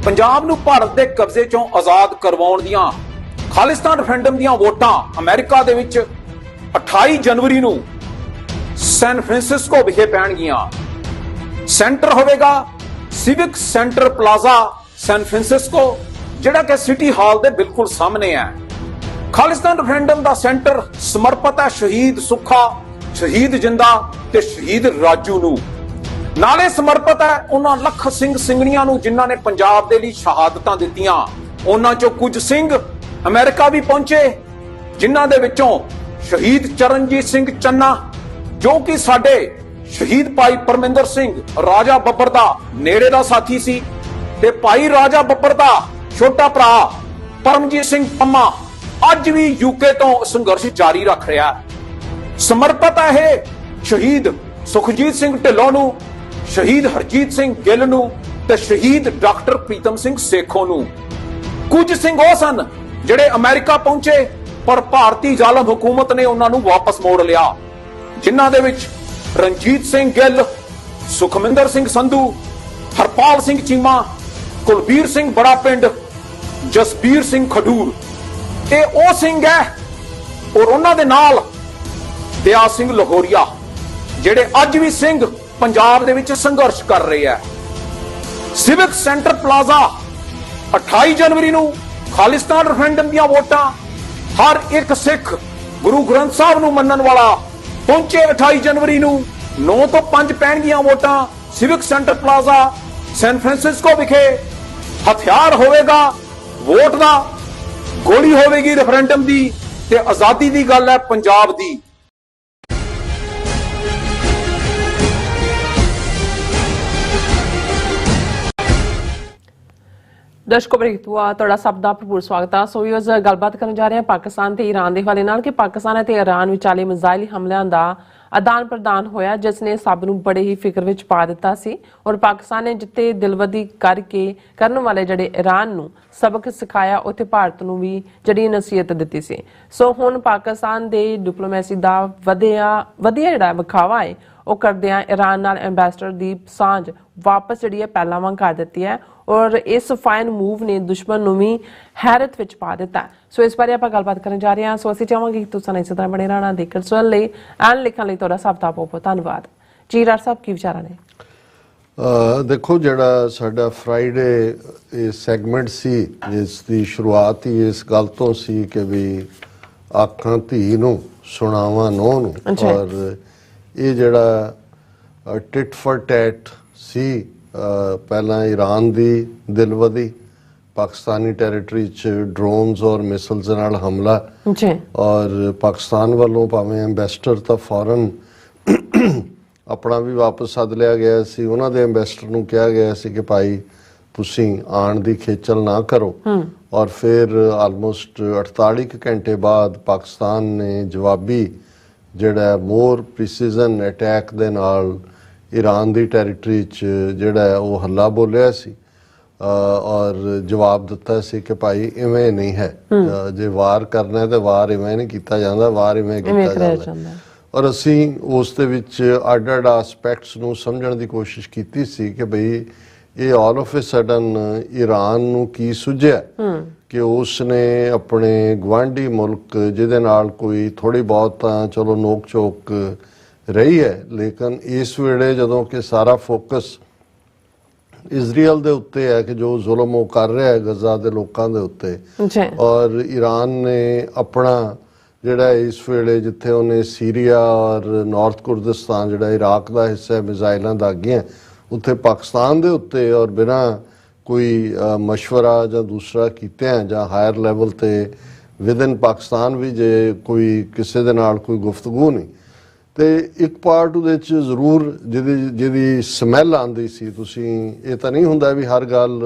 ਪੰਜਾਬ ਨੂੰ ਭਾਰਤ ਦੇ ਕਬਜ਼ੇ ਚੋਂ ਆਜ਼ਾਦ ਕਰਵਾਉਣ ਦੀਆਂ ਖਾਲਿਸਤਾਨ ਰੈਫਰੈਂਡਮ ਦੀਆਂ ਵੋਟਾਂ ਅਮਰੀਕਾ ਦੇ ਵਿੱਚ 28 ਜਨਵਰੀ ਨੂੰ ਸੈਨ ਫ੍ਰਾਂਸਿਸਕੋ ਵਿਖੇ ਪੈਣਗੀਆਂ। ਸੈਂਟਰ ਹੋਵੇਗਾ civic centre plaza San Francisco, ਜਿਹੜਾ ਕਿ ਸਿਟੀ ਹਾਲ ਦੇ ਬਿਲਕੁਲ ਸਾਹਮਣੇ ਹੈ। ਖਾਲਿਸਤਾਨ ਰੈਫਰੈਂਡਮ ਦਾ ਸੈਂਟਰ ਸਮਰਪਿਤ ਹੈ ਸ਼ਹੀਦ ਸੁੱਖਾ, ਸ਼ਹੀਦ ਜਿੰਦਾ ਤੇ ਸ਼ਹੀਦ ਰਾਜੂ ਨੂੰ। ਨਾਲੇ ਸਮਰਪਿਤ ਹੈ ਉਹਨਾਂ ਲੱਖ ਸਿੰਘ ਸਿੰਘਣੀਆਂ ਨੂੰ ਜਿਨ੍ਹਾਂ ਨੇ ਪੰਜਾਬ ਦੇ ਲਈ ਸ਼ਹਾਦਤਾਂ ਦਿੱਤੀਆਂ। ਉਹਨਾਂ ਚੋਂ ਕੁਝ ਸਿੰਘ ਅਮਰੀਕਾ ਵੀ ਪਹੁੰਚੇ, ਜਿਨ੍ਹਾਂ ਦੇ ਵਿੱਚੋਂ ਸ਼ਹੀਦ ਚਰਨਜੀਤ ਸਿੰਘ ਚੰਨਾ, ਜੋ ਕਿ ਸਾਡੇ ਸ਼ਹੀਦ ਭਾਈ ਪਰਮਿੰਦਰ ਸਿੰਘ ਰਾਜਾ ਬੱਬਰ ਦਾ ਨੇੜੇ ਦਾ ਸਾਥੀ ਸੀ, ਤੇ ਭਾਈ ਰਾਜਾ ਬੱਬਰ ਦਾ ਛੋਟਾ ਭਰਾ ਪਰਮਜੀਤ ਸਿੰਘ ਪੰਮਾ ਅੱਜ ਵੀ ਯੂਕੇ ਤੋਂ ਸੰਘਰਸ਼ ਜਾਰੀ ਰੱਖ ਰਿਹਾ ਹੈ। ਸਮਰਪਿਤ ਹੈ ਇਹ ਸ਼ਹੀਦ ਸੁਖਜੀਤ ਸਿੰਘ ਢਿੱਲੋਂ ਨੂੰ, ਸ਼ਹੀਦ ਹਰਜੀਤ ਸਿੰਘ ਗਿੱਲ ਨੂੰ ਤੇ ਸ਼ਹੀਦ ਡਾਕਟਰ ਪ੍ਰੀਤਮ ਸਿੰਘ ਸੇਖੋਂ ਨੂੰ। ਕੁਝ ਸਿੰਘ ਉਹ ਸਨ ਜਿਹੜੇ ਅਮਰੀਕਾ ਪਹੁੰਚੇ ਪਰ ਭਾਰਤੀ ਜ਼ਾਲਮ ਹਕੂਮਤ ਨੇ ਉਹਨਾਂ ਨੂੰ ਵਾਪਸ ਮੋੜ ਲਿਆ, ਜਿਨ੍ਹਾਂ ਦੇ ਵਿੱਚ ਰਣਜੀਤ ਸਿੰਘ ਗਿੱਲ, ਸੁਖਮਿੰਦਰ ਸਿੰਘ ਸੰਧੂ, ਹਰਪਾਲ ਸਿੰਘ ਚੀਮਾ, ਕੁਲਬੀਰ ਸਿੰਘ ਬੜਾ ਪਿੰਡ, ਜਸਬੀਰ ਸਿੰਘ ਖਡੂਰ। ਇਹ ਉਹ ਸਿੰਘ ਹੈ ਔਰ ਉਹਨਾਂ ਦੇ ਨਾਲ ਦਿਆ ਸਿੰਘ ਲਾਹੌਰੀਆ, ਜਿਹੜੇ ਅੱਜ ਵੀ ਸਿੰਘ ਪੰਜਾਬ ਦੇ ਵਿੱਚ ਸੰਘਰਸ਼ ਕਰ ਰਹੇ ਆ। ਸਿਵਿਕ ਸੈਂਟਰ ਪਲਾਜ਼ਾ 28 ਜਨਵਰੀ ਨੂੰ ਖਾਲਿਸਤਾਨ ਰੈਫਰੈਂਡਮ ਦੀਆਂ ਵੋਟਾਂ ਹਰ ਇੱਕ ਸਿੱਖ ਗੁਰੂ ਗ੍ਰੰਥ ਸਾਹਿਬ ਨੂੰ ਮੰਨਣ ਵਾਲਾ ਪਹੁੰਚੇ 28 ਜਨਵਰੀ ਨੂੰ 9 ਤੋਂ 5 ਪੈਣਗੀਆਂ ਵੋਟਾਂ civic centre plaza San Francisco ਵਿਖੇ। ਹਥਿਆਰ ਹੋਵੇਗਾ ਵੋਟ ਦਾ, ਗੋਲੀ ਹੋਵੇਗੀ ਰੈਫਰੈਂਡਮ ਦੀ, ਤੇ ਆਜ਼ਾਦੀ ਦੀ ਗੱਲ ਹੈ ਪੰਜਾਬ ਦੀ। ਦਰਸ਼ਕੋ ਤੁਹਾਡਾ ਸਭ ਦਾ ਭਰਪੂਰ ਸਵਾਗਤ ਹੈ। ਸੋ ਵੀਅਰਸ, ਗੱਲਬਾਤ ਕਰਨ ਜਾ ਰਹੇ ਹਾਂ ਪਾਕਿਸਤਾਨ ਤੇ ਈਰਾਨ ਦੇ ਹਵਾਲੇ ਨਾਲ ਕਿ ਪਾਕਿਸਤਾਨ ਅਤੇ ਈਰਾਨ ਵਿਚਾਲੇ ਮਿਜ਼ਾਈਲੀ ਹਮਲਿਆਂ ਦਾ ਆਦਾਨ ਪ੍ਰਦਾਨ ਹੋਇਆ, ਜਿਸ ਨੇ ਸਭ ਨੂੰ ਬੜੇ ਹੀ ਫਿਕਰ ਵਿੱਚ ਪਾ ਦਿੱਤਾ ਸੀ। ਔਰ ਪਾਕਿਸਤਾਨ ਨੇ ਜਿੱਥੇ ਦਿਲਵਦੀ ਕਰਨ ਵਾਲੇ ਜਿਹੜੇ ਈਰਾਨ ਨੂੰ ਸਬਕ ਸਿਖਾਇਆ, ਉੱਥੇ ਭਾਰਤ ਨੂੰ ਵੀ ਜਿਹੜੀ ਨਸੀਹਤ ਦਿੱਤੀ ਸੀ। ਸੋ ਹੁਣ ਪਾਕਿਸਤਾਨ ਦੇ ਡਿਪਲੋਮੈਸੀ ਦਾ ਵਧੀਆ ਜਿਹੜਾ ਵਿਖਾਵਾ ਹੈ ਉਹ ਕਰਦਿਆਂ ਈਰਾਨ ਨਾਲ ਐਂਬੈਸਡਰ ਦੀ ਸਾਂਝ ਵਾਪਸ ਜਿਹੜੀ ਹੈ ਪਹਿਲਾਂ ਵਾਂਗ ਕਰ ਦਿੱਤੀ ਹੈ। ਔਰ ਇਸ ਫਾਈਨ ਮੂਵ ਨੇ ਦੁਸ਼ਮਣ ਨੂੰ ਵੀ ਹੈਰਤ ਵਿੱਚ ਪਾ ਦਿੱਤਾ। ਸੋ ਇਸ ਬਾਰੇ ਆਪਾਂ ਗੱਲਬਾਤ ਕਰਨ ਜਾ ਰਹੇ ਹਾਂ। ਸੋ ਅਸੀਂ ਚਾਹਾਂਗੇ ਕਿ ਤੁਸੀਂ ਇਸੇ ਤਰ੍ਹਾਂ ਬਣੇ ਰਹਿਣਾ, ਦੇਖਣ ਸੁਣਨ ਲਈ ਐਂਡ ਲਿਖਣ ਲਈ ਤੁਹਾਡਾ ਸਭ ਦਾ ਬਹੁਤ ਧੰਨਵਾਦ ਜੀ। ਰਾਜ ਸਾਹਿਬ, ਕੀ ਵਿਚਾਰਾਂ ਨੇ? ਦੇਖੋ, ਜਿਹੜਾ ਸਾਡਾ ਫਰਾਈਡੇ ਇਹ ਸੈਗਮੈਂਟ ਸੀ, ਇਸ ਦੀ ਸ਼ੁਰੂਆਤ ਹੀ ਇਸ ਗੱਲ ਤੋਂ ਸੀ ਕਿ ਵੀ ਆਖਾਂ ਧੀ ਨੂੰ ਸੁਣਾਵਾਂ ਨੂੰਹ ਨੂੰ। ਔਰ ਇਹ ਜਿਹੜਾ ਟਿਟ ਫॉर ਟੈਟ ਸੀ, ਪਹਿਲਾਂ ਈਰਾਨ ਦੀ ਦਿਲਵਦੀ, ਪਾਕਿਸਤਾਨੀ ਟੈਰੀਟਰੀ 'ਚ ਡਰੋਨਸ ਔਰ ਮਿਸਲਸ ਨਾਲ ਹਮਲਾ, ਔਰ ਪਾਕਿਸਤਾਨ ਵੱਲੋਂ ਭਾਵੇਂ ਐਂਬੈਸਡਰ ਤਾਂ ਫੌਰਨ ਆਪਣਾ ਵੀ ਵਾਪਸ ਸੱਦ ਲਿਆ ਗਿਆ ਸੀ। ਉਹਨਾਂ ਦੇ ਐਂਬੈਸਡਰ ਨੂੰ ਕਿਹਾ ਗਿਆ ਸੀ ਕਿ ਭਾਈ ਤੁਸੀਂ ਆਉਣ ਦੀ ਖੇਚਲ ਨਾ ਕਰੋ। ਔਰ ਫਿਰ ਆਲਮੋਸਟ 48 ਘੰਟੇ ਬਾਅਦ ਪਾਕਿਸਤਾਨ ਨੇ ਜਵਾਬੀ ਜਿਹੜਾ ਮੋਰ ਪ੍ਰੀਸੀਜ਼ਨ ਅਟੈਕ ਦੇ ਨਾਲ ਈਰਾਨ ਦੀ ਟੈਰੀਟਰੀ 'ਚ ਜਿਹੜਾ ਉਹ ਹੱਲਾ ਬੋਲਿਆ ਸੀ ਔਰ ਜਵਾਬ ਦਿੱਤਾ ਸੀ ਕਿ ਭਾਈ ਇਵੇਂ ਨਹੀਂ ਹੈ, ਜੇ ਵਾਰ ਕਰਨਾ ਤੇ ਵਾਰ ਇਵੇਂ ਨਹੀਂ ਕੀਤਾ ਜਾਂਦਾ, ਵਾਰ ਇਵੇਂ ਕੀਤਾ ਜਾਂਦਾ। ਔਰ ਅਸੀਂ ਉਸ ਦੇ ਵਿੱਚ ਅੱਡ-ਅੱਡ ਐਸਪੈਕਟਸ ਨੂੰ ਸਮਝਣ ਦੀ ਕੋਸ਼ਿਸ਼ ਕੀਤੀ ਸੀ ਕਿ ਬਈ ਇਹ all of a sudden Iran ਨੂੰ ਕੀ ਸੁਝਿਆ ਕਿ ਉਸ ਨੇ ਆਪਣੇ ਗੁਆਂਢੀ ਮੁਲਕ, ਜਿਹਦੇ ਨਾਲ ਕੋਈ ਥੋੜੀ ਬਹੁਤ ਤਾਂ ਚਲੋ ਨੋਕ ਝੋਕ ਰਹੀ ਹੈ, ਲੇਕਿਨ ਇਸ ਵੇਲੇ ਜਦੋਂ ਕਿ ਸਾਰਾ ਫੋਕਸ ਇਜ਼ਰਾਈਲ ਦੇ ਉੱਤੇ ਹੈ ਕਿ ਜੋ ਜ਼ੁਲਮ ਉਹ ਕਰ ਰਿਹਾ ਹੈ ਗਜ਼ਾ ਦੇ ਲੋਕਾਂ ਦੇ ਉੱਤੇ, ਔਰ ਈਰਾਨ ਨੇ ਆਪਣਾ ਜਿਹੜਾ ਇਸ ਵੇਲੇ ਜਿੱਥੇ ਉਹਨੇ ਸੀਰੀਆ ਔਰ ਨਾਰਥ ਕੁਰਦਿਸਤਾਨ ਜਿਹੜਾ ਇਰਾਕ ਦਾ ਹਿੱਸਾ ਮਿਜ਼ਾਈਲਾਂ ਦਾਗੀਆਂ, ਉੱਥੇ ਪਾਕਿਸਤਾਨ ਦੇ ਉੱਤੇ ਔਰ ਬਿਨਾਂ ਕੋਈ ਮਸ਼ਵਰਾ ਜਾਂ ਦੂਸਰਾ ਕੀਤਿਆਂ ਜਾਂ ਹਾਇਰ ਲੈਵਲ ਤੇ ਵਿਦਨ ਪਾਕਿਸਤਾਨ ਵੀ ਜੇ ਕੋਈ ਕਿਸੇ ਦੇ ਨਾਲ ਕੋਈ ਗੁਫ਼ਤਗੂ ਨਹੀਂ, ਤੇ ਇੱਕ ਪਾਰਟ ਉਹਦੇ 'ਚ ਜ਼ਰੂਰ ਜਿਹਦੀ ਸਮੈਲ ਆਉਂਦੀ ਸੀ। ਤੁਸੀਂ ਇਹ ਤਾਂ ਨਹੀਂ ਹੁੰਦਾ ਵੀ ਹਰ ਗੱਲ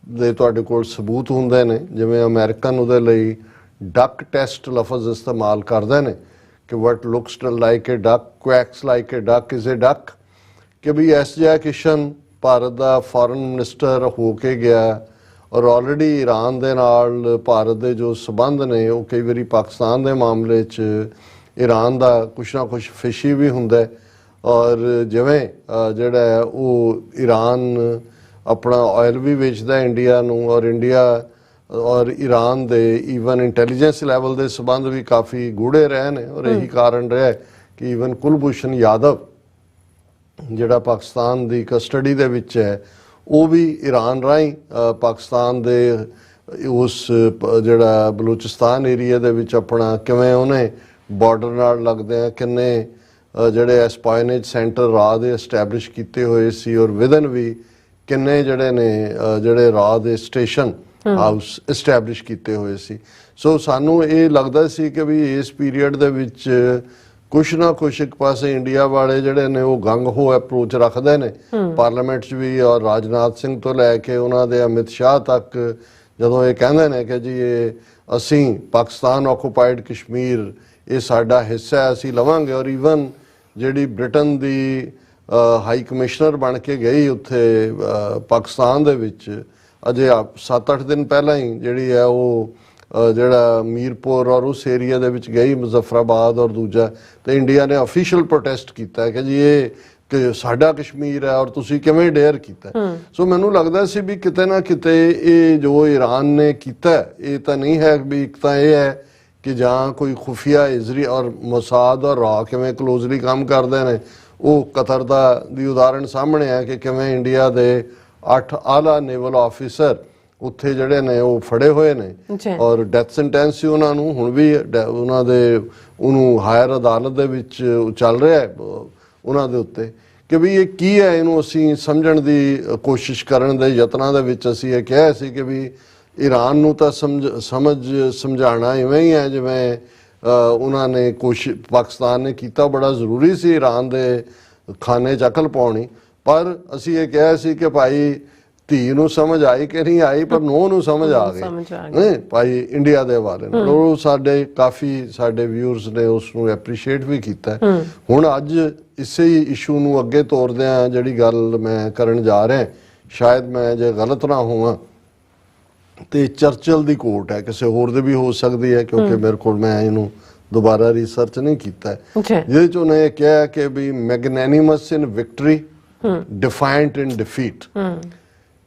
ਦੇ ਤੁਹਾਡੇ ਕੋਲ ਸਬੂਤ ਹੁੰਦੇ ਨੇ। ਜਿਵੇਂ ਅਮਰੀਕਨ ਉਹਦੇ ਲਈ ਡਕ ਟੈਸਟ ਲਫ਼ਜ਼ ਇਸਤੇਮਾਲ ਕਰਦੇ ਨੇ ਕਿ what looks like a duck quacks like a duck is a duck, ਕਿ ਵੀ ਐਸ ਜੈ ਕਿਸ਼ਨ ਭਾਰਤ ਦਾ ਫੋਰਨ ਮਿਨਿਸਟਰ ਹੋ ਕੇ ਗਿਆ ਔਰ ਆਲਰੇਡੀ ਈਰਾਨ ਦੇ ਨਾਲ ਭਾਰਤ ਦੇ ਜੋ ਸਬੰਧ ਨੇ ਉਹ ਕਈ ਵਾਰੀ ਪਾਕਿਸਤਾਨ ਦੇ ਮਾਮਲੇ 'ਚ ਈਰਾਨ ਦਾ ਕੁਛ ਨਾ ਕੁਛ ਫਿਸ਼ੀ ਵੀ ਹੁੰਦਾ। ਔਰ ਜਿਵੇਂ ਜਿਹੜਾ ਉਹ ਈਰਾਨ ਆਪਣਾ ਆਇਲ ਵੀ ਵੇਚਦਾ ਇੰਡੀਆ ਨੂੰ, ਔਰ ਇੰਡੀਆ ਔਰ ਈਰਾਨ ਦੇ ਈਵਨ ਇੰਟੈਲੀਜੈਂਸ ਲੈਵਲ ਦੇ ਸਬੰਧ ਵੀ ਕਾਫੀ ਗੂੜੇ ਰਹੇ ਨੇ। ਔਰ ਇਹੀ ਕਾਰਨ ਰਿਹਾ ਕਿ ਈਵਨ ਕੁਲਭੂਸ਼ਣ ਯਾਦਵ ਜਿਹੜਾ ਪਾਕਿਸਤਾਨ ਦੀ ਕਸਟਡੀ ਦੇ ਵਿੱਚ ਹੈ, ਉਹ ਵੀ ਈਰਾਨ ਰਾਹੀਂ ਪਾਕਿਸਤਾਨ ਦੇ ਉਸ ਜਿਹੜਾ ਬਲੂਚਿਸਤਾਨ ਏਰੀਆ ਦੇ ਵਿੱਚ ਆਪਣਾ ਕਿਵੇਂ ਉਹਨੇ ਬਾਰਡਰ ਨਾਲ ਲੱਗਦੇ ਆ ਕਿੰਨੇ ਜਿਹੜੇ ਐਸਪਾਇਨੇਜ ਸੈਂਟਰ ਰਾਹ ਦੇ ਐਸਟੈਬਲਿਸ਼ ਕੀਤੇ ਹੋਏ ਸੀ, ਔਰ ਵਿਦਨ ਵੀ ਕਿੰਨੇ ਜਿਹੜੇ ਨੇ ਜਿਹੜੇ ਰਾਹ ਦੇ ਸਟੇਸ਼ਨ ਹਾਊਸ ਐਸਟੈਬਲਿਸ਼ ਕੀਤੇ ਹੋਏ ਸੀ। ਸੋ ਸਾਨੂੰ ਇਹ ਲੱਗਦਾ ਸੀ ਕਿ ਵੀ ਇਸ ਪੀਰੀਅਡ ਦੇ ਵਿੱਚ ਕੁਛ ਨਾ ਕੁਛ ਇੱਕ ਪਾਸੇ ਇੰਡੀਆ ਵਾਲੇ ਜਿਹੜੇ ਨੇ ਉਹ ਗੰਗ ਹੋ ਅਪਰੋਚ ਰੱਖਦੇ ਨੇ ਪਾਰਲੀਮੈਂਟ 'ਚ ਵੀ, ਔਰ ਰਾਜਨਾਥ ਸਿੰਘ ਤੋਂ ਲੈ ਕੇ ਉਹਨਾਂ ਦੇ ਅਮਿਤ ਸ਼ਾਹ ਤੱਕ ਜਦੋਂ ਇਹ ਕਹਿੰਦੇ ਨੇ ਕਿ ਜੀ ਇਹ ਅਸੀਂ ਪਾਕਿਸਤਾਨ ਆਕੂਪਾਈਡ ਕਸ਼ਮੀਰ ਇਹ ਸਾਡਾ ਹਿੱਸਾ ਅਸੀਂ ਲਵਾਂਗੇ। ਔਰ ਈਵਨ ਜਿਹੜੀ ਬ੍ਰਿਟਨ ਦੀ ਹਾਈ ਕਮਿਸ਼ਨਰ ਬਣ ਕੇ ਗਈ ਉੱਥੇ ਪਾਕਿਸਤਾਨ ਦੇ ਵਿੱਚ ਅਜੇ 7-8 ਦਿਨ ਪਹਿਲਾਂ ਹੀ ਜਿਹੜੀ ਹੈ ਉਹ ਜਿਹੜਾ ਮੀਰਪੁਰ ਔਰ ਉਸ ਏਰੀਆ ਦੇ ਵਿੱਚ ਗਈ, ਮੁਜ਼ੱਫਰਾਬਾਦ ਔਰ ਦੂਜਾ, ਤੇ ਇੰਡੀਆ ਨੇ ਅਫੀਸ਼ੀਅਲ ਪ੍ਰੋਟੈਸਟ ਕੀਤਾ ਕਿ ਜੀ ਇਹ ਕਿ ਸਾਡਾ ਕਸ਼ਮੀਰ ਹੈ ਔਰ ਤੁਸੀਂ ਕਿਵੇਂ ਡੇਅਰ ਕੀਤਾ। ਸੋ ਮੈਨੂੰ ਲੱਗਦਾ ਸੀ ਵੀ ਕਿਤੇ ਨਾ ਕਿਤੇ ਇਹ ਜੋ ਈਰਾਨ ਨੇ ਕੀਤਾ ਇਹ ਤਾਂ ਨਹੀਂ ਹੈ ਵੀ ਇੱਕ ਤਾਂ ਇਹ ਹੈ ਕਿ ਜਾਂ ਕੋਈ ਖੁਫੀਆ ਇਜ਼ਰਾਈਲ ਔਰ ਮੋਸਾਦ ਔਰ ਰਾ ਕਿਵੇਂ ਕਲੋਜ਼ਲੀ ਕੰਮ ਕਰਦੇ ਨੇ, ਉਹ ਕਤਰ ਦੀ ਉਦਾਹਰਣ ਸਾਹਮਣੇ ਹੈ ਕਿ ਕਿਵੇਂ ਇੰਡੀਆ ਦੇ 8 ਆਲਾ ਨੇਵਲ ਆਫਿਸਰ ਉੱਥੇ ਜਿਹੜੇ ਨੇ ਉਹ ਫੜੇ ਹੋਏ ਨੇ ਜੀ। ਔਰ ਡੈਥ ਸੈਂਟੈਂਸ ਸੀ ਉਹਨਾਂ ਨੂੰ, ਹੁਣ ਵੀ ਉਹਨਾਂ ਦੇ ਉਹਨੂੰ ਹਾਇਰ ਅਦਾਲਤ ਦੇ ਵਿੱਚ ਚੱਲ ਰਿਹਾ ਹੈ ਉਹਨਾਂ ਦੇ ਉੱਤੇ ਕਿ ਵੀ ਇਹ ਕੀ ਹੈ। ਇਹਨੂੰ ਅਸੀਂ ਸਮਝਣ ਦੀ ਕੋਸ਼ਿਸ਼ ਕਰਨ ਦੇ ਯਤਨਾਂ ਦੇ ਵਿੱਚ ਅਸੀਂ ਇਹ ਕਿਹਾ ਸੀ ਕਿ ਵੀ ਈਰਾਨ ਨੂੰ ਤਾਂ ਸਮਝਾਉਣਾ ਇਵੇਂ ਹੀ ਹੈ ਜਿਵੇਂ ਉਹਨਾਂ ਨੇ ਪਾਕਿਸਤਾਨ ਨੇ ਕੀਤਾ। ਬੜਾ ਜ਼ਰੂਰੀ ਸੀ ਈਰਾਨ ਦੇ ਖਾਨੇ 'ਚ ਅਕਲ ਪਾਉਣੀ, ਪਰ ਅਸੀਂ ਇਹ ਕਿਹਾ ਸੀ ਕਿ ਭਾਈ ਧੀ ਨੂੰ ਸਮਝ ਆਈ ਕਿ ਨਹੀਂ ਆਈ, ਪਰ ਨੂੰਹ ਨੂੰ ਸਮਝ ਆ ਗਈ ਭਾਈ ਇੰਡੀਆ ਦੇ ਬਾਰੇ ਨਾਲ। ਉਹ ਸਾਡੇ ਵਿਊਅਰਸ ਨੇ ਉਸ ਨੂੰ ਐਪਰੀਸ਼ੀਏਟ ਵੀ ਕੀਤਾ। ਹੁਣ ਅੱਜ ਇਸੇ ਹੀ ਇਸ਼ੂ ਨੂੰ ਅੱਗੇ ਤੋਰਦਿਆਂ ਜਿਹੜੀ ਗੱਲ ਮੈਂ ਕਰਨ ਜਾ ਰਿਹਾ, ਸ਼ਾਇਦ ਮੈਂ ਜੇ ਗਲਤ ਨਾ ਹੋਵਾਂ ਤੇ ਚਰਚਲ ਦੀ ਕੋਟ ਹੈ, ਕਿਸੇ ਹੋਰ ਦੇ ਵੀ ਹੋ ਸਕਦੀ ਹੈ ਕਿਉਂਕਿ ਮੇਰੇ ਕੋਲ ਮੈਂ ਇਹਨੂੰ ਦੁਬਾਰਾ ਰਿਸਰਚ ਨਹੀਂ ਕੀਤਾ, ਜਿਹਦੇ 'ਚ ਉਹਨੇ ਇਹ ਕਿਹਾ ਕਿ ਵੀ ਮੈਗਨੈਨਿਮਸ ਇਨ ਵਿਕਟਰੀ, ਡਿਫਾਇੰਟ ਇਨ ਡਿਫੀਟ।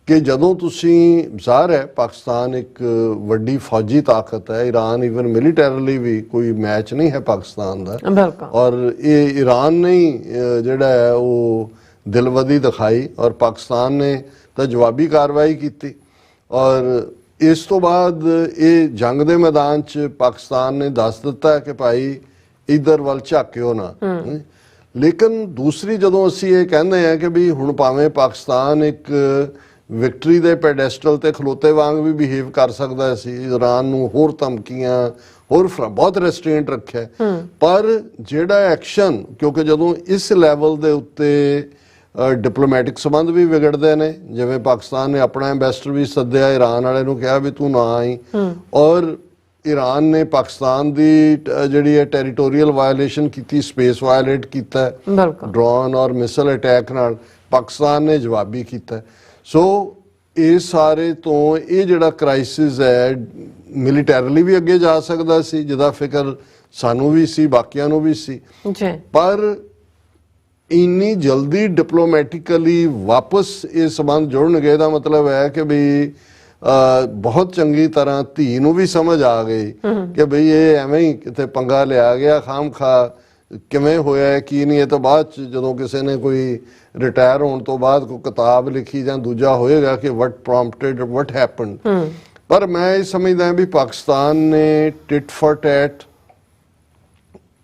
ਕਿ ਜਦੋਂ ਤੁਸੀਂ ਜ਼ਾਹਰ ਹੈ ਪਾਕਿਸਤਾਨ ਇੱਕ ਵੱਡੀ ਫੌਜੀ ਤਾਕਤ ਹੈ, ਈਰਾਨ ਈਵਨ ਮਿਲੀਟੈਰਲੀ ਵੀ ਕੋਈ ਮੈਚ ਨਹੀਂ ਹੈ ਪਾਕਿਸਤਾਨ ਦਾ, ਔਰ ਇਹ ਈਰਾਨ ਨੇ ਹੀ ਜਿਹੜਾ ਹੈ ਉਹ ਦਿਲਵਦੀ ਦਿਖਾਈ ਔਰ ਪਾਕਿਸਤਾਨ ਨੇ ਤਾਂ ਜਵਾਬੀ ਕਾਰਵਾਈ ਕੀਤੀ। ਔਰ ਇਸ ਤੋਂ ਬਾਅਦ ਇਹ ਜੰਗ ਦੇ ਮੈਦਾਨ 'ਚ ਪਾਕਿਸਤਾਨ ਨੇ ਦੱਸ ਦਿੱਤਾ ਕਿ ਭਾਈ ਇੱਧਰ ਵੱਲ ਝਾਕਿਓ ਨਾ। ਲੇਕਿਨ ਦੂਸਰੀ ਜਦੋਂ ਅਸੀਂ ਇਹ ਕਹਿੰਦੇ ਹਾਂ ਕਿ ਵੀ ਹੁਣ ਭਾਵੇਂ ਪਾਕਿਸਤਾਨ ਇੱਕ ਵਿਕਟਰੀ ਦੇ ਪੈਡੈਸਟਲ ਤੇ ਖਲੋਤੇ ਵਾਂਗ ਵੀ ਬਿਹੇਵ ਕਰ ਸਕਦਾ ਸੀ, ਈਰਾਨ ਨੂੰ ਹੋਰ ਧਮਕੀਆਂ ਹੋਰ ਬਹੁਤ ਰੈਸਟ੍ਰੇਂਟ ਰੱਖਿਆ, ਪਰ ਜਿਹੜਾ ਐਕਸ਼ਨ, ਕਿਉਂਕਿ ਜਦੋਂ ਇਸ ਲੈਵਲ ਦੇ ਉੱਤੇ ਡਿਪਲੋਮੈਟਿਕ ਸੰਬੰਧ ਵੀ ਵਿਗੜਦੇ ਨੇ, ਜਿਵੇਂ ਪਾਕਿਸਤਾਨ ਨੇ ਆਪਣਾ ਐਂਬੈਸਡਰ ਵੀ ਸੱਦਿਆ, ਈਰਾਨ ਵਾਲੇ ਨੂੰ ਕਿਹਾ ਵੀ ਤੂੰ ਨਾ ਆਈ, ਔਰ ਈਰਾਨ ਨੇ ਪਾਕਿਸਤਾਨ ਦੀ ਜਿਹੜੀ ਹੈ ਟੈਰੀਟੋਰੀਅਲ ਵਾਇਓਲੇਸ਼ਨ ਕੀਤੀ, ਸਪੇਸ ਵਾਇਓਲੇਟ ਕੀਤਾ ਡਰੋਨ ਔਰ ਮਿਸਲ ਅਟੈਕ ਨਾਲ, ਪਾਕਿਸਤਾਨ ਨੇ ਜਵਾਬੀ ਕੀਤਾ। ਸੋ ਇਸ ਸਾਰੇ ਤੋਂ ਇਹ ਜਿਹੜਾ ਕ੍ਰਾਈਸਿਸ ਹੈ ਮਿਲੀਟੈਰਲੀ ਵੀ ਅੱਗੇ ਜਾ ਸਕਦਾ ਸੀ, ਜਿਹਦਾ ਫਿਕਰ ਸਾਨੂੰ ਵੀ ਸੀ, ਬਾਕੀਆਂ ਨੂੰ ਵੀ ਸੀ, ਪਰ ਇੰਨੀ ਜਲਦੀ ਡਿਪਲੋਮੈਟਿਕਲੀ ਵਾਪਸ ਇਹ ਸੰਬੰਧ ਜੁੜਨਗੇ ਇਹਦਾ ਮਤਲਬ ਹੈ ਕਿ ਵੀ ਬਹੁਤ ਚੰਗੀ ਤਰ੍ਹਾਂ ਧੀ ਨੂੰ ਵੀ ਸਮਝ ਆ ਗਈ ਕਿ ਬਈ ਇਹ ਐਵੇਂ ਹੀ ਕਿਤੇ ਪੰਗਾ ਲਿਆ ਗਿਆ, ਖਾਮਖਾ ਕਿਵੇਂ ਹੋਇਆ ਕੀ ਨਹੀਂ। ਇਹ ਤਾਂ ਬਾਅਦ ਚ ਜਦੋਂ ਕਿਸੇ ਨੇ ਕੋਈ ਰਿਟਾਇਰ ਹੋਣ ਤੋਂ ਬਾਅਦ ਕੋਈ ਕਿਤਾਬ ਲਿਖੀ ਜਾਂ ਦੂਜਾ ਹੋਏਗਾ ਕਿ ਵਟ ਪ੍ਰੋਂਪਟਡ ਵਟ ਹੈਪਨਡ, ਪਰ ਮੈਂ ਇਹ ਸਮਝਦਾ ਵੀ ਪਾਕਿਸਤਾਨ ਨੇ ਟਿਟ ਫॉर ਟੈਟ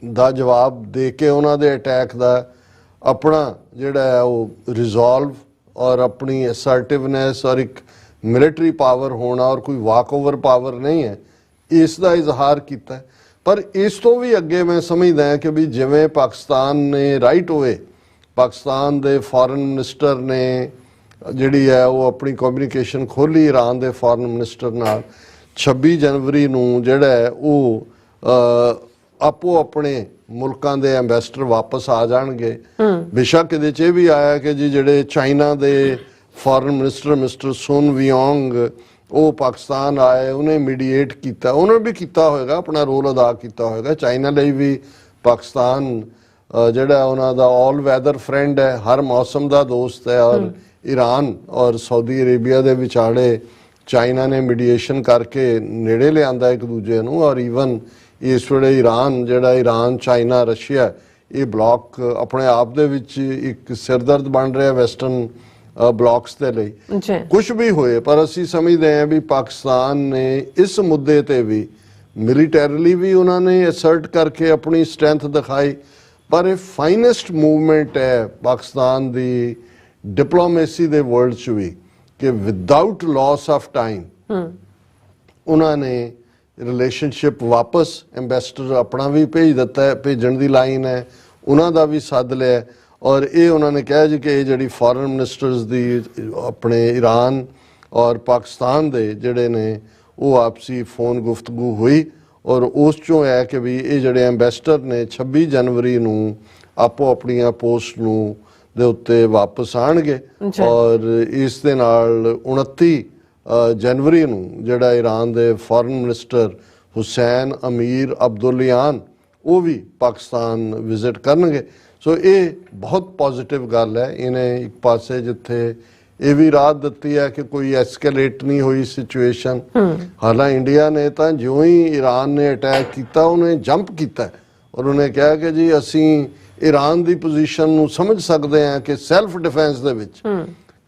ਦਾ ਜਵਾਬ ਦੇ ਕੇ ਉਹਨਾਂ ਦੇ ਅਟੈਕ ਦਾ ਆਪਣਾ ਜਿਹੜਾ ਹੈ ਉਹ ਰਿਜ਼ੋਲਵ ਔਰ ਆਪਣੀ ਅਸਰਟਿਵਨੈਸ ਔਰ ਇੱਕ ਮਿਲਟਰੀ ਪਾਵਰ ਹੋਣਾ ਔਰ ਕੋਈ ਵਾਕ ਓਵਰ ਪਾਵਰ ਨਹੀਂ ਹੈ, ਇਸ ਦਾ ਇਜ਼ਹਾਰ ਕੀਤਾ। ਪਰ ਇਸ ਤੋਂ ਵੀ ਅੱਗੇ ਮੈਂ ਸਮਝਦਾ ਹਾਂ ਕਿ ਵੀ ਜਿਵੇਂ ਪਾਕਿਸਤਾਨ ਨੇ ਰਾਈਟ ਹੋਏ, ਪਾਕਿਸਤਾਨ ਦੇ ਫੋਰਨ ਮਿਨਿਸਟਰ ਨੇ ਜਿਹੜੀ ਹੈ ਉਹ ਆਪਣੀ ਕਮਿਊਨੀਕੇਸ਼ਨ ਖੋਲੀ ਈਰਾਨ ਦੇ ਫੋਰਨ ਮਿਨਿਸਟਰ ਨਾਲ, 26 ਜਨਵਰੀ ਨੂੰ ਜਿਹੜਾ ਹੈ ਉਹ ਆਪੋ ਆਪਣੇ ਮੁਲਕਾਂ ਦੇ ਐਂਬੈਸਡਰ ਵਾਪਸ ਆ ਜਾਣਗੇ। ਬੇਸ਼ੱਕ ਇਹਦੇ 'ਚ ਇਹ ਵੀ ਆਇਆ ਕਿ ਜੀ ਜਿਹੜੇ ਚਾਈਨਾ ਦੇ ਫੋਰਨ ਮਿਨਿਸਟਰ ਮਿਸਟਰ ਸੁਨ ਵਿਯੋਂਗ ਉਹ ਪਾਕਿਸਤਾਨ ਆਏ, ਉਹਨੇ ਮੀਡੀਏਟ ਕੀਤਾ, ਉਹਨੇ ਵੀ ਕੀਤਾ ਹੋਏਗਾ, ਆਪਣਾ ਰੋਲ ਅਦਾ ਕੀਤਾ ਹੋਏਗਾ। ਚਾਈਨਾ ਲਈ ਵੀ ਪਾਕਿਸਤਾਨ ਜਿਹੜਾ ਉਹਨਾਂ ਦਾ ਆਲ ਵੈਦਰ ਫਰੈਂਡ ਹੈ, ਹਰ ਮੌਸਮ ਦਾ ਦੋਸਤ ਹੈ, ਔਰ ਈਰਾਨ ਔਰ ਸਾਊਦੀ ਅਰੇਬੀਆ ਦੇ ਵਿਚਾਲੇ ਚਾਈਨਾ ਨੇ ਮੀਡੀਏਸ਼ਨ ਕਰਕੇ ਨੇੜੇ ਲਿਆਂਦਾ ਇੱਕ ਦੂਜੇ ਨੂੰ। ਔਰ ਈਵਨ ਇਸ ਵੇਲੇ ਈਰਾਨ ਜਿਹੜਾ ਈਰਾਨ ਚਾਈਨਾ ਰਸ਼ੀਆ ਇਹ ਬਲੌਕ ਆਪਣੇ ਆਪ ਦੇ ਵਿੱਚ ਇੱਕ ਸਿਰਦਰਦ ਬਣ ਰਿਹਾ ਵੈਸਟਰਨ ਬਲੌਕਸ ਦੇ ਲਈ। ਕੁਝ ਵੀ ਹੋਏ ਪਰ ਅਸੀਂ ਸਮਝਦੇ ਹਾਂ ਵੀ ਪਾਕਿਸਤਾਨ ਨੇ ਇਸ ਮੁੱਦੇ ਤੇ ਵੀ ਮਿਲੀਟੈਰਲੀ ਵੀ ਉਹਨਾਂ ਨੇ ਅਸਰਟ ਕਰਕੇ ਆਪਣੀ ਸਟਰੈਂਥ ਦਿਖਾਈ, ਪਰ ਇਹ ਫਾਈਨੈਸਟ ਮੂਵਮੈਂਟ ਹੈ ਪਾਕਿਸਤਾਨ ਦੀ ਡਿਪਲੋਮੇਸੀ ਦੇ ਵਰਲਡ 'ਚ ਵੀ ਕਿ ਵਿਦਆਊਟ ਲਾਸ ਆਫ ਟਾਈਮ ਉਹਨਾਂ ਨੇ ਰਿਲੇਸ਼ਨਸ਼ਿਪ ਵਾਪਸ ਐਂਬੈਸਡਰ ਆਪਣਾ ਵੀ ਭੇਜ ਦਿੱਤਾ ਹੈ, ਭੇਜਣ ਦੀ ਲਾਈਨ ਹੈ, ਉਹਨਾਂ ਦਾ ਵੀ ਸੱਦ ਲਿਆ। ਔਰ ਇਹ ਉਹਨਾਂ ਨੇ ਕਿਹਾ ਜੀ ਕਿ ਇਹ ਜਿਹੜੀ ਫੋਰਨ ਮਿਨਿਸਟਰਸ ਦੀ ਆਪਣੇ ਈਰਾਨ ਔਰ ਪਾਕਿਸਤਾਨ ਦੇ ਜਿਹੜੇ ਨੇ ਉਹ ਆਪਸੀ ਫੋਨ ਗੁਫ਼ਤਗੂ ਹੋਈ ਔਰ ਉਸ ਚੋਂ ਹੈ ਕਿ ਵੀ ਇਹ ਜਿਹੜੇ ਐਂਬੈਸਡਰ ਨੇ 26 ਜਨਵਰੀ ਨੂੰ ਆਪੋ ਆਪਣੀਆਂ ਪੋਸਟ ਨੂੰ ਦੇ ਉੱਤੇ ਵਾਪਸ ਆਣਗੇ। ਔਰ ਇਸ ਦੇ ਨਾਲ 29 ਜਨਵਰੀ ਨੂੰ ਜਿਹੜਾ ਈਰਾਨ ਦੇ ਫੋਰਨ ਮਿਨਿਸਟਰ ਹੁਸੈਨ ਅਮੀਰ ਅਬਦੁੱਲਿਆਨ ਉਹ ਵੀ ਪਾਕਿਸਤਾਨ ਵਿਜ਼ਿਟ ਕਰਨਗੇ। ਸੋ ਇਹ ਬਹੁਤ ਪੋਜ਼ਿਟਿਵ ਗੱਲ ਹੈ। ਇਹਨੇ ਇੱਕ ਪਾਸੇ ਜਿੱਥੇ ਇਹ ਵੀ ਰਾਹਤ ਦਿੱਤੀ ਹੈ ਕਿ ਕੋਈ ਐਸਕੇਲੇਟ ਨਹੀਂ ਹੋਈ ਸਿਚੁਏਸ਼ਨ। ਹਾਲਾਂਕਿ ਇੰਡੀਆ ਨੇ ਤਾਂ ਜਿਉਂ ਹੀ ਈਰਾਨ ਨੇ ਅਟੈਕ ਕੀਤਾ ਉਹਨੇ ਜੰਪ ਕੀਤਾ ਔਰ ਉਹਨੇ ਕਿਹਾ ਕਿ ਜੀ ਅਸੀਂ ਈਰਾਨ ਦੀ ਪੋਜੀਸ਼ਨ ਨੂੰ ਸਮਝ ਸਕਦੇ ਹਾਂ ਕਿ ਸੈਲਫ ਡਿਫੈਂਸ ਦੇ ਵਿੱਚ,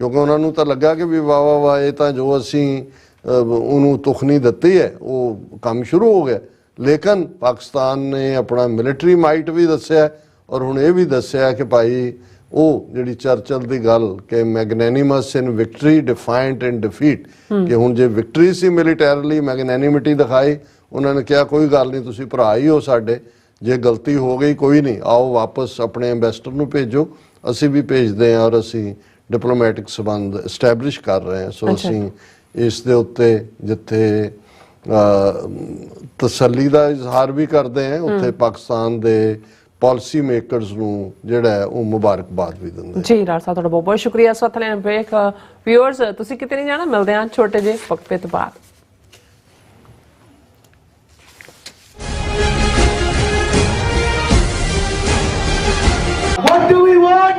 ਕਿਉਂਕਿ ਉਹਨਾਂ ਨੂੰ ਤਾਂ ਲੱਗਾ ਕਿ ਵੀ ਵਾਹ ਇਹ ਤਾਂ ਜੋ ਅਸੀਂ ਉਹਨੂੰ ਤੁਖਨੀ ਦਿੱਤੀ ਹੈ, ਉਹ ਕੰਮ ਸ਼ੁਰੂ ਹੋ ਗਿਆ। ਲੇਕਿਨ ਪਾਕਿਸਤਾਨ ਨੇ ਆਪਣਾ ਮਿਲਟਰੀ ਮਾਈਟ ਵੀ ਦੱਸਿਆ ਔਰ ਹੁਣ ਇਹ ਵੀ ਦੱਸਿਆ ਕਿ ਭਾਈ ਉਹ ਜਿਹੜੀ ਚਰਚਲ ਦੀ ਗੱਲ ਕਿ ਮੈਗਨੈਨਿਮਸ ਇਨ ਵਿਕਟਰੀ ਡਿਫਾਇੰਟ ਇਨ ਡਿਫੀਟ, ਕਿ ਹੁਣ ਜੇ ਵਿਕਟਰੀ ਸੀ ਮਿਲੀਟੈਰਲੀ ਮੈਗਨੈਨਿਮਿਟੀ ਦਿਖਾਈ, ਉਹਨਾਂ ਨੇ ਕਿਹਾ ਕੋਈ ਗੱਲ ਨਹੀਂ, ਤੁਸੀਂ ਭਰਾ ਹੀ ਹੋ ਸਾਡੇ, ਜੇ ਗਲਤੀ ਹੋ ਗਈ ਕੋਈ ਨਹੀਂ, ਆਓ ਵਾਪਸ ਆਪਣੇ ਐਂਬੈਸਡਰ ਨੂੰ ਭੇਜੋ, ਅਸੀਂ ਵੀ ਭੇਜਦੇ ਹਾਂ ਔਰ ਅਸੀਂ ਡਿਪਲੋਮੈਟਿਕ ਸੰਬੰਧ ਐਸਟੈਬਲਿਸ਼ ਕਰ ਰਹੇ ਹਾਂ। ਸੋ ਅਸੀਂ ਇਸ ਦੇ ਉੱਤੇ ਜਿੱਥੇ ਤਸੱਲੀ ਦਾ ਇਜ਼ਹਾਰ ਵੀ ਕਰਦੇ ਹਾਂ, ਉੱਥੇ ਪਾਕਿਸਤਾਨ ਦੇ ਪਾਲਿਸੀ ਮੇਕਰਸ ਨੂੰ ਜਿਹੜਾ ਹੈ ਉਹ ਮੁਬਾਰਕਬਾਦ ਵੀ ਦਿੰਦੇ ਜੀ। ਡਾਕਟਰ ਸਾਹਿਬ ਤੁਹਾਡਾ ਬਹੁਤ ਬਹੁਤ ਸ਼ੁਕਰੀਆ। ਇਸ ਵਕਤ ਲੈਣ ਬ੍ਰੇਕ। ਵਿਊਅਰਸ ਤੁਸੀਂ ਕਿਤੇ ਨਹੀਂ ਜਾਣਾ, ਮਿਲਦੇ ਹਾਂ ਛੋਟੇ ਜਿਹੇ ਵਕਫੇ ਤੋਂ ਬਾਅਦ। What do we want?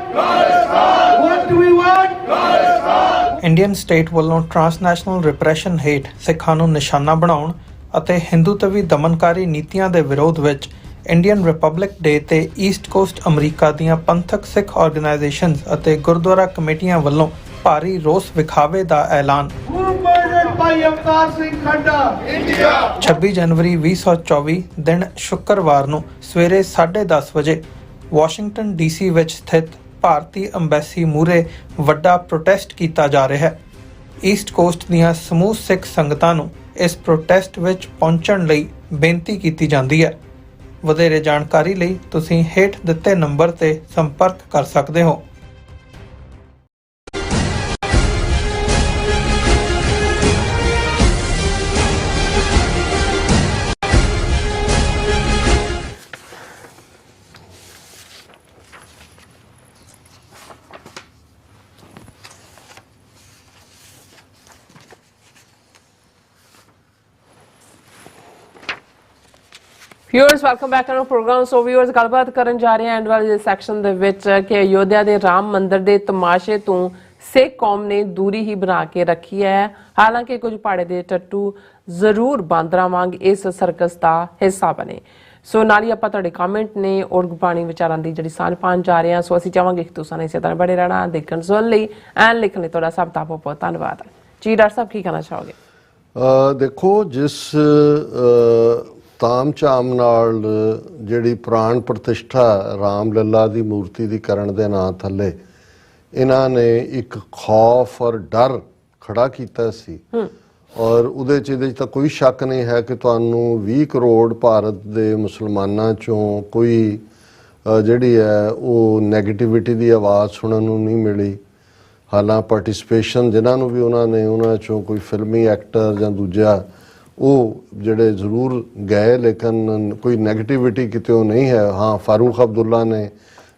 What do we want? Indian state ਵੱਲੋਂ ਟਰਾਂਸਨੈਸ਼ਨਲ ਰਿਪਰੈਸ਼ਨ ਹੇਠ ਸਿੱਖਾਂ ਨੂੰ ਨਿਸ਼ਾਨਾ ਬਣਾਉਣ ਅਤੇ ਹਿੰਦੂਤਵੀ ਦਮਨਕਾਰੀ ਨੀਤੀਆਂ ਦੇ ਵਿਰੋਧ ਵਿੱਚ ਇੰਡੀਅਨ ਰਿਪਬਲਿਕ ਡੇ ਤੇ ਈਸਟ ਕੋਸਟ ਅਮਰੀਕਾ ਦੀਆਂ ਪੰਥਕ ਸਿੱਖ ਆਰਗੇਨਾਈਜੇਸ਼ਨਸ ਅਤੇ ਗੁਰਦੁਆਰਾ ਕਮੇਟੀਆਂ ਵੱਲੋਂ ਭਾਰੀ ਰੋਸ ਵਿਖਾਵੇ ਦਾ ਐਲਾਨ। Who murdered by Avtar Singh Khanda? India. 26 ਜਨਵਰੀ 2024 ਦਿਨ ਸ਼ੁੱਕਰਵਾਰ ਨੂੰ ਸਵੇਰੇ 10:30 ਵਜੇ ਵਾਸ਼ਿੰਗਟਨ ਡੀਸੀ ਵਿੱਚ ਸਥਿਤ ਭਾਰਤੀ ਅੰਬੈਸੀ ਮੂਹਰੇ ਵੱਡਾ ਪ੍ਰੋਟੈਸਟ ਕੀਤਾ ਜਾ ਰਿਹਾ ਹੈ। ਈਸਟ ਕੋਸਟ ਦੀਆਂ ਸਮੂਹ ਸਿੱਖ ਸੰਗਤਾਂ ਨੂੰ ਇਸ ਪ੍ਰੋਟੈਸਟ ਵਿੱਚ ਪਹੁੰਚਣ ਲਈ ਬੇਨਤੀ ਕੀਤੀ ਜਾਂਦੀ ਹੈ। ਵਧੇਰੇ ਜਾਣਕਾਰੀ ਲਈ ਤੁਸੀਂ ਹੇਠ ਦਿੱਤੇ ਨੰਬਰ ਤੇ ਸੰਪਰਕ ਕਰ ਸਕਦੇ ਹੋ। Viewers welcome back to programme. So viewers ਗੱਲਬਾਤ ਕਰਨ ਜਾ ਰਹੇ ਹਾਂ ਐਂਡ ਵਾਲੇ ਸੈਕਸ਼ਨ ਦੇ ਵਿੱਚ ਕਿ ਅਯੋਧਿਆ ਦੇ ਰਾਮ ਮੰਦਿਰ ਦੇ ਤਮਾਸ਼ੇ ਤੋਂ ਸਿੱਖ ਕੌਮ ਨੇ ਦੂਰੀ ਹੀ ਬਣਾ ਕੇ ਰੱਖੀ ਹੈ। ਹਾਲਾਂਕਿ ਕੁਝ ਪਾੜੇ ਦੇ ਟੱਟੂ ਜ਼ਰੂਰ ਬਾਂਦਰਾਂ ਵਾਂਗ ਇਸ ਸਰਕਸ ਦਾ ਹਿੱਸਾ ਬਣੇ। ਸੋ ਨਾਲ ਹੀ ਆਪਾਂ ਤੁਹਾਡੇ ਕਮੈਂਟ ਨੇ ਔਰ ਗੁਰਬਾਣੀ ਵਿਚਾਰਾਂ ਦੀ ਜਿਹੜੀ ਸਾਂਝ ਪਾਉਣ ਜਾ ਰਹੇ ਹਾਂ। ਸੋ ਅਸੀਂ ਚਾਹਾਂਗੇ ਕਿ ਤੁਸੀਂ ਇਸੇ ਤਰ੍ਹਾਂ ਬੜੇ ਰਹਿਣਾ, ਦੇਖਣ ਸੁਣਨ ਲਈ ਐਂਡ ਲਿਖਣ ਲਈ ਤੁਹਾਡਾ ਸਭ ਦਾ ਬਹੁਤ ਬਹੁਤ ਧੰਨਵਾਦ। ਜੀ ਡਾਕਟਰ ਸਾਹਿਬ ਕੀ ਕਹਿਣਾ ਚਾਹੋਗੇ? ਦੇਖੋ, ਜਿਸ ਤਾਮ ਝਾਮ ਨਾਲ ਜਿਹੜੀ ਪ੍ਰਾਣ ਪ੍ਰਤਿਸ਼ਠਾ ਰਾਮ ਲੱਲਾ ਦੀ ਮੂਰਤੀ ਦੀ ਕਰਨ ਦੇ ਨਾਂ ਥੱਲੇ ਇਹਨਾਂ ਨੇ ਇੱਕ ਖੌਫ ਔਰ ਡਰ ਖੜਾ ਕੀਤਾ ਸੀ ਔਰ ਇਹਦੇ 'ਚ ਤਾਂ ਕੋਈ ਸ਼ੱਕ ਨਹੀਂ ਹੈ ਕਿ ਤੁਹਾਨੂੰ 20 ਕਰੋੜ ਭਾਰਤ ਦੇ ਮੁਸਲਮਾਨਾਂ ਚੋਂ ਕੋਈ ਜਿਹੜੀ ਹੈ ਉਹ ਨੈਗੇਟਿਵਿਟੀ ਦੀ ਆਵਾਜ਼ ਸੁਣਨ ਨੂੰ ਨਹੀਂ ਮਿਲੀ। ਹਾਲਾਂਕਿ ਪਾਰਟਿਸਿਪੇਸ਼ਨ ਜਿਨ੍ਹਾਂ ਨੂੰ ਵੀ ਉਹਨਾਂ ਚੋਂ ਕੋਈ ਫਿਲਮੀ ਐਕਟਰ ਜਾਂ ਦੂਜਾ ਉਹ ਜਿਹੜੇ ਜ਼ਰੂਰ ਗਏ, ਲੇਕਿਨ ਕੋਈ ਨੈਗੇਟਿਵਿਟੀ ਕਿਤੇ ਨਹੀਂ ਹੈ। ਹਾਂ, ਫਾਰੂਕ ਅਬਦੁੱਲਾ ਨੇ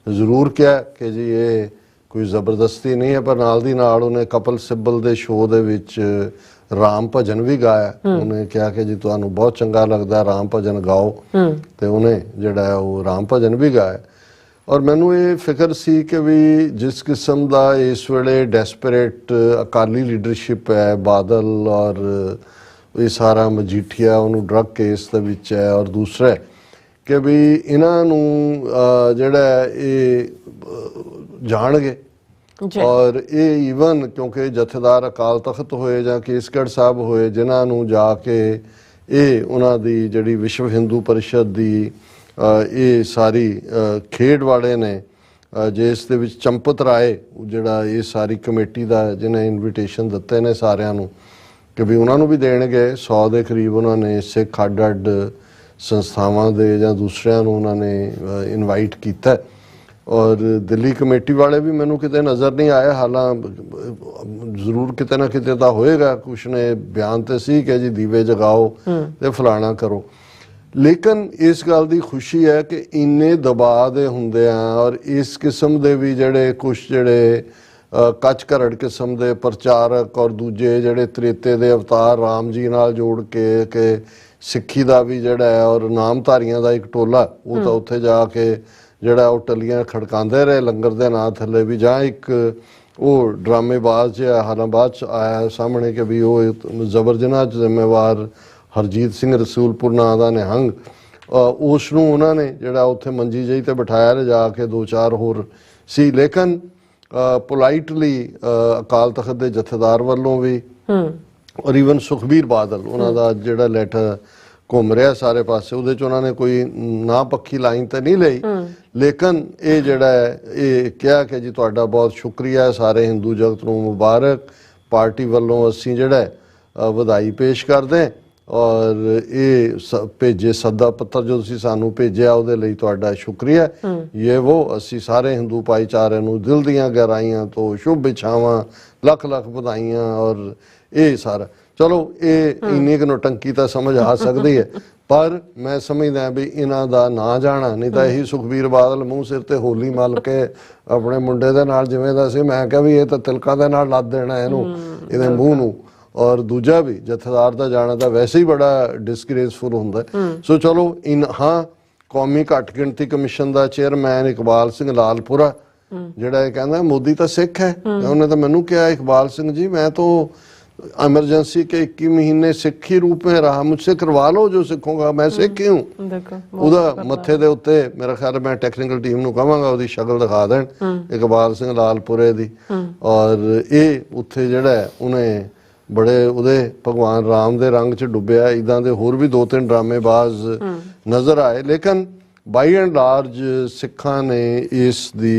ਜ਼ਰੂਰ ਕਿਹਾ ਕਿ ਜੀ ਇਹ ਕੋਈ ਜ਼ਬਰਦਸਤੀ ਨਹੀਂ ਹੈ, ਪਰ ਨਾਲ ਦੀ ਨਾਲ ਉਹਨੇ ਕਪਲ ਸਿੱਬਲ ਦੇ ਸ਼ੋਅ ਦੇ ਵਿੱਚ ਰਾਮ ਭਜਨ ਵੀ ਗਾਇਆ। ਉਹਨੇ ਕਿਹਾ ਕਿ ਜੀ ਤੁਹਾਨੂੰ ਬਹੁਤ ਚੰਗਾ ਲੱਗਦਾ ਰਾਮ ਭਜਨ ਗਾਓ, ਤੇ ਉਹਨੇ ਜਿਹੜਾ ਉਹ ਰਾਮ ਭਜਨ ਵੀ ਗਾਇਆ। ਔਰ ਮੈਨੂੰ ਇਹ ਫਿਕਰ ਸੀ ਕਿ ਵੀ ਜਿਸ ਕਿਸਮ ਦਾ ਇਸ ਵੇਲੇ ਡੈਸਪਰੇਟ ਅਕਾਲੀ ਲੀਡਰਸ਼ਿਪ ਹੈ, ਬਾਦਲ ਔਰ ਇਹ ਸਾਰਾ ਮਜੀਠੀਆ ਉਹਨੂੰ ਡਰੱਗ ਕੇਸ ਦੇ ਵਿੱਚ ਹੈ, ਔਰ ਦੂਸਰਾ ਕਿ ਵੀ ਇਹਨਾਂ ਨੂੰ ਜਿਹੜਾ ਇਹ ਜਾਣਗੇ ਔਰ ਇਹ ਈਵਨ ਕਿਉਂਕਿ ਜਥੇਦਾਰ ਅਕਾਲ ਤਖਤ ਹੋਏ ਜਾਂ ਕੇਸਗੜ੍ਹ ਸਾਹਿਬ ਹੋਏ ਜਿਨ੍ਹਾਂ ਨੂੰ ਜਾ ਕੇ ਇਹ ਉਹਨਾਂ ਦੀ ਜਿਹੜੀ ਵਿਸ਼ਵ ਹਿੰਦੂ ਪਰਿਸ਼ਦ ਦੀ ਇਹ ਸਾਰੀ ਖੇਡ ਵਾਲੇ ਨੇ ਜਿਸ ਦੇ ਵਿੱਚ ਚੰਪਤ ਰਾਏ ਜਿਹੜਾ ਇਹ ਸਾਰੀ ਕਮੇਟੀ ਦਾ ਜਿਹਨੇ ਇਨਵੀਟੇਸ਼ਨ ਦਿੱਤੇ ਨੇ ਸਾਰਿਆਂ ਨੂੰ ਕਿ ਵੀ ਉਹਨਾਂ ਨੂੰ ਵੀ ਦੇਣਗੇ 100 ਦੇ ਕਰੀਬ ਉਹਨਾਂ ਨੇ ਸਿੱਖ ਅੱਡ ਸੰਸਥਾਵਾਂ ਦੇ ਜਾਂ ਦੂਸਰਿਆਂ ਨੂੰ ਉਹਨਾਂ ਨੇ ਇਨਵਾਈਟ ਕੀਤਾ। ਔਰ ਦਿੱਲੀ ਕਮੇਟੀ ਵਾਲੇ ਵੀ ਮੈਨੂੰ ਕਿਤੇ ਨਜ਼ਰ ਨਹੀਂ ਆਏ। ਹਾਲਾਂਕਿ ਜ਼ਰੂਰ ਕਿਤੇ ਨਾ ਕਿਤੇ ਤਾਂ ਹੋਏਗਾ, ਕੁਛ ਨੇ ਬਿਆਨ ਤੇ ਸੀ ਕਿ ਜੀ ਦੀਵੇ ਜਗਾਓ ਤੇ ਫਲਾਣਾ ਕਰੋ, ਲੇਕਿਨ ਇਸ ਗੱਲ ਦੀ ਖੁਸ਼ੀ ਹੈ ਕਿ ਇੰਨੇ ਦਬਾਅ ਦੇ ਹੁੰਦੇ ਆ ਔਰ ਇਸ ਕਿਸਮ ਦੇ ਵੀ ਜਿਹੜੇ ਕੁਛ ਜਿਹੜੇ ਕੱਚ ਘਰੜ ਕਿਸਮ ਦੇ ਪ੍ਰਚਾਰਕ ਔਰ ਦੂਜੇ ਜਿਹੜੇ ਤ੍ਰੇਤੇ ਦੇ ਅਵਤਾਰ ਰਾਮ ਜੀ ਨਾਲ ਜੋੜ ਕੇ ਕਿ ਸਿੱਖੀ ਦਾ ਵੀ ਜਿਹੜਾ ਹੈ ਔਰ ਨਾਮਧਾਰੀਆਂ ਦਾ ਇੱਕ ਟੋਲਾ ਉਹ ਤਾਂ ਉੱਥੇ ਜਾ ਕੇ ਜਿਹੜਾ ਉਹ ਟੱਲੀਆਂ ਖੜਕਾਉਂਦੇ ਰਹੇ ਲੰਗਰ ਦੇ ਨਾਂ ਥੱਲੇ ਵੀ, ਜਾਂ ਇੱਕ ਉਹ ਡਰਾਮੇਬਾਜ਼ ਜਿਹਾ ਹਾਲਾਂ ਬਾਅਦ 'ਚ ਆਇਆ ਸਾਹਮਣੇ ਕਿ ਵੀ ਉਹ ਜ਼ਬਰ ਜਨਾਹ 'ਚ ਜ਼ਿੰਮੇਵਾਰ ਹਰਜੀਤ ਸਿੰਘ ਰਸੂਲਪੁਰ ਨਾਂ ਦਾ ਨਿਹੰਗ, ਉਸ ਨੂੰ ਉਹਨਾਂ ਨੇ ਜਿਹੜਾ ਉੱਥੇ ਮੰਜੀ ਜਿਹੀ ਤੇ ਬਿਠਾਇਆ ਲਿਜਾ ਕੇ 2-4 ਹੋਰ ਸੀ। ਲੇਕਿਨ ਪੋਲਾਈਟਲੀ ਅਕਾਲ ਤਖਤ ਦੇ ਜਥੇਦਾਰ ਵੱਲੋਂ ਵੀ ਔਰ ਈਵਨ ਸੁਖਬੀਰ ਬਾਦਲ ਉਹਨਾਂ ਦਾ ਜਿਹੜਾ ਲੈਟਰ ਘੁੰਮ ਰਿਹਾ ਸਾਰੇ ਪਾਸੇ, ਉਹਦੇ ਚ ਉਹਨਾਂ ਨੇ ਕੋਈ ਨਾ ਪੱਖੀ ਲਾਈਨ ਤਾਂ ਨਹੀਂ ਲਈ, ਲੇਕਿਨ ਇਹ ਜਿਹੜਾ ਹੈ ਇਹ ਕਿਹਾ ਕਿ ਜੀ ਤੁਹਾਡਾ ਬਹੁਤ ਸ਼ੁਕਰੀਆ, ਸਾਰੇ ਹਿੰਦੂ ਜਗਤ ਨੂੰ ਮੁਬਾਰਕ, ਪਾਰਟੀ ਵੱਲੋਂ ਅਸੀਂ ਜਿਹੜਾ ਹੈ ਵਧਾਈ ਪੇਸ਼ ਕਰਦੇ ਹਾਂ, ਔਰ ਇਹ ਭੇਜੇ ਸੱਦਾ ਪੱਤਰ ਜੋ ਤੁਸੀਂ ਸਾਨੂੰ ਭੇਜਿਆ ਉਹਦੇ ਲਈ ਤੁਹਾਡਾ ਸ਼ੁਕਰੀਆ। ਇਹ ਉਹ ਅਸੀਂ ਸਾਰੇ ਹਿੰਦੂ ਭਾਈਚਾਰੇ ਨੂੰ ਦਿਲ ਦੀਆਂ ਗਹਿਰਾਈਆਂ ਤੋਂ ਸ਼ੁਭ ਇੱਛਾਵਾਂ, ਲੱਖ ਲੱਖ ਵਧਾਈਆਂ। ਔਰ ਇਹ ਸਾਰਾ ਚਲੋ ਇਹ ਇੰਨੀ ਕੁ ਨੌਟੰਕੀ ਤਾਂ ਸਮਝ ਆ ਸਕਦੀ ਹੈ, ਪਰ ਮੈਂ ਸਮਝਦਾ ਵੀ ਇਹਨਾਂ ਦਾ ਨਾ ਜਾਣਾ, ਨਹੀਂ ਤਾਂ ਇਹੀ ਸੁਖਬੀਰ ਬਾਦਲ ਮੂੰਹ ਸਿਰ ਤੇ ਹੋਲੀ ਮਲ ਕੇ ਆਪਣੇ ਮੁੰਡੇ ਦੇ ਨਾਲ ਜਿਵੇਂ ਦਾ ਸੀ, ਮੈਂ ਕਿਹਾ ਵੀ ਇਹ ਤਾਂ ਤਿਲਕਾਂ ਦੇ ਨਾਲ ਲੱਦ ਦੇਣਾ ਇਹਨੂੰ, ਇਹਦੇ ਮੂੰਹ ਨੂੰ। ਔਰ ਦੂਜਾ ਵੀ ਜਥੇਦਾਰ ਦਾ ਜਾਣਾ ਤਾਂ ਵੈਸੇ ਹੀ ਬੜਾ ਡਿਸਗ੍ਰੇਸਫੁਲ ਹੁੰਦਾ। ਸੋ ਚਲੋ ਹਾਂ, ਕੌਮੀ ਘੱਟ ਗਿਣਤੀ ਕਮਿਸ਼ਨ ਦਾ ਚੇਅਰਮੈਨ ਇਕਬਾਲ ਸਿੰਘ ਲਾਲਪੁਰਾ ਜਿਹੜਾ ਇਹ ਕਹਿੰਦਾ ਮੋਦੀ ਤਾਂ ਸਿੱਖ ਹੈ, ਉਹਨੇ ਤਾਂ ਮੈਨੂੰ ਕਿਹਾ इकबाल सिंह जी मैं तो इमरजेंसी के 21 महीने सिक्खी रूप में रहा, मुझसे करवा लो जो सिखूंगा, मैं सिख ही हूँ। ਉਹਦਾ ਮੱਥੇ ਦੇ ਉੱਤੇ ਮੇਰਾ ਖਿਆਲ ਮੈਂ ਟੈਕਨੀਕਲ ਟੀਮ ਨੂੰ ਕਹਾਂਗਾ ਉਹਦੀ ਸ਼ਕਲ ਦਿਖਾ ਦੇਣ ਇਕਬਾਲ ਸਿੰਘ ਲਾਲਪੁਰੇ ਦੀ। ਔਰ ਇਹ ਉੱਥੇ ਜਿਹੜਾ ਉਹਨੇ ਬੜੇ ਉਹਦੇ ਭਗਵਾਨ ਰਾਮ ਦੇ ਰੰਗ 'ਚ ਡੁੱਬਿਆ। ਇੱਦਾਂ ਦੇ ਹੋਰ ਵੀ 2-3 ਡਰਾਮੇਬਾਜ਼ ਨਜ਼ਰ ਆਏ, ਲੇਕਿਨ ਬਾਈ ਐਂਡ ਲਾਰਜ ਸਿੱਖਾਂ ਨੇ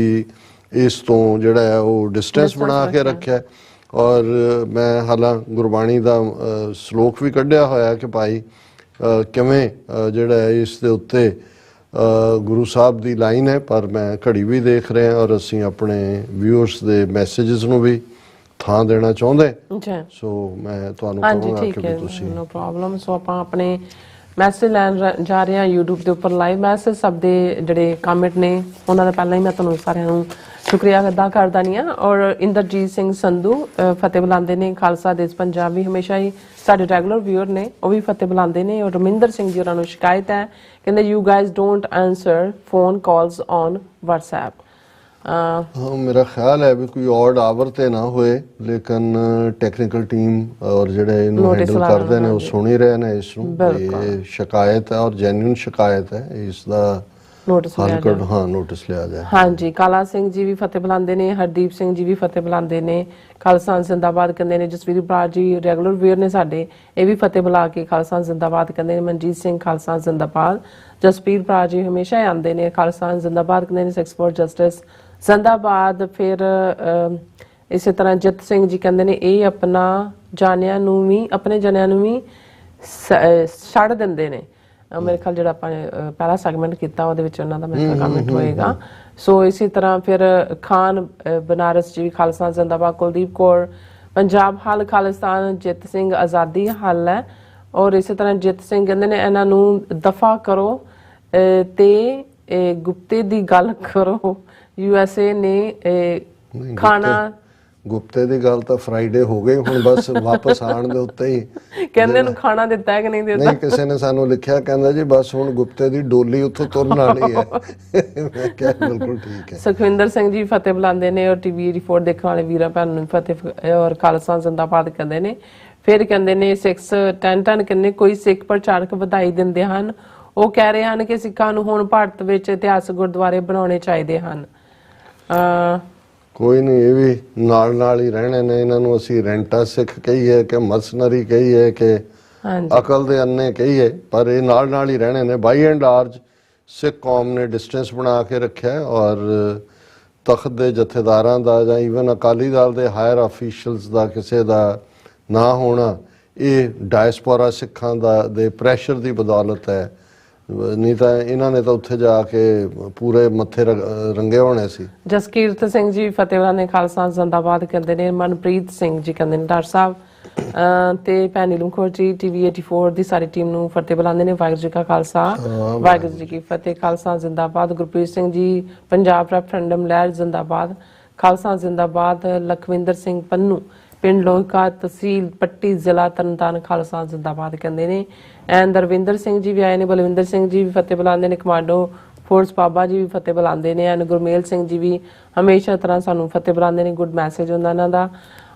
ਇਸ ਤੋਂ ਜਿਹੜਾ ਹੈ ਉਹ ਡਿਸਟੈਂਸ ਬਣਾ ਕੇ ਰੱਖਿਆ। ਔਰ ਮੈਂ ਹਾਲਾਂ ਗੁਰਬਾਣੀ ਦਾ ਸ਼ਲੋਕ ਵੀ ਕੱਢਿਆ ਹੋਇਆ ਕਿ ਭਾਈ ਕਿਵੇਂ ਜਿਹੜਾ ਇਸ ਦੇ ਉੱਤੇ ਗੁਰੂ ਸਾਹਿਬ ਦੀ ਲਾਈਨ ਹੈ, ਪਰ ਮੈਂ ਘੜੀ ਵੀ ਦੇਖ ਰਿਹਾ ਔਰ ਅਸੀਂ ਆਪਣੇ ਵਿਊਅਰਸ ਦੇ ਮੈਸੇजेस ਨੂੰ ਵੀ ਥਾਂ ਦੇਣਾ ਚਾਹੁੰਦੇ। ਸੋ ਮੈਂ ਤੁਹਾਨੂੰ ਕਹਾਂਗਾ ਕਿ ਤੁਸੀਂ ਨੋ ਪ੍ਰੋਬਲਮ। ਸੋ ਆਪਾਂ ਆਪਣੇ ਮੈਸੇਜ ਲੈਣ ਜਾ ਰਹੇ ਹਾਂ YouTube ਦੇ ਉੱਪਰ ਲਾਈਵ ਮੈਸੇਜ। ਸਭ ਦੇ ਜਿਹੜੇ ਕਮੈਂਟ ਨੇ ਉਹਨਾਂ ਦਾ ਪਹਿਲਾਂ ਹੀ ਮੈਂ ਤੁਹਾਨੂੰ ਸਾਰਿਆਂ ਨੂੰ ਸ਼ੁਕਰੀਆ ਅਦਾ ਕਰਦਾ ਨਹੀਂ ਆ। ਔਰ ਇੰਦਰਜੀਤ ਸਿੰਘ ਸੰਧੂ ਫਤਿਹ ਬੁਲਾਉਂਦੇ ਨੇ, ਖਾਲਸਾ ਦੇਸ਼ ਪੰਜਾਬ ਵੀ ਹਮੇਸ਼ਾ ਹੀ ਸਾਡੇ ਰੈਗੂਲਰ ਵਿਊਅਰ ਨੇ, ਉਹ ਵੀ ਫਤਿਹ ਬੁਲਾਉਂਦੇ ਨੇ। ਔਰ ਰਮਿੰਦਰ ਸਿੰਘ ਜੀ ਉਹਨਾਂ ਨੂੰ ਸ਼ਿਕਾਇਤ ਹੈ, ਕਹਿੰਦੇ you guys don't answer phone calls on WhatsApp। हाँ, मेरा ख्याल है भी कोई ऑड आवर ते ना होए, लेकिन टेक्निकल टीम और ਜਿਹੜੇ ਇਹਨੂੰ ਹੈਂਡਲ ਕਰਦੇ ਨੇ ਉਹ ਸੁਣ ਹੀ ਰਹੇ ਨੇ ਇਸ ਨੂੰ। ਇਹ ਸ਼ਿਕਾਇਤ ਹੈ ਔਰ ਜੈਨੂਇਨ ਸ਼ਿਕਾਇਤ ਹੈ, ਇਸ ਦਾ ਨੋਟਿਸ ਲਿਆ ਜਾਏ। ਹਾਂਜੀ, ਕਾਲਾ ਸਿੰਘ ਜੀ ਵੀ ਫਤਿਹ ਬੁਲਾਉਂਦੇ ਨੇ, ਹਰਦੀਪ ਸਿੰਘ ਜੀ ਵੀ ਫਤਿਹ ਬੁਲਾਉਂਦੇ ਨੇ, ਖਾਲਸਾ ਜ਼ਿੰਦਾਬਾਦ ਕਹਿੰਦੇ ਨੇ। ਜਸਵੀਰ ਬਰਾੜ ਜੀ ਰੈਗੂਲਰ ਵੀਅਰ ਨੇ ਸਾਡੇ, ਇਹ ਵੀ ਫਤਿਹ ਬੁਲਾ ਕੇ ਖਾਲਸਾ ਜ਼ਿੰਦਾਬਾਦ ਕਹਿੰਦੇ ਨੇ। ਮਨਜੀਤ ਸਿੰਘ ਖਾਲਸਾ ਜ਼ਿੰਦਾਬਾਦ। ਜਸਵੀਰ ਬਰਾੜ ਜੀ ਹਮੇਸ਼ਾ ਆਉਂਦੇ ਨੇ, ਖਾਲਸਾ ਜ਼ਿੰਦਾਬਾਦ ਕਹਿੰਦੇ ਨੇ। ਸੈਕਸ ਫॉर ਜਸਟਿਸ ਜ਼ਿੰਦਾਬਾਦ। ਫਿਰ ਇਸੇ ਤਰ੍ਹਾਂ ਜਿੱਤ ਸਿੰਘ ਜੀ ਕਹਿੰਦੇ ਨੇ ਇਹ ਆਪਣੇ ਜਣਿਆਂ ਨੂੰ ਵੀ ਛੱਡ ਦਿੰਦੇ ਨੇ। ਮੇਰੇ ਖਿਆਲ ਜਿਹੜਾ ਆਪਾਂ ਪਹਿਲਾ ਸੈਗਮੈਂਟ ਕੀਤਾ ਉਹਦੇ ਵਿੱਚ ਉਹਨਾਂ ਦਾ ਮੇਰੇ ਕਮੈਂਟ ਹੋਏਗਾ। ਸੋ ਇਸੇ ਤਰ੍ਹਾਂ ਫਿਰ ਖਾਨ ਬਨਾਰਸ ਜੀ ਖਾਲਸਾ ਜ਼ਿੰਦਾਬਾਦ। ਕੁਲਦੀਪ ਕੌਰ ਪੰਜਾਬ ਹੱਲ ਖਾਲਿਸਤਾਨ। ਜਿੱਤ ਸਿੰਘ ਆਜ਼ਾਦੀ ਹੱਲ ਹੈ। ਔਰ ਇਸੇ ਤਰ੍ਹਾਂ ਜਿੱਤ ਸਿੰਘ ਕਹਿੰਦੇ ਨੇ ਇਹਨਾਂ ਨੂੰ ਦਫਾ ਕਰੋ ਤੇ ਗੁਪਤੇ ਦੀ ਗੱਲ ਕਰੋ। USA ਨੇ ਖਾਣਾ ਗੁਪਤੇ ਦੀ ਗੱਲ ਤਾਂ ਫਰਾਈਡੇ ਹੋ ਗਈ, ਹੁਣ ਬਸ ਵਾਪਸ ਆਉਣ ਦੇ ਉੱਤੇ ਹੀ ਕਹਿੰਦੇ ਨੂੰ ਖਾਣਾ ਦਿੱਤਾ ਹੈ ਕਿ ਨਹੀਂ ਦਿੱਤਾ। ਨਹੀਂ, ਕਿਸੇ ਨੇ ਸਾਨੂੰ ਲਿਖਿਆ ਕਹਿੰਦਾ ਜੀ ਬਸ ਹੁਣ ਗੁਪਤੇ ਦੀ ਡੋਲੀ ਉੱਥੋਂ ਤੁਰਨ ਵਾਲੀ ਹੈ। ਮੈਂ ਕਿਹਾ ਬਿਲਕੁਲ ਠੀਕ ਹੈ। ਸੁਖਵਿੰਦਰ ਸਿੰਘ ਜੀ ਫਤਿਹ ਬੁਲਾਉਂਦੇ ਨੇ ਔਰ TV ਰਿਪੋਰਟ ਦੇਖਣ ਵਾਲੇ ਵੀਰਾਂ ਭੈਣ ਨੂੰ ਫਤਿਹ ਔਰ ਖਾਲਸਾ ਜ਼ਿੰਦਾਬਾਦ ਕਹਿੰਦੇ ਨੇ। ਫਿਰ ਕਹਿੰਦੇ ਨੇ 610 ਕਹਿੰਦੇ ਕੋਈ ਸਿੱਖ ਪ੍ਰਚਾਰਕ ਵਧਾਈ ਦਿੰਦੇ ਹਨ। ਉਹ ਕਹਿ ਰਹੇ ਹਨ ਕਿ ਸਿੱਖਾਂ ਨੂੰ ਹੁਣ ਭਾਰਤ ਵਿੱਚ ਇਤਿਹਾਸਕ ਗੁਰਦੁਆਰੇ ਬਣਾਉਣੇ ਚਾਹੀਦੇ ਹਨ। ਕੋਈ ਨਹੀਂ, ਇਹ ਵੀ ਨਾਲ ਹੀ ਰਹਿਣੇ ਨੇ। ਇਹਨਾਂ ਨੂੰ ਅਸੀਂ ਰੈਂਟਾ ਸਿੱਖ ਕਹੀਏ ਕਿ ਮਸਨਰੀ ਕਹੀਏ ਕਿ ਅਕਲ ਦੇ ਅੰਨੇ ਕਹੀਏ, ਪਰ ਇਹ ਨਾਲ ਹੀ ਰਹਿਣੇ ਨੇ। ਬਾਈ ਐਂਡ ਲਾਰਜ ਸਿੱਖ ਕੌਮ ਨੇ ਡਿਸਟੈਂਸ ਬਣਾ ਕੇ ਰੱਖਿਆ ਔਰ ਤਖਤ ਦੇ ਜਥੇਦਾਰਾਂ ਦਾ ਜਾਂ ਈਵਨ ਅਕਾਲੀ ਦਲ ਦੇ ਹਾਇਰ ਆਫੀਸ਼ੀਅਲਸ ਦਾ ਕਿਸੇ ਦਾ ਨਾ ਹੋਣਾ ਇਹ ਡਾਇਸਪੋਰਾ ਸਿੱਖਾਂ ਦੇ ਪ੍ਰੈਸ਼ਰ ਦੀ ਬਦੌਲਤ ਹੈ। ਨਹੀਂ ਤਾਂ ਇਹਨਾਂ ਨੇ ਤਾਂ ਉੱਥੇ ਜਾ ਕੇ ਪੂਰੇ ਮੱਥੇ ਰੰਗੇ ਹੋਣੇ ਸੀ। ਜਸਕੀਰਤ ਸਿੰਘ ਜੀ ਫਤਿਹਵਾਲਾ ਨੇ ਖਾਲਸਾ ਜ਼ਿੰਦਾਬਾਦ ਕਹਿੰਦੇ ਨੇ। ਮਨਪ੍ਰੀਤ ਸਿੰਘ ਜੀ ਕਹਿੰਦੇ ਨੇ ਡਾਕਟਰ ਸਾਹਿਬ ਤੇ ਭੈਣੀ ਲੁਖੋਰ ਜੀ TV 84 ਦੀ ਸਾਰੀ ਟੀਮ ਨੂੰ ਫਤਿਹ ਬੁਲਾਉਂਦੇ ਨੇ। ਵਾਹਿਗੁਰੂ ਜੀ ਕਾ ਖਾਲਸਾ ਵਾਹਿਗੁਰੂ ਜੀ ਕੀ ਫਤਿਹ। ਖਾਲਸਾ ਜ਼ਿੰਦਾਬਾਦ। ਗੁਰਪ੍ਰੀਤ ਸਿੰਘ ਜੀ ਪੰਜਾਬ ਰੈਫਰੈਂਡਮ ਲਹਿਰ ਜ਼ਿੰਦਾਬਾਦ। ਖਾਲਸਾ ਜ਼ਿੰਦਾਬਾਦ। ਲਖਵਿੰਦਰ ਸਿੰਘ ਪੰਨੂ ਪਿੰਡ ਲੋਹੀਕਾ ਤਹਿਸੀਲ ਪੱਟੀ ਜ਼ਿਲ੍ਹਾ ਤਰਨਤਾਰਨ ਖਾਲਸਾ ਜ਼ਿੰਦਾਬਾਦ ਕਹਿੰਦੇ ਨੇ। ਐਂਡ ਦਰਵਿੰਦਰ ਸਿੰਘ ਜੀ ਵੀ ਆਏ ਨੇ। ਬਲਵਿੰਦਰ ਸਿੰਘ ਜੀ ਵੀ ਫਤਿਹ ਬੁਲਾਉਂਦੇ ਨੇ। ਕਮਾਂਡੋ ਫੋਰਸ ਬਾਬਾ ਜੀ ਵੀ ਫਤਿਹ ਬੁਲਾਉਂਦੇ ਨੇ। ਐਂਡ ਗੁਰਮੇਲ ਸਿੰਘ ਜੀ ਵੀ ਹਮੇਸ਼ਾ ਤਰ੍ਹਾਂ ਸਾਨੂੰ ਫਤਿਹ ਬੁਲਾਉਂਦੇ ਨੇ। ਗੁੱਡ ਮੈਸੇਜ ਹੁੰਦਾ ਇਹਨਾਂ ਦਾ।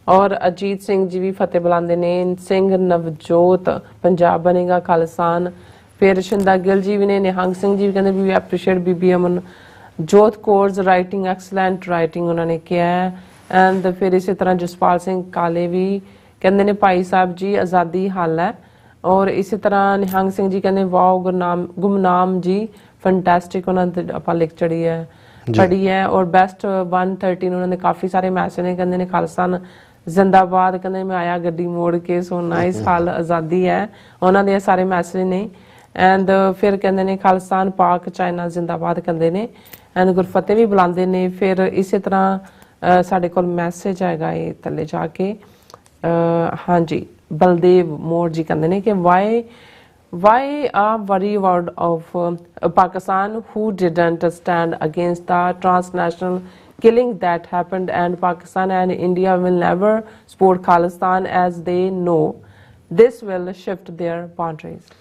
ਔਰ ਅਜੀਤ ਸਿੰਘ ਜੀ ਵੀ ਫਤਿਹ ਬੁਲਾਉਂਦੇ ਨੇ। ਸਿੰਘ ਨਵਜੋਤ ਪੰਜਾਬ ਬਣੇਗਾ ਖਾਲਿਸਤਾਨ। ਫਿਰ ਸ਼ਿੰਦਾ ਗਿੱਲ ਜੀ ਵੀ ਨੇ। ਨਿਹੰਗ ਸਿੰਘ ਜੀ ਵੀ ਕਹਿੰਦੇ ਵੀ ਐਪਰੀਸ਼ੀਏਟ ਬੀਬੀ ਅਮਨ ਜੋਤ ਕੋਰਸ ਰਾਈਟਿੰਗ ਐਕਸਲੈਂਟ ਰਾਈਟਿੰਗ ਉਹਨਾਂ ਨੇ ਕਿਹਾ। ਐਂਡ ਫਿਰ ਇਸੇ ਤਰ੍ਹਾਂ ਜਸਪਾਲ ਸਿੰਘ ਕਾਲੇ ਵੀ ਕਹਿੰਦੇ ਨੇ ਭਾਈ ਸਾਹਿਬ ਜੀ ਆਜ਼ਾਦੀ ਹੱਲ ਹੈ। ਔਰ ਇਸੇ ਤਰ੍ਹਾਂ ਨਿਹੰਗ ਸਿੰਘ ਜੀ ਕਹਿੰਦੇ ਵਾਓ ਗੁਮਨਾਮ ਜੀ ਫੈਂਟੈਸਟਿਕ, ਉਹਨਾਂ ਦੇ ਆਪਾਂ ਲਿਖ ਚੜੀ ਹੈ ਪੜ੍ਹੀ ਹੈ। ਔਰ ਬੈਸਟ 113 ਉਹਨਾਂ ਨੇ ਕਾਫੀ ਸਾਰੇ ਮੈਸੇਜ ਨੇ, ਕਹਿੰਦੇ ਨੇ ਖਾਲਿਸਤਾਨ ਜ਼ਿੰਦਾਬਾਦ, ਕਹਿੰਦੇ ਮੈਂ ਆਇਆ ਗੱਡੀ ਮੋੜ ਕੇ, ਸੋ ਨਾਈਸ ਹਾਲ ਆਜ਼ਾਦੀ ਹੈ, ਉਹਨਾਂ ਦੇ ਸਾਰੇ ਮੈਸੇਜ ਨੇ। ਐਂਡ ਫਿਰ ਕਹਿੰਦੇ ਨੇ ਖਾਲਿਸਤਾਨ ਪਾਕ ਚਾਈਨਾ ਜ਼ਿੰਦਾਬਾਦ ਕਹਿੰਦੇ ਨੇ, ਐਂਡ ਗੁਰਫਤਿਹ ਵੀ ਬੁਲਾਉਂਦੇ ਨੇ। ਫਿਰ ਇਸੇ ਤਰ੍ਹਾਂ ਸਾਡੇ ਕੋਲ ਮੈਸੇਜ ਆਏਗਾ ਇਹ ਥੱਲੇ ਜਾ ਕੇ, ਹਾਂਜੀ ਬਲਦੇਵ ਮੋੜ ਜੀ ਕਹਿੰਦੇ ਨੇ ਕਿ why are worry about of Pakistan who didn't stand against the transnational killing that happened, and Pakistan and India will never support Khalistan as they know this will shift their boundaries।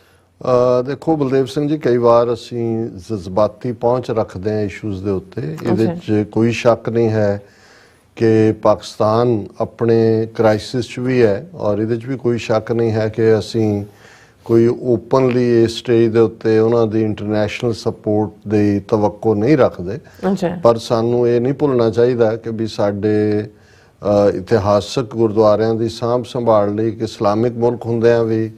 ਦੇਖੋ ਬਲਦੇਵ ਸਿੰਘ ਜੀ, ਕਈ ਵਾਰ ਅਸੀਂ ਜਜ਼ਬਾਤੀ ਪਹੁੰਚ ਰੱਖਦੇ ਹਾਂ issues ਦੇ ਉੱਤੇ। ਇਹਦੇ 'ਚ ਕੋਈ ਸ਼ੱਕ ਨਹੀਂ ਹੈ ਕਿ ਪਾਕਿਸਤਾਨ ਆਪਣੇ ਕ੍ਰਾਈਸਿਸ 'ਚ ਵੀ ਹੈ, ਔਰ ਇਹਦੇ 'ਚ ਵੀ ਕੋਈ ਸ਼ੱਕ ਨਹੀਂ ਹੈ ਕਿ ਅਸੀਂ ਕੋਈ ਓਪਨਲੀ ਇਸ ਸਟੇਜ ਦੇ ਉੱਤੇ ਉਹਨਾਂ ਦੀ ਇੰਟਰਨੈਸ਼ਨਲ ਸਪੋਰਟ ਦੀ ਤਵੱਕੋ ਨਹੀਂ ਰੱਖਦੇ। ਪਰ ਸਾਨੂੰ ਇਹ ਨਹੀਂ ਭੁੱਲਣਾ ਚਾਹੀਦਾ ਕਿ ਵੀ ਸਾਡੇ ਇਤਿਹਾਸਕ ਗੁਰਦੁਆਰਿਆਂ ਦੀ ਸਾਂਭ ਸੰਭਾਲ ਲਈ ਇੱਕ ਇਸਲਾਮਿਕ ਮੁਲਕ ਹੁੰਦਿਆਂ ਵੀ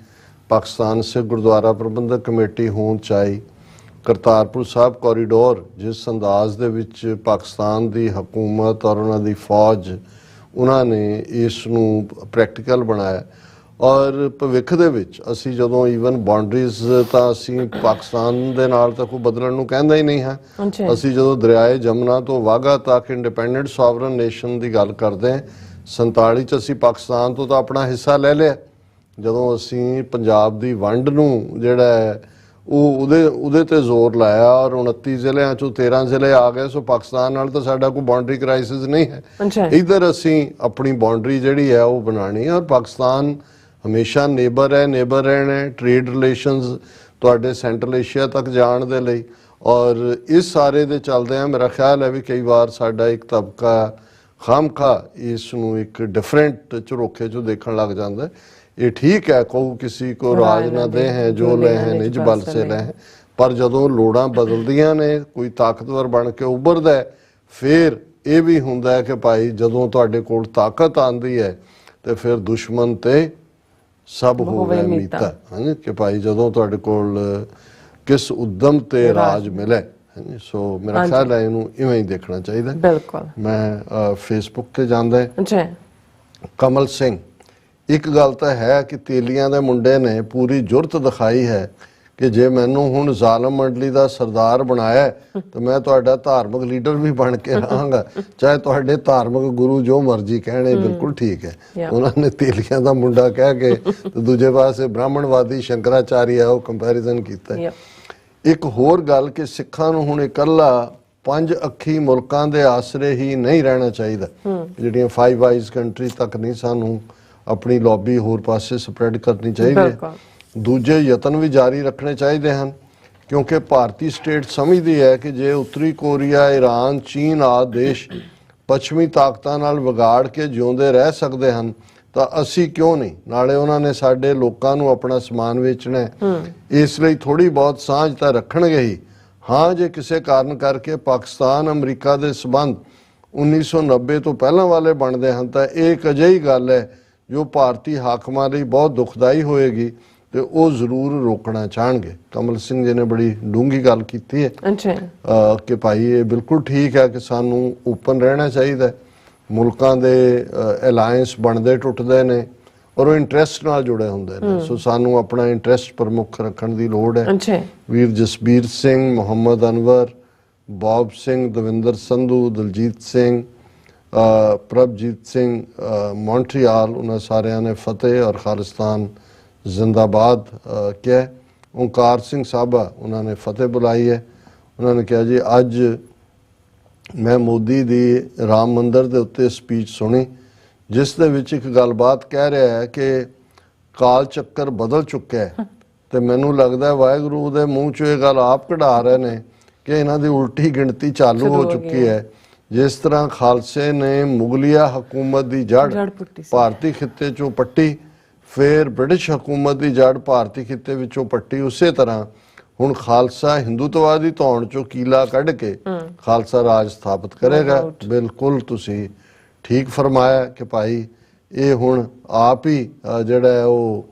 ਪਾਕਿਸਤਾਨ ਸਿੱਖ ਗੁਰਦੁਆਰਾ ਪ੍ਰਬੰਧਕ ਕਮੇਟੀ ਹੋਂਦ 'ਚ ਆਈ। ਕਰਤਾਰਪੁਰ ਸਾਹਿਬ ਕੋਰੀਡੋਰ ਜਿਸ ਅੰਦਾਜ਼ ਦੇ ਵਿੱਚ ਪਾਕਿਸਤਾਨ ਦੀ ਹਕੂਮਤ ਔਰ ਉਹਨਾਂ ਦੀ ਫੌਜ ਉਹਨਾਂ ਨੇ ਇਸ ਨੂੰ ਪ੍ਰੈਕਟੀਕਲ ਬਣਾਇਆ, ਔਰ ਭਵਿੱਖ ਦੇ ਵਿੱਚ ਅਸੀਂ ਜਦੋਂ ਈਵਨ ਬਾਉਂਡਰੀਜ਼ ਤਾਂ ਅਸੀਂ ਪਾਕਿਸਤਾਨ ਦੇ ਨਾਲ ਤਾਂ ਕੋਈ ਬਦਲਣ ਨੂੰ ਕਹਿੰਦਾ ਹੀ ਨਹੀਂ ਹੈ। ਅਸੀਂ ਜਦੋਂ ਦਰਿਆਏ ਜਮਨਾ ਤੋਂ ਵਾਘਾ ਤੱਕ ਇੰਡੀਪੈਂਡੈਂਟ ਸੋਵਰਨ ਨੇਸ਼ਨ ਦੀ ਗੱਲ ਕਰਦੇ ਹਾਂ, 47 'ਚ ਅਸੀਂ ਪਾਕਿਸਤਾਨ ਤੋਂ ਤਾਂ ਆਪਣਾ ਹਿੱਸਾ ਲੈ ਲਿਆ। ਜਦੋਂ ਅਸੀਂ ਪੰਜਾਬ ਦੀ ਵੰਡ ਨੂੰ ਜਿਹੜਾ ਹੈ ਉਹਦੇ ਤੇ ਜ਼ੋਰ ਲਾਇਆ ਔਰ 29 ਜ਼ਿਲ੍ਹਿਆਂ 'ਚੋਂ 13 ਜ਼ਿਲ੍ਹੇ ਆ ਗਏ, ਸੋ ਪਾਕਿਸਤਾਨ ਨਾਲ ਤਾਂ ਸਾਡਾ ਕੋਈ ਬਾਉਂਡਰੀ ਕ੍ਰਾਈਸਿਸ ਨਹੀਂ ਹੈ। ਇੱਧਰ ਅਸੀਂ ਆਪਣੀ ਬਾਉਂਡਰੀ ਜਿਹੜੀ ਹੈ ਉਹ ਬਣਾਉਣੀ ਹੈ, ਔਰ ਪਾਕਿਸਤਾਨ ਹਮੇਸ਼ਾ ਨੇਬਰ ਹੈ, ਟ੍ਰੇਡ ਰਿਲੇਸ਼ਨਸ ਤੁਹਾਡੇ ਸੈਂਟਰਲ ਏਸ਼ੀਆ ਤੱਕ ਜਾਣ ਦੇ ਲਈ। ਔਰ ਇਸ ਸਾਰੇ ਦੇ ਚੱਲਦਿਆਂ ਮੇਰਾ ਖਿਆਲ ਹੈ ਵੀ ਕਈ ਵਾਰ ਸਾਡਾ ਇੱਕ ਤਬਕਾ ਖਾਮਖਾ ਇਸ ਨੂੰ ਇੱਕ ਡਿਫਰੈਂਟ ਝਰੋਖੇ 'ਚੋਂ ਦੇਖਣ ਲੱਗ ਜਾਂਦਾ। ਇਹ ਠੀਕ ਹੈ, ਕਹੂ ਕਿਸੇ ਕੋ ਰਾਜ ਨਾ ਦੇ ਹੈ ਜੋ ਲੈ ਹੈ ਨਿਜ ਬਲ ਸੇ ਲੈ ਹੈ, ਪਰ ਜਦੋਂ ਲੋੜਾਂ ਬਦਲਦੀਆਂ ਨੇ ਕੋਈ ਤਾਕਤਵਰ ਬਣ ਕੇ ਉੱਭਰਦਾ ਫਿਰ ਇਹ ਵੀ ਹੁੰਦਾ ਹੈ ਕਿ ਭਾਈ ਜਦੋਂ ਤੁਹਾਡੇ ਕੋਲ ਤਾਕਤ ਆਉਂਦੀ ਹੈ ਤੇ ਫਿਰ ਦੁਸ਼ਮਣ ਤੇ ਸਭ ਹੋਵੇ ਮੀਤਾ, ਹਾਂਜੀ ਕਿ ਭਾਈ ਜਦੋਂ ਤੁਹਾਡੇ ਕੋਲ ਕਿਸ ਉਦਮ ਤੇ ਰਾਜ ਮਿਲੇ। ਸੋ ਮੇਰਾ ਖਿਆਲ ਹੈ ਇਹਨੂੰ ਇਵੇਂ ਹੀ ਦੇਖਣਾ ਚਾਹੀਦਾ। ਬਿਲਕੁਲ। ਮੈਂ ਫੇਸਬੁੱਕ ਤੇ ਜਾਂਦਾ ਜੀ ਕਮਲ ਸਿੰਘ, ਇੱਕ ਗੱਲ ਤਾਂ ਹੈ ਕਿ ਤੇਲੀਆਂ ਦੇ ਮੁੰਡੇ ਨੇ ਪੂਰੀ ਜੁਰਤ ਦਿਖਾਈ ਹੈ ਕਿ ਜੇ ਮੈਨੂੰ ਹੁਣ ਜ਼ਾਲਮ ਮੰਡਲੀ ਦਾ ਸਰਦਾਰ ਬਣਾਇਆ ਤਾਂ ਮੈਂ ਤੁਹਾਡਾ ਧਾਰਮਿਕ ਲੀਡਰ ਵੀ ਬਣ ਕੇ ਰਹਾਂਗਾ, ਚਾਹੇ ਤੁਹਾਡੇ ਧਾਰਮਿਕ ਗੁਰੂ ਜੋ ਮਰਜ਼ੀ ਕਹਿਣੇ। ਬਿਲਕੁਲ ਠੀਕ ਹੈ, ਉਹਨਾਂ ਨੇ ਤੇਲੀਆਂ ਦਾ ਮੁੰਡਾ ਕਹਿ ਕੇ ਤੇ ਦੂਜੇ ਪਾਸੇ ਬ੍ਰਾਹਮਣਵਾਦੀ ਸ਼ੰਕਰਾਚਾਰੀਆ ਉਹ ਕੰਪੈਰੀਜ਼ਨ ਕੀਤਾ। ਇੱਕ ਹੋਰ ਗੱਲ ਕਿ ਸਿੱਖਾਂ ਨੂੰ ਹੁਣ ਇਕੱਲਾ 5 ਅੱਖੀ ਮੁਲਕਾਂ ਦੇ ਆਸਰੇ ਹੀ ਨਹੀਂ ਰਹਿਣਾ ਚਾਹੀਦਾ, ਜਿਹੜੀਆਂ 5 ਆਈਜ਼ ਕੰਟਰੀ ਤੱਕ ਨਹੀਂ ਸਾਨੂੰ ਆਪਣੀ ਲੌਬੀ ਹੋਰ ਪਾਸੇ ਸਪਰੈਡ ਕਰਨੀ ਚਾਹੀਦੀ। ਦੂਜੇ ਯਤਨ ਵੀ ਜਾਰੀ ਰੱਖਣੇ ਚਾਹੀਦੇ ਹਨ, ਕਿਉਂਕਿ ਭਾਰਤੀ ਸਟੇਟ ਸਮਝਦੀ ਹੈ ਕਿ ਜੇ ਉੱਤਰੀ ਕੋਰੀਆ, ਈਰਾਨ, ਚੀਨ ਆਦਿ ਦੇਸ਼ ਪੱਛਮੀ ਤਾਕਤਾਂ ਨਾਲ ਵਿਗਾੜ ਕੇ ਜਿਉਂਦੇ ਰਹਿ ਸਕਦੇ ਹਨ ਤਾਂ ਅਸੀਂ ਕਿਉਂ ਨਹੀਂ। ਨਾਲੇ ਉਹਨਾਂ ਨੇ ਸਾਡੇ ਲੋਕਾਂ ਨੂੰ ਆਪਣਾ ਸਮਾਨ ਵੇਚਣਾ ਹੈ, ਇਸ ਲਈ ਥੋੜੀ ਬਹੁਤ ਸਾਂਝ ਤਾਂ ਰੱਖਣਗੇ ਹੀ। ਹਾਂ, ਜੇ ਕਿਸੇ ਕਾਰਨ ਕਰਕੇ ਪਾਕਿਸਤਾਨ ਅਮਰੀਕਾ ਦੇ ਸਬੰਧ 1990 ਤੋਂ ਪਹਿਲਾਂ ਵਾਲੇ ਬਣਦੇ ਹਨ ਤਾਂ ਇਹ ਇੱਕ ਅਜਿਹੀ ਗੱਲ ਹੈ ਜੋ ਭਾਰਤੀ ਹਾਕਮਾਂ ਲਈ ਬਹੁਤ ਦੁਖਦਾਈ ਹੋਏਗੀ ਤੇ ਉਹ ਜ਼ਰੂਰ ਰੋਕਣਾ ਚਾਹਣਗੇ। ਕਮਲ ਸਿੰਘ ਜੀ ਨੇ ਬੜੀ ਡੂੰਘੀ ਗੱਲ ਕੀਤੀ ਹੈ ਕਿ ਭਾਈ ਇਹ ਬਿਲਕੁਲ ਠੀਕ ਹੈ ਕਿ ਸਾਨੂੰ ਓਪਨ ਰਹਿਣਾ ਚਾਹੀਦਾ। ਮੁਲਕਾਂ ਦੇ ਅਲਾਇੰਸ ਬਣਦੇ ਟੁੱਟਦੇ ਨੇ ਔਰ ਉਹ ਇੰਟਰਸਟ ਨਾਲ ਜੁੜੇ ਹੁੰਦੇ ਨੇ, ਸੋ ਸਾਨੂੰ ਆਪਣਾ ਇੰਟਰਸਟ ਪ੍ਰਮੁੱਖ ਰੱਖਣ ਦੀ ਲੋੜ ਹੈ। ਵੀਰ ਜਸਬੀਰ ਸਿੰਘ, ਮੁਹੰਮਦ ਅਨਵਰ, ਬੌਬ ਸਿੰਘ, ਦਵਿੰਦਰ ਸੰਧੂ, ਦਲਜੀਤ ਸਿੰਘ, ਪ੍ਰਭਜੀਤ ਸਿੰਘ ਮੌਂਟਰੀਆਲ, ਉਹਨਾਂ ਸਾਰਿਆਂ ਨੇ ਫਤਿਹ ਔਰ ਖਾਲਿਸਤਾਨ ਜ਼ਿੰਦਾਬਾਦ ਕਿਹਾ। ਓਂਕਾਰ ਸਿੰਘ ਸਾਬਾ, ਉਹਨਾਂ ਨੇ ਫਤਿਹ ਬੁਲਾਈ ਹੈ। ਉਹਨਾਂ ਨੇ ਕਿਹਾ ਜੀ ਅੱਜ ਮੈਂ ਮੋਦੀ ਦੀ ਰਾਮ ਮੰਦਿਰ ਦੇ ਉੱਤੇ ਸਪੀਚ ਸੁਣੀ ਜਿਸ ਦੇ ਵਿੱਚ ਇੱਕ ਗੱਲਬਾਤ ਕਹਿ ਰਿਹਾ ਹੈ ਕਿ ਕਾਲ ਚੱਕਰ ਬਦਲ ਚੁੱਕਿਆ ਹੈ ਤੇ ਮੈਨੂੰ ਲੱਗਦਾ ਵਾਹਿਗੁਰੂ ਦੇ ਮੂੰਹ ਚੋਂ ਇਹ ਗੱਲ ਆਪ ਕਢਾ ਰਹੇ ਨੇ ਕਿ ਇਹਨਾਂ ਦੀ ਉਲਟੀ ਗਿਣਤੀ ਚਾਲੂ ਹੋ ਚੁੱਕੀ ਹੈ। ਜਿਸ ਤਰ੍ਹਾਂ ਖਾਲਸੇ ਨੇ ਮੁਗਲਿਆ ਹਕੂਮਤ ਦੀ ਜੜ ਭਾਰਤੀ ਖਿੱਤੇ ਚੋਂ ਪੱਟੀ, ਫਿਰ ਬ੍ਰਿਟਿਸ਼ ਹਕੂਮਤ ਦੀ ਜੜ ਭਾਰਤੀ ਖਿੱਤੇ ਵਿੱਚੋਂ ਪੱਟੀ, ਉਸੇ ਤਰ੍ਹਾਂ ਹੁਣ ਖਾਲਸਾ ਹਿੰਦੂਤਵਾਦੀ ਧੌਣ ਚੋਂ ਕੀਲਾ ਕੱਢ ਕੇ ਖਾਲਸਾ ਰਾਜ ਸਥਾਪਿਤ ਕਰੇਗਾ। ਬਿਲਕੁਲ ਤੁਸੀਂ ਠੀਕ ਫਰਮਾਇਆ ਕਿ ਭਾਈ ਇਹ ਹੁਣ ਆਪ ਹੀ ਜਿਹੜਾ ਹੈ ਉਹ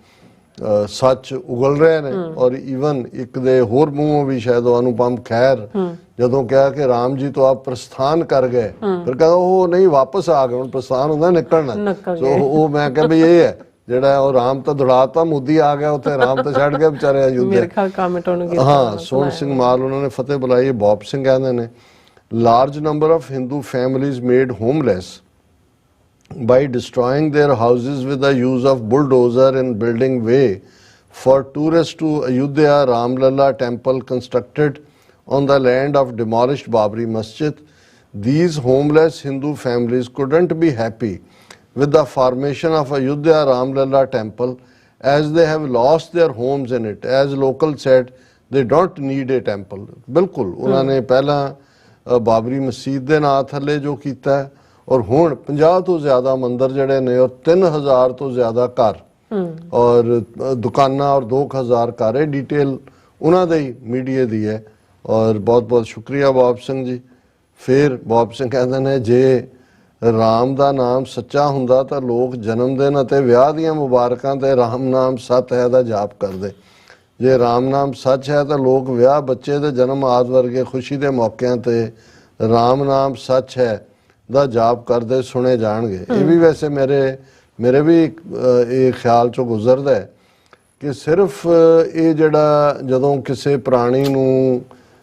ਸੱਚ ਉਗਲ ਰਹੇ ਨੇ। ਔਰ ਈਵਨ ਇੱਕ ਦੇ ਹੋਰ ਮੂੰਹੋਂ ਵੀ ਸ਼ਾਇਦ ਉਹ ਅਨੁਪਮ ਖੈਰ ਜਦੋਂ ਕਿਹਾ ਕਿ ਰਾਮ ਜੀ ਤੋਂ ਆਪ ਪ੍ਰਸਥਾਨ ਕਰ ਗਏ, ਫਿਰ ਕਹਿੰਦਾ ਉਹ ਨਹੀਂ ਵਾਪਸ ਆ ਗਏ, ਹੁਣ ਪ੍ਰਸਥਾਨ ਹੁੰਦਾ ਨਿਕਲਣਾ। ਸੋ ਉਹ ਮੈਂ ਕਿਹਾ ਵੀ ਇਹ ਹੈ ਜਿਹੜਾ ਉਹ ਰਾਮ ਤਾਂ ਦੌੜਾਤਾ, ਮੋਦੀ ਆ ਗਿਆ ਉੱਥੇ, ਰਾਮ ਤਾਂ ਛੱਡ ਕੇ ਵਿਚਾਰੇ ਅਯੁੱਧਿਆ। ਮੇਰੇ ਖਿਆਲ ਕਮੈਂਟ ਹੋਣਗੇ। ਹਾਂ, ਸੋਹਣ ਸਿੰਘ ਮਾਲ ਉਹਨਾਂ ਨੇ ਫਤਿਹ ਬੁਲਾਈ। ਬੌਬ ਸਿੰਘ ਕਹਿੰਦੇ ਨੇ large number of Hindu families made homeless by destroying their houses with the use of bulldozer and building way for tourists to Ayodhya Ramlalla temple constructed on the land of demolished Babri Masjid. These homeless Hindu families couldn't be happy with the formation of Ayodhya Ramlalla temple as they have lost their homes in it. As local said, they don't need a temple. बिल्कुल उन्होंने पहला बाबरी मस्जिद ਦੇ ਨਾਂ ਥੱਲੇ ਜੋ ਕੀਤਾ ਹੈ, और हुण 50 तो ज़्यादा मंदिर जड़े ने और 3000 तो ज़्यादा घर और दुकाना और 2000 घर है। डिटेल उन्होंने ही मीडिया दी है। और बहुत बहुत शुक्रिया बॉब सिंह जी। फिर बॉब सिंह कहते हैं जे राम का नाम सच्चा हुंदा तो लोग जन्मदिन अते विआह दियां मुबारकां ते राम नाम सत है दा जाप करदे। जे राम नाम सच है तो लोग विआह बच्चे दे जन्म आदि वर्गे खुशी के मौकों ते राम नाम सच है ਦਾ ਜਾਪ ਕਰਦੇ ਸੁਣੇ ਜਾਣਗੇ। ਇਹ ਵੀ ਵੈਸੇ ਮੇਰੇ ਵੀ ਇਹ ਖਿਆਲ ਚੋਂ ਗੁਜ਼ਰਦਾ ਹੈ ਕਿ ਸਿਰਫ ਇਹ ਜਿਹੜਾ ਜਦੋਂ ਕਿਸੇ ਪ੍ਰਾਣੀ ਨੂੰ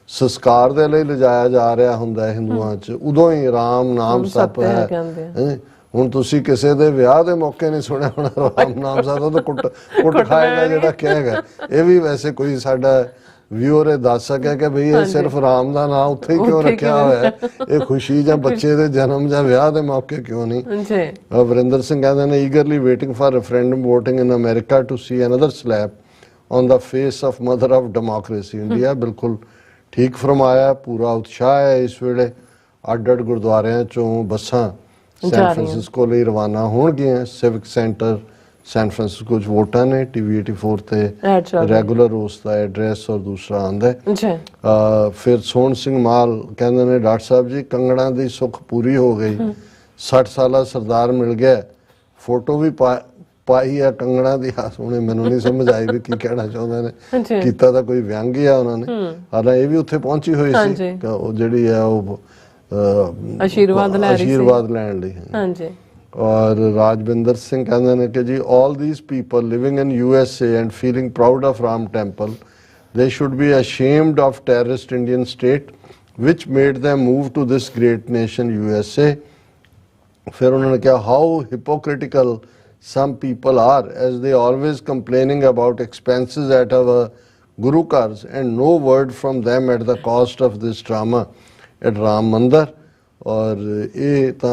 ਸੰਸਕਾਰ ਦੇ ਲਈ ਲਿਜਾਇਆ ਜਾ ਰਿਹਾ ਹੁੰਦਾ ਹੈ ਹਿੰਦੂਆਂ 'ਚ, ਉਦੋਂ ਹੀ ਰਾਮ ਨਾਮ ਸਤ ਹੈ। ਹੁਣ ਤੁਸੀਂ ਕਿਸੇ ਦੇ ਵਿਆਹ ਦੇ ਮੌਕੇ ਨਹੀਂ ਸੁਣਿਆ ਹੋਣਾ ਰਾਮ ਨਾਮ ਸਤ, ਉਹ ਤਾਂ ਕੁੱਟ ਖਾਏਗਾ ਜਿਹੜਾ ਕਹੇਗਾ। ਇਹ ਵੀ ਵੈਸੇ ਕੋਈ ਸਾਡਾ व्यूअर दस सके कि भई ये सिर्फ राम का नाम उत्थे ही क्यों रखा हुआ है, ये खुशी या बच्चे के जन्म या ब्याह के मौके क्यों नहीं। वरिंदर सिंह कहते हैं eagerly waiting for referendum voting in America to see another slap on the face of mother of democracy India. बिल्कुल ठीक फरमाया, पूरा उत्साह है इस वेले। अड अड गुरुद्वारियां चों बसां सैन फ्रांसिस्को ਲਈ रवाना होणगीਆਂ। सिविक सेंटर सैन फ्रांसिस्को वोटा ने TV84 ते रेगुलर उसका एड्रैस और दूसरा आंदा है। फिर सोहन सिंह माल कहते ने डॉक्टर साहब जी कंगड़ा की सुख पूरी हो गई, 60 साला सरदार मिल गया, फोटो भी पाई है कंगड़ा की। हुणे मैनूं नहीं समझ आई भी की कहना चाहुंदे ने, कीता तां कोई व्यंग ही है उन्होंने। हालां ये भी उत्थे पहुंची हुई सी वो जिहड़ी है वो आशीर्वाद लैण लई। और राजविंदर सिंह कहते हैं कि जी all these people living in USA and feeling proud of Ram temple, they should be ashamed of terrorist Indian state which made them move to this great nation USA। फिर उन्होंने कहा how hypocritical some people are as they always complaining about expenses at our gurughars and no word from them at the cost of this drama at Ram Mandir. और ये तो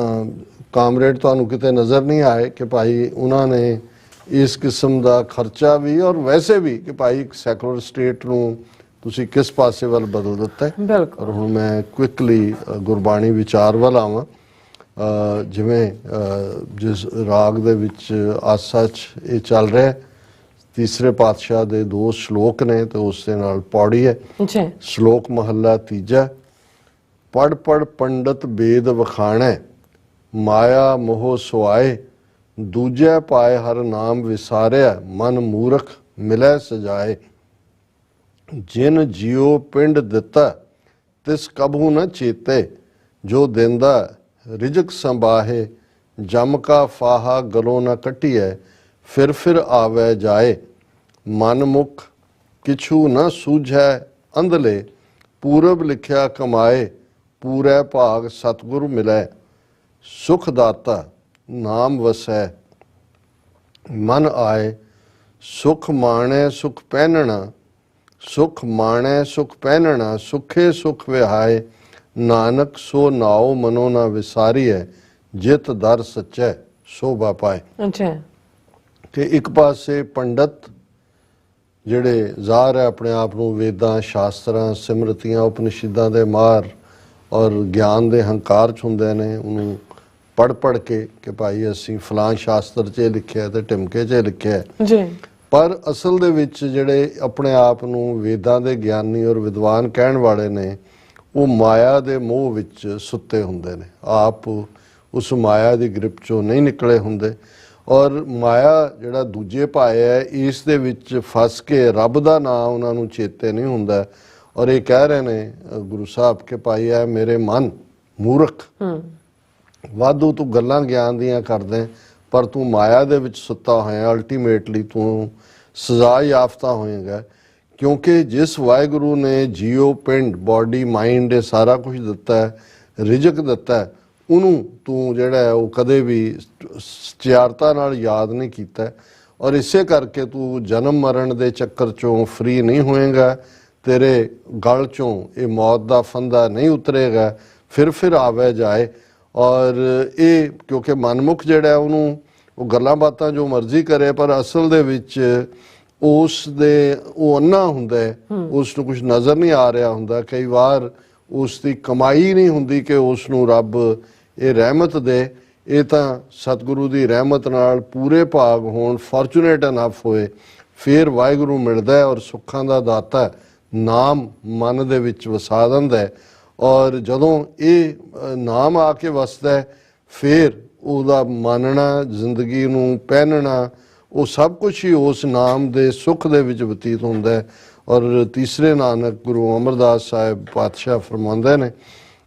comrade तुहानू किते नज़र नहीं आए कि भाई उन्होंने इस किस्म का खर्चा भी और वैसे भी कि भाई एक सैकुलर स्टेट नूं तुसी किस पासे वाल बदल दिता है। और हुण मैं क्विकली गुरबाणी विचार वाल आवां। जिवें जिस राग दे विच आसा च ये चल रहा है, तीसरे पातशाह दे 2 श्लोक ने तो उस दे नाल पौड़ी है। श्लोक महला तीजा, पढ़ पढ़ पंडित बेद वखाणै, माया मोह सुआए, दूजे पाए हर नाम विसारिया, मन मूर्ख मिलै सजाए। जिन जियो पिंड दिता तिस कबू न चेते, जो देंदा रिजक संबाहे, जम का फाहा गलों न कटिए, फिर आवे जाए। मन मुख किछु न सूझै अंधले, पूरब लिखिया कमाए, पूरे भाग सतगुरु मिलै। सुख दाता नाम वसै, मन आए, सुख माणे सुख पहनना, सुख माणे सुख पहनना, सुखे सुख विहाए। नानक सो नाओ मनो ना विसारिए, जित दर सच्चै शोभा पाए। कि एक पासे पंडित जिहड़े ज़ाहिर है अपने आप नूं वेदां शास्त्रां सिमरतियां उपनिषदां दे मार और ज्ञान दे हंकार च हुंदे ने, उन्होंने पढ़ के कि भाई असी फलां शास्त्र च लिखिया ते टिमके च लिखिया जी। पर असल दे विच जिहड़े अपने आप नूं वेदां दे ज्ञानी और विद्वान कहण वाले ने, वो माया दे मोह विच सुत्ते हुंदे ने, आप उस माया दी ग्रिप चों नहीं निकले हुंदे। ਔਰ ਮਾਇਆ ਜਿਹੜਾ ਦੂਜੇ ਪਾਏ ਹੈ ਇਸ ਦੇ ਵਿੱਚ ਫਸ ਕੇ ਰੱਬ ਦਾ ਨਾਮ ਉਹਨਾਂ ਨੂੰ ਚੇਤੇ ਨਹੀਂ ਹੁੰਦਾ। ਔਰ ਇਹ ਕਹਿ ਰਹੇ ਨੇ ਗੁਰੂ ਸਾਹਿਬ ਕਿ ਭਾਈ ਹੈ ਮੇਰੇ ਮਨ ਮੂਰਖ, ਵਾਧੂ ਤੂੰ ਗੱਲਾਂ ਗਿਆਨ ਦੀਆਂ ਕਰਦੇ ਪਰ ਤੂੰ ਮਾਇਆ ਦੇ ਵਿੱਚ ਸੁੱਤਾ ਹੋਇਆ, ਅਲਟੀਮੇਟਲੀ ਤੂੰ ਸਜ਼ਾ ਯਾਫਤਾ ਹੋਏਗਾ। ਕਿਉਂਕਿ ਜਿਸ ਵਾਹਿਗੁਰੂ ਨੇ ਜੀਓ ਪਿੰਡ ਬਾਡੀ ਮਾਈਂਡ ਇਹ ਸਾਰਾ ਕੁਝ ਦਿੱਤਾ ਹੈ, ਰਿਜ਼ਕ ਦਿੱਤਾ ਹੈ, ਉਹਨੂੰ ਤੂੰ ਜਿਹੜਾ ਹੈ ਉਹ ਕਦੇ ਵੀ ਸਚਿਆਰਤਾ ਨਾਲ ਯਾਦ ਨਹੀਂ ਕੀਤਾ। ਔਰ ਇਸੇ ਕਰਕੇ ਤੂੰ ਜਨਮ ਮਰਨ ਦੇ ਚੱਕਰ ਚੋਂ ਫ੍ਰੀ ਨਹੀਂ ਹੋਏਗਾ, ਤੇਰੇ ਗਲ ਚੋਂ ਇਹ ਮੌਤ ਦਾ ਫੰਦਾ ਨਹੀਂ ਉਤਰੇਗਾ, ਫਿਰ ਆਵੇ ਜਾਏ। ਔਰ ਇਹ ਕਿਉਂਕਿ ਮਨਮੁਖ ਜਿਹੜਾ ਉਹਨੂੰ ਉਹ ਗੱਲਾਂ ਬਾਤਾਂ ਜੋ ਮਰਜ਼ੀ ਕਰੇ ਪਰ ਅਸਲ ਦੇ ਵਿੱਚ ਉਸ ਦੇ ਉਹ ਅੰਨਾ ਹੁੰਦਾ ਹੈ, ਉਸ ਨੂੰ ਕੁਝ ਨਜ਼ਰ ਨਹੀਂ ਆ ਰਿਹਾ ਹੁੰਦਾ। ਕਈ ਵਾਰ ਉਸ ਦੀ ਕਮਾਈ ਨਹੀਂ ਹੁੰਦੀ ਕਿ ਉਸ ਨੂੰ ਰੱਬ ਇਹ ਰਹਿਮਤ ਦੇ। ਇਹ ਤਾਂ ਸਤਿਗੁਰੂ ਦੀ ਰਹਿਮਤ ਨਾਲ ਪੂਰੇ ਭਾਗ ਹੋਣ, ਫੋਰਚੂਨੇਟ ਇਨਫ ਹੋਏ, ਫਿਰ ਵਾਹਿਗੁਰੂ ਮਿਲਦਾ ਹੈ ਔਰ ਸੁੱਖਾਂ ਦਾ ਦਾਤਾ ਨਾਮ ਮਨ ਦੇ ਵਿੱਚ ਵਸਾ ਦਿੰਦਾ ਹੈ। ਔਰ ਜਦੋਂ ਇਹ ਨਾਮ ਆ ਕੇ ਵਸਦਾ ਹੈ ਫਿਰ ਉਹਦਾ ਮੰਨਣਾ, ਜ਼ਿੰਦਗੀ ਨੂੰ ਪਹਿਨਣਾ, ਉਹ ਸਭ ਕੁਝ ਹੀ ਉਸ ਨਾਮ ਦੇ ਸੁੱਖ ਦੇ ਵਿੱਚ ਬਤੀਤ ਹੁੰਦਾ ਹੈ। ਔਰ ਤੀਸਰੇ ਨਾਨਕ ਗੁਰੂ ਅਮਰਦਾਸ ਸਾਹਿਬ ਪਾਤਸ਼ਾਹ ਫਰਮਾਉਂਦੇ ਨੇ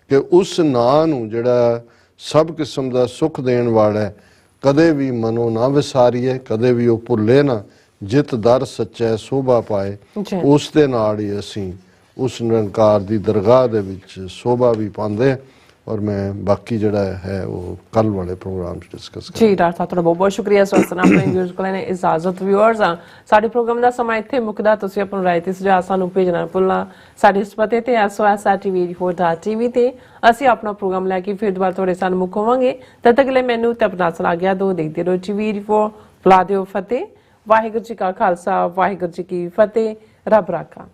ਕਿ ਉਸ ਨਾਂ ਨੂੰ ਜਿਹੜਾ ਸਭ ਕਿਸਮ ਦਾ ਸੁੱਖ ਦੇਣ ਵਾਲਾ ਹੈ, ਕਦੇ ਵੀ ਮਨੋਂ ਨਾ ਵਿਸਾਰੀਏ, ਕਦੇ ਵੀ ਉਹ ਭੁੱਲੇ ਨਾ। ਜਿਤ ਦਰ ਸੱਚੈ ਸੋਭਾ ਪਾਏ, ਉਸ ਦੇ ਨਾਲ ਹੀ ਅਸੀਂ ਉਸ ਨਿਰੰਕਾਰ ਦੀ ਦਰਗਾਹ ਦੇ ਵਿੱਚ ਸੋਭਾ ਵੀ ਪਾਉਂਦੇ। ਔਰ ਮੈਂ ਬਾਕੀ ਜਿਹੜਾ ਹੈ ਉਹ ਕੱਲ ਵਾਲੇ ਪ੍ਰੋਗਰਾਮ 'ਚ ਡਿਸਕਸ ਕਰਾਂਗੇ। ਜੀ ਡਾਕਟਰ ਸਾਹਿਬ ਤੁਹਾਡਾ ਬਹੁਤ ਬਹੁਤ ਸ਼ੁਕਰੀਆ ਇਸ ਵਾਸਤੇ ਆਪਣੇ ਵਿਊਅਰਸ ਕੋਲ ਨੇ ਇਜਾਜ਼ਤ। ਵਿਊਅਰਸ ਸਾਡੇ ਪ੍ਰੋਗਰਾਮ ਦਾ ਸਮਾਂ ਇੱਥੇ ਮੁੱਕਦਾ। ਤੁਸੀਂ ਆਪਣਾ ਰਾਏ ਤੇ ਸੁਝਾਅ ਸਾਨੂੰ ਭੇਜਣਾ ਭੁੱਲਣਾ ਸਾਡੇ ਇਸ ਪਤੇ ਤੇ SOS@TV84.tv ਤੇ ਅਸੀਂ ਆਪਣਾ ਪ੍ਰੋਗਰਾਮ ਲੈ ਕੇ ਫਿਰ ਦੁਬਾਰਾ ਤੁਹਾਡੇ ਸਾਹਮਣੇ ਮੁੱਖ ਹੋਵਾਂਗੇ। ਤਦ ਤੱਕ ਲਈ ਮੈਨੂੰ ਤੇ ਆਪਣਾ ਸਲਾਹ ਗਿਆ ਦੋ ਦੇਖਦੇ ਰਹੋ TV84। ਬੁਲਾ ਦਿਓ ਫਤਿਹ। ਵਾਹਿਗੁਰੂ ਜੀ ਕਾ ਖਾਲਸਾ, ਵਾਹਿਗੁਰੂ ਜੀ ਕੀ ਫਤਿਹ। ਰੱਬ ਰਾਖਾ।